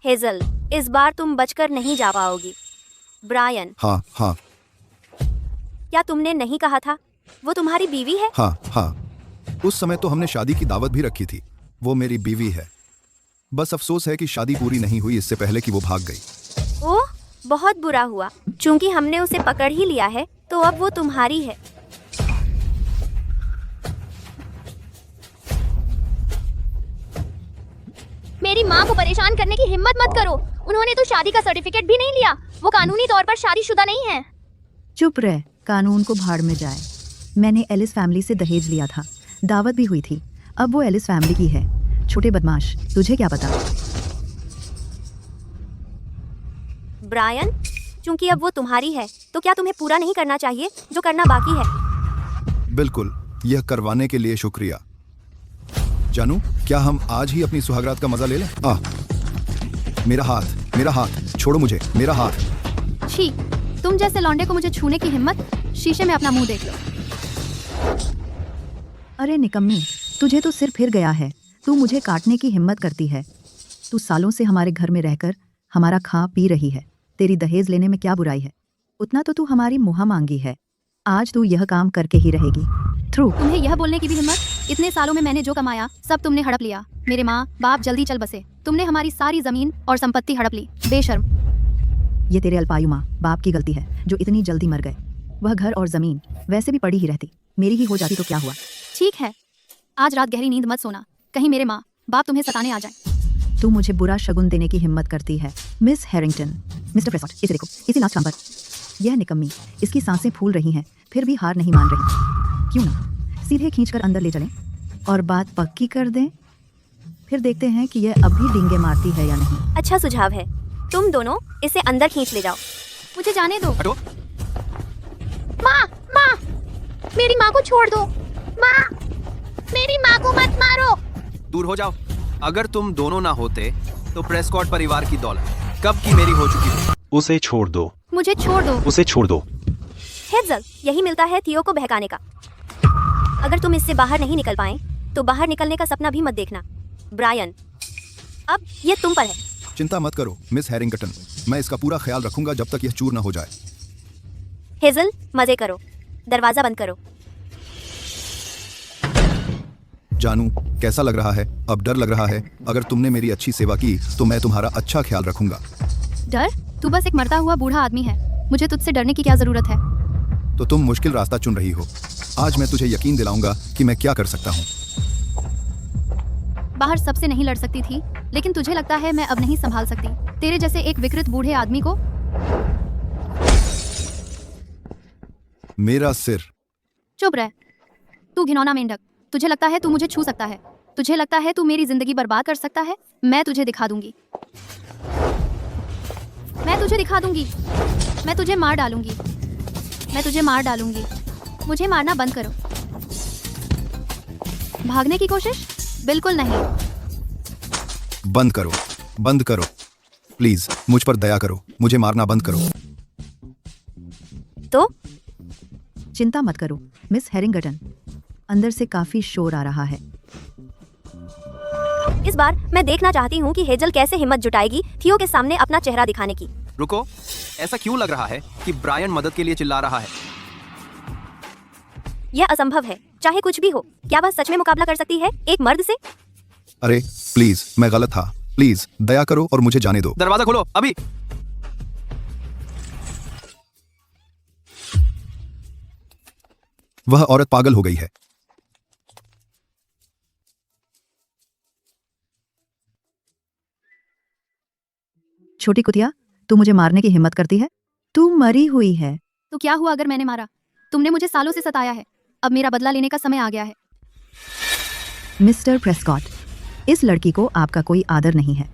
Speaker 5: हेजल, इस बार तुम बचकर नहीं जा पाओगी। ब्रायन।
Speaker 11: हाँ हाँ
Speaker 5: क्या तुमने नहीं कहा था वो तुम्हारी बीवी है?
Speaker 11: हाँ हाँ, उस समय तो हमने शादी की दावत भी रखी थी। वो मेरी बीवी है। बस अफसोस है कि शादी पूरी नहीं हुई इससे पहले कि वो भाग गई।
Speaker 5: ओह, बहुत बुरा हुआ। चूंकि हमने उसे पकड़ ही लिया है तो अब वो तुम्हारी है।
Speaker 7: मेरी माँ को परेशान करने की हिम्मत मत करो। उन्होंने तो शादी का सर्टिफिकेट भी नहीं लिया। वो कानूनी तौर पर शादीशुदा नहीं है।
Speaker 2: चुप रह, कानून को भाड़ में जाए। मैंने एलिस फैमिली से दहेज लिया था, दावत भी हुई थी। अब वो एलिस फैमिली की है। छोटे बदमाश, तुझे क्या पता?
Speaker 5: ब्रायन, चूंकि अब वो तुम्हारी है तो क्या तुम्हें पूरा नहीं करना चाहिए जो करना बाकी है?
Speaker 11: बिल्कुल, यह करवाने के लिए शुक्रिया। जानू, क्या हम आज ही अपनी सुहागरात का मजा ले लें? मेरा हाथ, छोड़ो मुझे, मेरा हाथ।
Speaker 3: छी, तुम जैसे लौंडे को मुझे छूने की हिम्मत? शीशे में अपना मुंह देख लो।
Speaker 2: अरे निकम्मी, तुझे तो सिर फिर गया है। तू मुझे काटने की हिम्मत करती है। तू सालों से हमारे घर में रहकर हमारा खा पी रही है। तेरी दहेज लेने में क्या बुराई है? उतना तो तू हमारी मुँह मांगी है। आज तू यह काम करके ही रहेगी। थ्रू।
Speaker 3: तुम्हें यह बोलने की भी हिम्मत? इतने सालों में मैंने जो कमाया सब तुमने हड़प लिया। मेरे माँ बाप जल्दी चल बसे। तुमने हमारी सारी जमीन और संपत्ति हड़प ली। बेशर्म।
Speaker 2: ये तेरे अल्पायु माँ बाप की गलती है जो इतनी जल्दी मर गए। वह घर और जमीन वैसे भी पड़ी ही रहती, मेरी ही हो जाती तो क्या हुआ।
Speaker 3: ठीक है, आज रात गहरी नींद मत सोना, कहीं मेरे माँ बाप तुम्हें सताने आ जाए।
Speaker 2: तू मुझे बुरा शगुन देने की हिम्मत करती है। मिस हैरिंगटन, मिस्टर प्रेस्कॉट, इसे देखो, इसी लास्ट काम पर। यह निकम्मी, इसकी सांसें फूल रही हैं, फिर भी हार नहीं मान रही। क्यों ना सीधे खींचकर अंदर ले चलें और बात पक्की कर दें। फिर देखते हैं कि यह अब भी डींगे मारती है या नहीं।
Speaker 5: अच्छा सुझाव है। तुम दोनों इसे अंदर खींच ले जाओ।
Speaker 3: मुझे जाने दो।
Speaker 8: हटो।
Speaker 7: माँ माँ, मेरी माँ को छोड़ दो। माँ, मेरी माँ को मत मारो।
Speaker 8: दूर हो जाओ। अगर तुम दोनों ना होते तो प्रेस्कॉट परिवार की दौलत कब की मेरी हो चुकी थी।
Speaker 12: उसे छोड़ दो।
Speaker 3: मुझे छोड़ दो।
Speaker 12: उसे छोड़ दो।
Speaker 5: हेज़ल, यही मिलता है थियो को बहकाने का। अगर तुम इससे बाहर नहीं निकल पाए तो बाहर निकलने का सपना भी मत देखना। ब्रायन, अब ये तुम पर है।
Speaker 11: चिंता मत करो मिस हैरिंगटन, मैं इसका पूरा ख्याल रखूंगा जब तक यह चूर न हो जाए।
Speaker 5: हेज़ल, मजे करो। दरवाजा बंद करो।
Speaker 11: जानू, कैसा लग रहा है? अब डर लग रहा है। अगर तुमने मेरी अच्छी सेवा की तो मैं तुम्हारा अच्छा ख्याल रखूंगा।
Speaker 3: डर? तू बस एक मरता हुआ बूढ़ा आदमी है, मुझे तुझसे डरने की क्या जरूरत है?
Speaker 11: तो तुम मुश्किल रास्ता चुन रही हो। आज मैं तुझे यकीन दिलाऊंगा कि मैं क्या कर सकता हूँ।
Speaker 3: बाहर सबसे नहीं लड़ सकती थी, लेकिन तुझे लगता है मैं अब नहीं संभाल सकती तेरे जैसे एक विकृत बूढ़े आदमी को?
Speaker 11: मेरा सिर।
Speaker 3: चुप रह, तू घिनौना मेंढक। तुझे लगता है तू मुझे छू सकता है? तुझे लगता है तू मेरी जिंदगी बर्बाद कर सकता है? मैं तुझे दिखा दूंगी। मैं तुझे दिखा दूंगी। मैं तुझे मार डालूंगी। मैं तुझे मार डालूंगी। मुझे मारना बंद करो। भागने की कोशिश? बिल्कुल नहीं।
Speaker 11: बंद करो, बंद करो, प्लीज मुझ पर दया करो। मुझे मारना बंद करो।
Speaker 5: तो
Speaker 2: चिंता मत करो मिस हैरिंगटन, अंदर से काफी शोर आ रहा है।
Speaker 5: इस बार मैं देखना चाहती हूँ कि हेज़ल कैसे हिम्मत जुटाएगी थियो के सामने अपना चेहरा दिखाने की।
Speaker 8: रुको, ऐसा क्यों लग रहा है कि ब्रायन मदद के लिए चिल्ला रहा है?
Speaker 5: यह असंभव है। चाहे कुछ भी हो, क्या वह सच में मुकाबला कर सकती है एक मर्द से?
Speaker 11: अरे प्लीज, मैं गलत था। प्लीज दया करो और मुझे जाने दो।
Speaker 8: दरवाजा खोलो अभी।
Speaker 11: वह औरत पागल हो गई है।
Speaker 2: छोटी कुतिया, तू मुझे मारने की हिम्मत करती है? तू मरी हुई है।
Speaker 3: तो क्या हुआ अगर मैंने मारा? तुमने मुझे सालों से सताया है, अब मेरा बदला लेने का समय आ गया है।
Speaker 2: मिस्टर प्रेस्कॉट, इस लड़की को आपका कोई आदर नहीं है।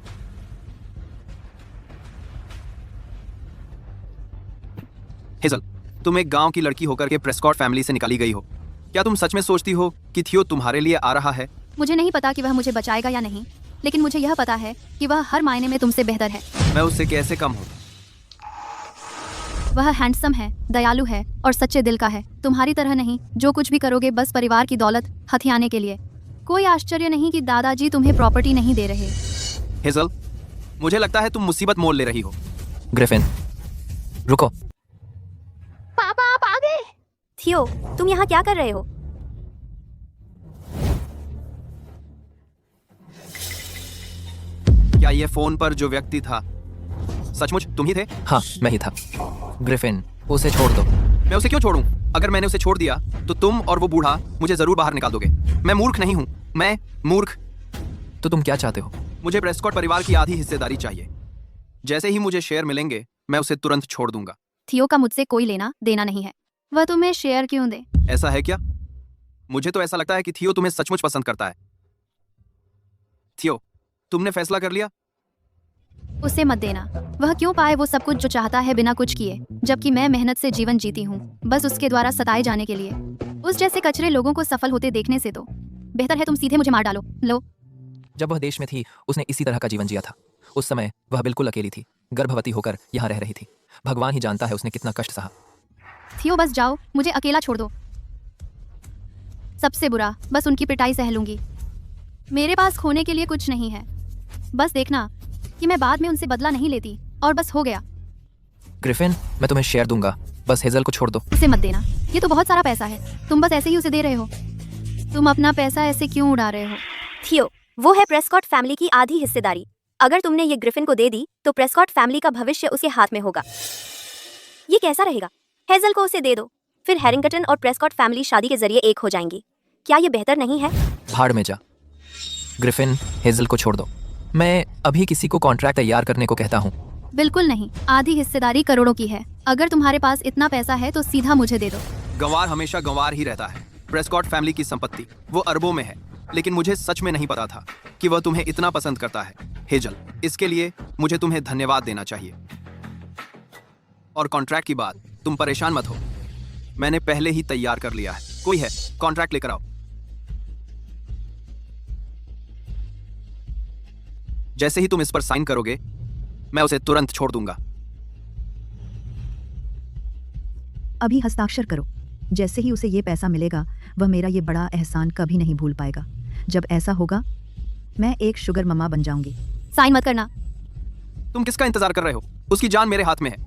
Speaker 8: हेज़ल, तुम एक गांव की लड़की होकर के प्रेस्कॉट फैमिली से निकाली गई हो। क्या तुम सच में सोचती हो कि थियो तुम्हारे लिए आ रहा है?
Speaker 3: मुझे नहीं पता कि वह मुझे बचाएगा या नहीं, लेकिन मुझे यह पता है कि वह हर मायने में तुमसे बेहतर है।
Speaker 8: मैं उससे कैसे कम हूँ?
Speaker 3: वह हैंडसम है, दयालु है और सच्चे दिल का है। तुम्हारी तरह नहीं, जो कुछ भी करोगे बस परिवार की दौलत हथियाने के लिए। कोई आश्चर्य नहीं कि दादाजी तुम्हें प्रॉपर्टी नहीं दे रहे।
Speaker 8: हेज़ल, मुझे लगता है तुम मुसीबत मोल ले रही हो।
Speaker 4: ग्रिफिन, रुको।
Speaker 7: पापा आप आ गए।
Speaker 5: थियो, तुम यहाँ क्या कर रहे हो?
Speaker 8: क्या ये फोन पर जो व्यक्ति था सचमुच तुम ही थे?
Speaker 4: हाँ, मैं ही था। ग्रिफिन, उसे छोड़ दो।
Speaker 8: मैं उसे क्यों छोड़ूं? अगर मैंने उसे छोड़ दिया तो तुम और वो बूढ़ा मुझे जरूर बाहर निकाल दोगे। मैं मूर्ख नहीं हूँ। मैं मूर्ख।
Speaker 4: तो तुम क्या चाहते हो?
Speaker 8: मुझे प्रेस्कॉट परिवार की आधी हिस्सेदारी चाहिए। जैसे ही मुझे शेयर मिलेंगे मैं उसे तुरंत छोड़ दूंगा।
Speaker 3: थियो का मुझसे कोई लेना देना नहीं है, वह तुम्हें शेयर क्यों दे?
Speaker 8: ऐसा है क्या? मुझे तो ऐसा लगता है कि थियो तुम्हें सचमुच पसंद करता है। थियो, तुमने फैसला कर लिया?
Speaker 3: उसे मत देना। वह क्यों पाए वो सब कुछ जो चाहता है बिना कुछ किए, जबकि मैं मेहनत से जीवन जीती हूँ बस उसके द्वारा सताए जाने के लिए। उस जैसे कचरे लोगों को सफल होते देखने से तो बेहतर है तुम सीधे मुझे मार डालो। लो।
Speaker 4: जब वह देश में थी उसने इसी तरह का जीवन जिया था। उस समय वह बिल्कुल अकेली थी, गर्भवती होकर यहाँ रह रही थी। भगवान ही जानता है उसने कितना कष्ट सहा।
Speaker 3: थियो बस जाओ, मुझे अकेला छोड़ दो। सबसे बुरा बस उनकी पिटाई सह लूंगी। मेरे पास खोने के लिए कुछ नहीं है। बस देखना कि मैं बाद में उनसे बदला नहीं लेती, और बस हो गया।
Speaker 4: ग्रिफिन, मैं तुम्हें शेयर दूंगा, बस हेजल को छोड़ दो।
Speaker 3: उसे मत देना, ये तो बहुत सारा पैसा है। तुम बस ऐसे ही उसे दे रहे हो। तुम अपना पैसा ऐसे क्यों उड़ा रहे हो?
Speaker 5: थियो, वो है प्रेस्कॉट फैमिली की आधी हिस्सेदारी। अगर तुमने ये ग्रिफिन को दे दी तो प्रेस्कॉट फैमिली का भविष्य उसके हाथ में होगा। ये कैसा रहेगा? हेजल को उसे दे दो, फिर हैरिंगटन और प्रेस्कॉट फैमिली शादी के जरिए एक हो जाएंगी। क्या ये बेहतर नहीं है?
Speaker 4: भाड़ में जा। ग्रिफिन, हेजल को छोड़ दो। मैं अभी किसी को कॉन्ट्रैक्ट तैयार करने को कहता हूँ।
Speaker 3: बिल्कुल नहीं, आधी हिस्सेदारी करोड़ों की है। अगर तुम्हारे पास इतना पैसा है तो सीधा मुझे दे दो।
Speaker 8: गंवार हमेशा गंवार ही रहता है। प्रेस्कॉट फैमिली की संपत्ति वो अरबों में है, लेकिन मुझे सच में नहीं पता था कि वह तुम्हें इतना पसंद करता है। हेजल, इसके लिए मुझे तुम्हें धन्यवाद देना चाहिए। और कॉन्ट्रैक्ट की बात, तुम परेशान मत हो, मैंने पहले ही तैयार कर लिया है। कोई है, कॉन्ट्रैक्ट लेकर आओ। जैसे ही तुम इस पर साइन करोगे, मैं उसे तुरंत छोड़ दूंगा।
Speaker 2: अभी हस्ताक्षर करो। जैसे ही उसे ये पैसा मिलेगा, वह मेरा ये बड़ा एहसान कभी नहीं भूल पाएगा। जब ऐसा होगा, मैं एक शुगर मम्मा बन जाऊंगी।
Speaker 3: साइन मत करना।
Speaker 8: तुम किसका इंतजार कर रहे हो? उसकी जान मेरे हाथ में है।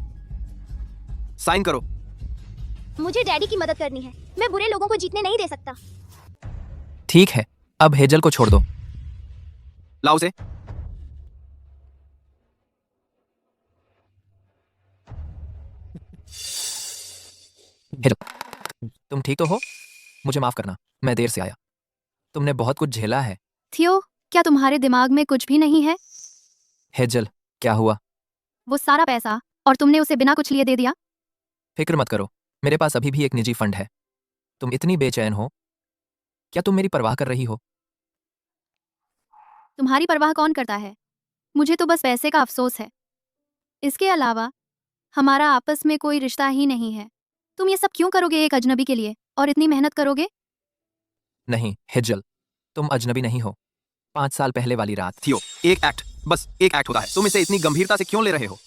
Speaker 8: साइन करो।
Speaker 7: मुझे डैडी की मदद करनी है। मैं बुरे लोगों को जीतने नहीं दे सकता।
Speaker 4: ठीक है, अब हेजल को छोड़ दो।
Speaker 8: लाओ उसे।
Speaker 4: हेजल, तुम ठीक तो हो? मुझे माफ करना, मैं देर से आया। तुमने बहुत कुछ झेला है।
Speaker 3: थियो, क्या तुम्हारे दिमाग में कुछ भी नहीं है?
Speaker 4: हेजल, क्या हुआ?
Speaker 3: वो सारा पैसा, और तुमने उसे बिना कुछ लिए दे दिया।
Speaker 4: फिक्र मत करो, मेरे पास अभी भी एक निजी फंड है। तुम इतनी बेचैन हो? क्या तुम मेरी परवाह कर रही हो?
Speaker 3: तुम्हारी परवाह कौन करता है? मुझे तो बस पैसे का अफसोस है। इसके अलावा हमारा आपस में कोई रिश्ता ही नहीं है। तुम ये सब क्यों करोगे एक अजनबी के लिए, और इतनी मेहनत करोगे?
Speaker 4: नहीं हेजल, तुम अजनबी नहीं हो। 5 साल पहले वाली रात।
Speaker 8: थियो, एक एक्ट, बस एक एक्ट होता है। तुम इसे इतनी गंभीरता से क्यों ले रहे हो?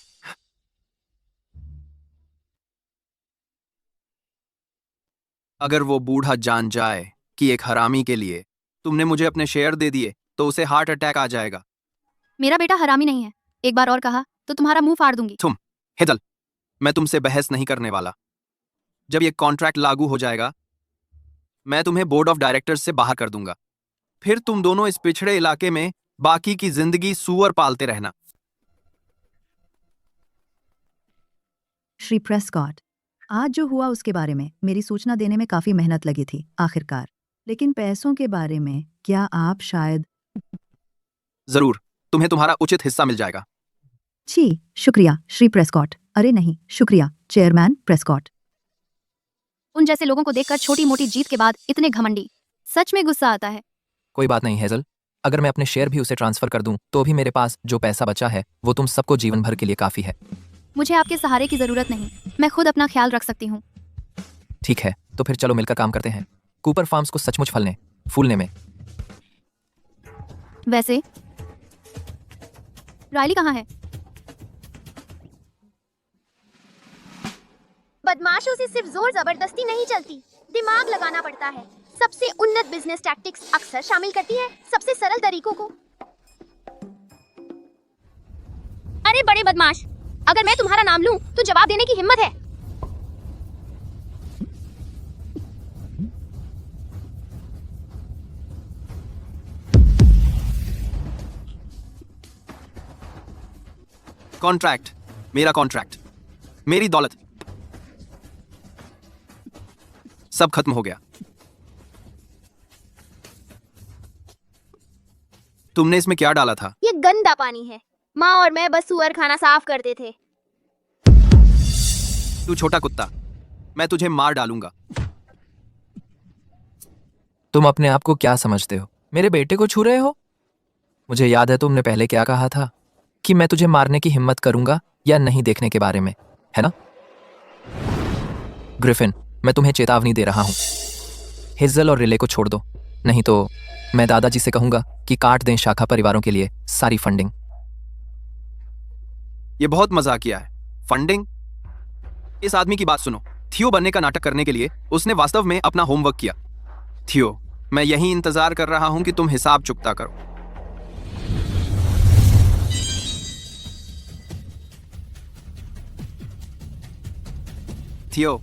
Speaker 8: अगर वो बूढ़ा जान जाए कि एक हरामी के लिए तुमने मुझे अपने शेयर दे दिए, तो उसे हार्ट अटैक आ जाएगा।
Speaker 3: मेरा बेटा हरामी नहीं है। एक बार और कहा तो तुम्हारा मुंह फाड़ दूंगी।
Speaker 8: तुम, हेजल, मैं तुमसे बहस नहीं करने वाला। जब ये कॉन्ट्रैक्ट लागू हो जाएगा, मैं तुम्हें बोर्ड ऑफ डायरेक्टर्स से बाहर कर दूंगा। फिर तुम दोनों इस पिछड़े इलाके में बाकी की जिंदगी सूअर पालते रहना।
Speaker 2: श्री प्रेस्कॉट, आज जो हुआ उसके बारे में मेरी सूचना देने में काफी मेहनत लगी थी आखिरकार, लेकिन पैसों के बारे में क्या आप शायद?
Speaker 8: जरूर, तुम्हें तुम्हारा उचित हिस्सा मिल जाएगा।
Speaker 2: जी, शुक्रिया श्री प्रेस्कॉट। अरे नहीं, शुक्रिया चेयरमैन प्रेस्कॉट।
Speaker 3: उन जैसे लोगों को देखकर छोटी मोटी जीत के बाद इतने घमंडी, सच में गुस्सा आता है।
Speaker 4: कोई बात नहीं हेजल, अगर मैं अपने शेयर भी उसे ट्रांसफर कर दूं, तो भी मेरे पास जो पैसा बचा है वो तुम सबको जीवन भर के लिए काफी है।
Speaker 3: मुझे आपके सहारे की जरूरत नहीं, मैं खुद अपना ख्याल रख सकती हूँ।
Speaker 4: ठीक है, तो फिर चलो मिलकर काम करते हैं, कूपर फार्म्स को सचमुच फूलने में।
Speaker 3: वैसे रायली कहाँ है?
Speaker 7: बदमाशों से सिर्फ जोर जबरदस्ती नहीं चलती, दिमाग लगाना पड़ता है। सबसे उन्नत बिजनेस टैक्टिक्स अक्सर शामिल करती है सबसे सरल तरीकों को। अरे बड़े बदमाश, अगर मैं तुम्हारा नाम लूं तो जवाब देने की हिम्मत है?
Speaker 8: कॉन्ट्रैक्ट, मेरा कॉन्ट्रैक्ट, मेरी दौलत, सब खत्म हो गया। तुमने इसमें क्या डाला था?
Speaker 7: ये गंदा पानी है। माँ और मैं बस सुअर खाना साफ करते थे।
Speaker 8: तू छोटा कुत्ता, मैं तुझे मार डालूंगा।
Speaker 4: तुम अपने आप को क्या समझते हो? मेरे बेटे को छू रहे हो? मुझे याद है तुमने पहले क्या कहा था, कि मैं तुझे मारने की हिम्मत करूंगा या नहीं देखने के बारे में, है ना? ग्रिफिन, मैं तुम्हें चेतावनी दे रहा हूं, हेजल और रिले को छोड़ दो, नहीं तो मैं दादाजी से कहूंगा कि काट दें शाखा परिवारों के लिए सारी फंडिंग।
Speaker 8: ये बहुत मजाकिया है। फंडिंग? इस आदमी की बात सुनो। थियो बनने का नाटक करने के लिए उसने वास्तव में अपना होमवर्क किया। थियो, मैं यही इंतजार कर रहा हूं कि तुम हिसाब चुकता करो। थियो,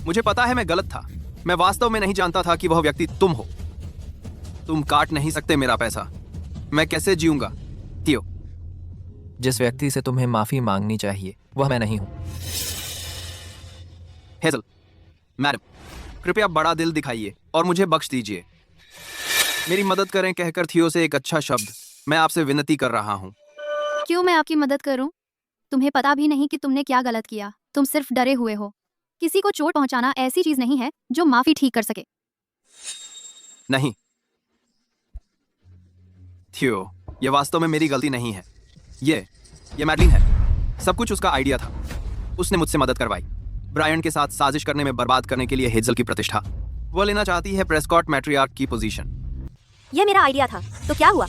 Speaker 8: मुझे पता है मैं गलत था। मैं वास्तव में नहीं जानता था कि वह व्यक्ति तुम हो। तुम काट नहीं सकते मेरा पैसा। मैं कैसे जीऊंगा? थियो,
Speaker 4: जिस व्यक्ति से तुम्हें माफी मांगनी चाहिए वह मैं नहीं हूं।
Speaker 8: हेजल, मैडम, कृपया बड़ा दिल दिखाइए और मुझे बख्श दीजिए। मेरी मदद करें कहकर थियो से एक अच्छा शब्द, मैं आपसे विनती कर रहा हूं।
Speaker 3: क्यों मैं आपकी मदद करूं? तुम्हें पता भी नहीं कि तुमने क्या गलत किया। तुम सिर्फ डरे हुए हो। किसी को चोट पहुंचाना ऐसी चीज नहीं है जो माफी ठीक कर सके।
Speaker 8: नहीं थियो, यह वास्तव में मेरी गलती नहीं है। ये मैडलिन है। सब कुछ उसका आइडिया था। उसने मुझसे मदद करवाई। ब्रायन के साथ साजिश करने में बर्बाद करने के लिए हेजल की प्रतिष्ठा। वह लेना चाहती है प्रेस्कॉट मैट्रियार्क की पोजीशन।
Speaker 5: यह मेरा आइडिया था, तो क्या हुआ?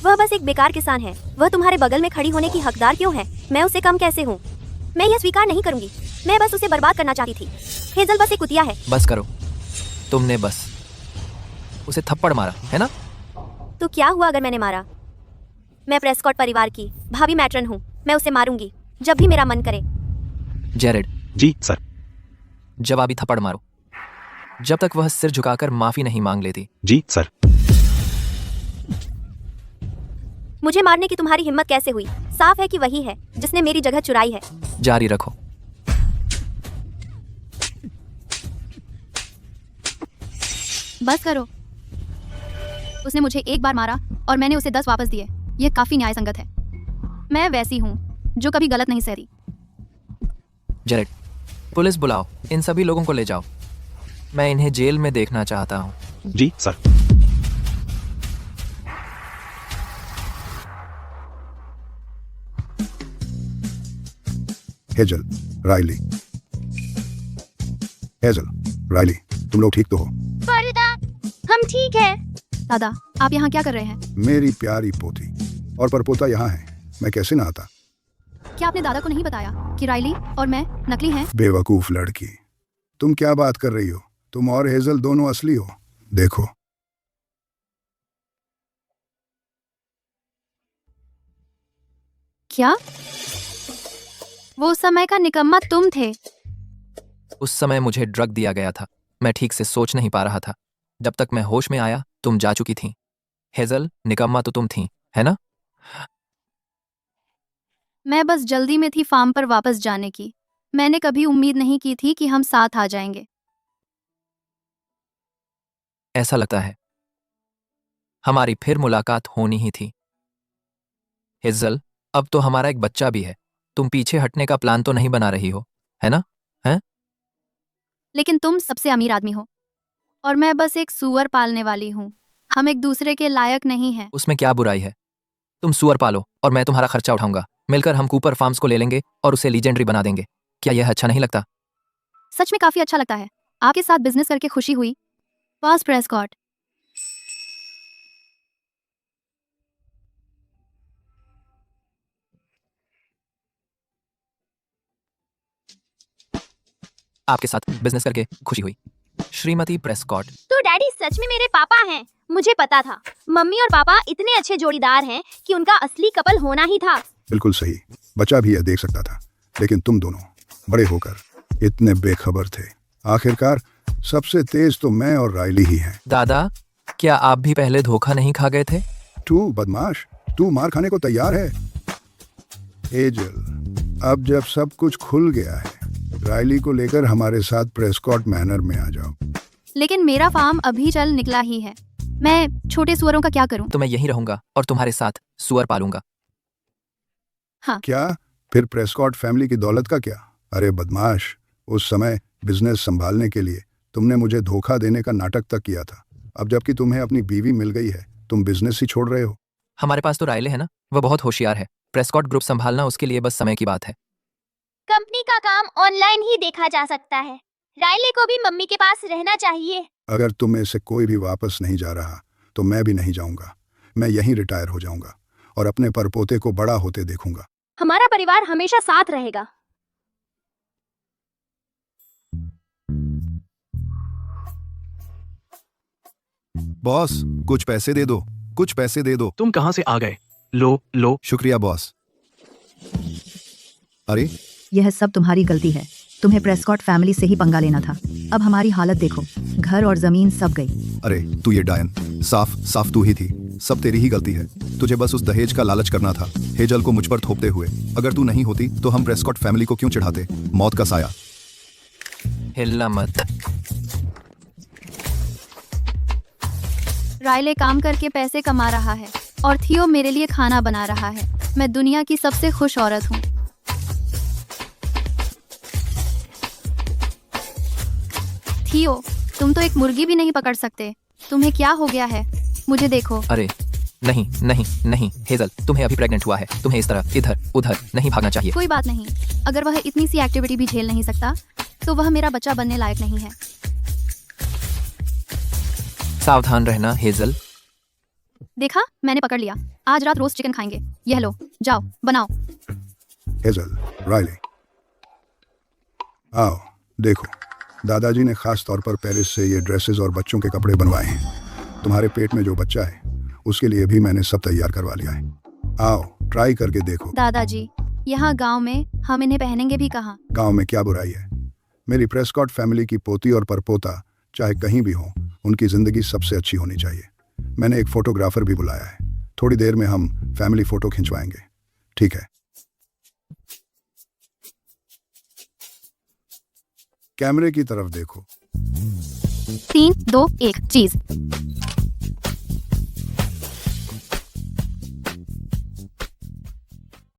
Speaker 5: वह बस एक बेकार किसान है। वह तुम्हारे बगल में खड़ी होने की हकदार क्यों है? मैं उससे कम कैसे हूँ? मैं यह स्वीकार नहीं करूंगी। मैं बस उसे बर्बाद करना चाहती थी। हेजल बस एक कुतिया है।
Speaker 4: बस करो। तुमने बस उसे थप्पड़ मारा है ना?
Speaker 5: तो क्या हुआ अगर मैंने मारा? मैं प्रेस्कॉट परिवार की भाभी मैट्रन हूँ। मैं उसे मारूंगी जब भी मेरा मन करे।
Speaker 4: जेरेड,
Speaker 12: जी सर।
Speaker 4: जवाबी थप्पड़ मारो जब तक वह सिर झुकाकर माफी नहीं मांग लेती।
Speaker 12: जी सर।
Speaker 5: मुझे मारने की तुम्हारी हिम्मत कैसे हुई? साफ है कि वही है जिसने मेरी जगह चुराई है।
Speaker 4: जारी रखो।
Speaker 3: बस करो। उसने मुझे एक बार मारा और मैंने उसे 10 वापस दिए। यह काफी न्यायसंगत है। मैं वैसी हूँ जो कभी गलत नहीं सहती।
Speaker 4: जेरेड, पुलिस बुलाओ। इन सभी लोगों को ले जाओ। मैं इन्हें जेल में देखना चाहता हूँ।
Speaker 12: जी sir.
Speaker 1: Hazel, Riley. Hazel, Riley, तुम लोग ठीक तो हो?
Speaker 7: फरीदा, हम ठीक है।
Speaker 3: दादा, आप यहाँ क्या कर रहे हैं?
Speaker 1: मेरी प्यारी पोती और परपोता यहाँ है। मैं कैसे ना आता?
Speaker 3: क्या आपने दादा को नहीं बताया कि राइली और मैं नकली हैं?
Speaker 1: बेवकूफ लड़की, तुम क्या बात कर रही हो? तुम और हेजल दोनों असली हो। देखो,
Speaker 3: क्या? वो उस समय का निकम्मा तुम थे?
Speaker 4: उस समय मुझे ड्रग दिया गया था। मैं ठीक से सोच नहीं पा रहा था। जब तक मैं होश में आया तुम जा चुकी थी। हेजल, निकम्मा तो तुम थी, है ना?
Speaker 3: मैं बस जल्दी में थी फार्म पर वापस जाने की। मैंने कभी उम्मीद नहीं की थी कि हम साथ आ जाएंगे।
Speaker 4: ऐसा लगता है हमारी फिर मुलाकात होनी ही थी। हेजल, अब तो हमारा एक बच्चा भी है। तुम पीछे हटने का प्लान तो नहीं बना रही हो, है ना? हैं?
Speaker 3: लेकिन तुम सबसे अमीर आदमी हो और मैं बस एक सूअर पालने वाली हूँ। हम एक दूसरे के लायक नहीं हैं।
Speaker 4: उसमें क्या बुराई है? तुम सूअर पालो और मैं तुम्हारा खर्चा उठाऊंगा। मिलकर हम कूपर फार्म्स को ले लेंगे और उसे लीजेंडरी बना देंगे। क्या यह अच्छा नहीं लगता?
Speaker 3: सच में काफी अच्छा लगता है। आपके साथ बिजनेस करके खुशी हुई, बॉस प्रेस्कॉट।
Speaker 4: आपके साथ बिजनेस करके खुशी हुई, श्रीमती प्रेस्कॉट।
Speaker 7: तो डैडी सच में मेरे पापा हैं। मुझे पता था। मम्मी और पापा इतने अच्छे जोड़ीदार हैं कि उनका असली कपल होना ही था।
Speaker 1: बिल्कुल सही। बच्चा भी यह देख सकता था, लेकिन तुम दोनों बड़े होकर इतने बेखबर थे। आखिरकार सबसे तेज तो मैं और राइली ही हैं।
Speaker 4: दादा, क्या आप भी पहले धोखा नहीं खा गए थे?
Speaker 1: तू बदमाश, तू मार खाने को तैयार है? एजल, अब जब सब कुछ खुल गया है, राइली को लेकर हमारे साथ प्रेस्कॉट मैनर में आ जाओ।
Speaker 3: लेकिन मेरा फार्म अभी चल निकला ही है। मैं छोटे सुअरों का क्या करूं?
Speaker 4: तो मैं यहीं रहूंगा और तुम्हारे साथ सुअर पालूंगा।
Speaker 3: हाँ।
Speaker 1: क्या? फिर प्रेस्कॉट फैमिली की दौलत का क्या? अरे बदमाश, उस समय बिजनेस संभालने के लिए तुमने मुझे धोखा देने का नाटक तक किया था। अब जबकि तुम्हें अपनी बीवी मिल गई है, तुम बिजनेस ही छोड़ रहे हो।
Speaker 4: हमारे पास तो राइले है ना, वह बहुत होशियार है। प्रेस्कॉट ग्रुप संभालना उसके लिए बस समय की बात है।
Speaker 7: कंपनी का काम ऑनलाइन ही देखा जा सकता है। राइले को भी मम्मी के पास रहना चाहिए।
Speaker 1: अगर तुम में से कोई भी वापस नहीं जा रहा तो मैं भी नहीं जाऊंगा। मैं यहीं रिटायर हो जाऊंगा और अपने परपोते को बड़ा होते देखूंगा।
Speaker 7: हमारा परिवार हमेशा साथ रहेगा।
Speaker 11: बॉस, कुछ पैसे दे दो, कुछ पैसे दे दो।
Speaker 6: तुम कहाँ से आ गए? लो।
Speaker 11: शुक्रिया बॉस। अरे
Speaker 2: यह सब तुम्हारी गलती है। तुम्हें प्रेस्कॉट फैमिली से ही पंगा लेना था। अब हमारी हालत देखो, घर और जमीन सब गई।
Speaker 11: अरे तू ये डायन, साफ तू ही थी। सब तेरी ही गलती है। तुझे बस उस दहेज का लालच करना था, हेजल को मुझ पर थोपते हुए। अगर तू नहीं होती तो हम प्रेस्कॉट फैमिली को क्यों चढ़ाते? मौत का साया।
Speaker 4: हिलना मत।
Speaker 3: रायले काम करके पैसे कमा रहा है और थियो मेरे लिए खाना बना रहा है। मैं दुनिया की सबसे खुश औरत हूँ। थियो, तुम तो एक मुर्गी भी नहीं पकड़ सकते। तुम्हें क्या हो गया है? मुझे देखो।
Speaker 4: अरे नहीं हेजल, तुम्हें अभी प्रेग्नेंट हुआ है। तुम्हें इस तरह इधर उधर नहीं भागना चाहिए।
Speaker 3: कोई बात नहीं, अगर वह इतनी सी एक्टिविटी भी झेल नहीं सकता तो वह मेरा बच्चा बनने लायक नहीं है।
Speaker 4: सावधान रहना हेजल।
Speaker 3: देखा, मैंने पकड़ लिया। आज रात रोस्ट चिकन खाएंगे। यह लो, जाओ बनाओ।
Speaker 1: हेजल, रायले, आओ देखो। दादाजी ने खास तौर पर पेरिस से ये ड्रेसेस और बच्चों के कपड़े बनवाए हैं। तुम्हारे पेट में जो बच्चा है उसके लिए भी मैंने सब तैयार करवा लिया है। आओ ट्राई करके देखो।
Speaker 3: दादाजी, यहाँ गांव में हम इन्हें पहनेंगे भी कहाँ?
Speaker 1: गांव में क्या बुराई है? मेरी प्रेस्कॉट फैमिली की पोती और परपोता चाहे कहीं भी हो, उनकी जिंदगी सबसे अच्छी होनी चाहिए। मैंने एक फोटोग्राफर भी बुलाया है। थोड़ी देर में हम फैमिली फोटो खिंचवाएंगे, ठीक है? कैमरे की तरफ देखो।
Speaker 3: 3, 2, 1 चीज।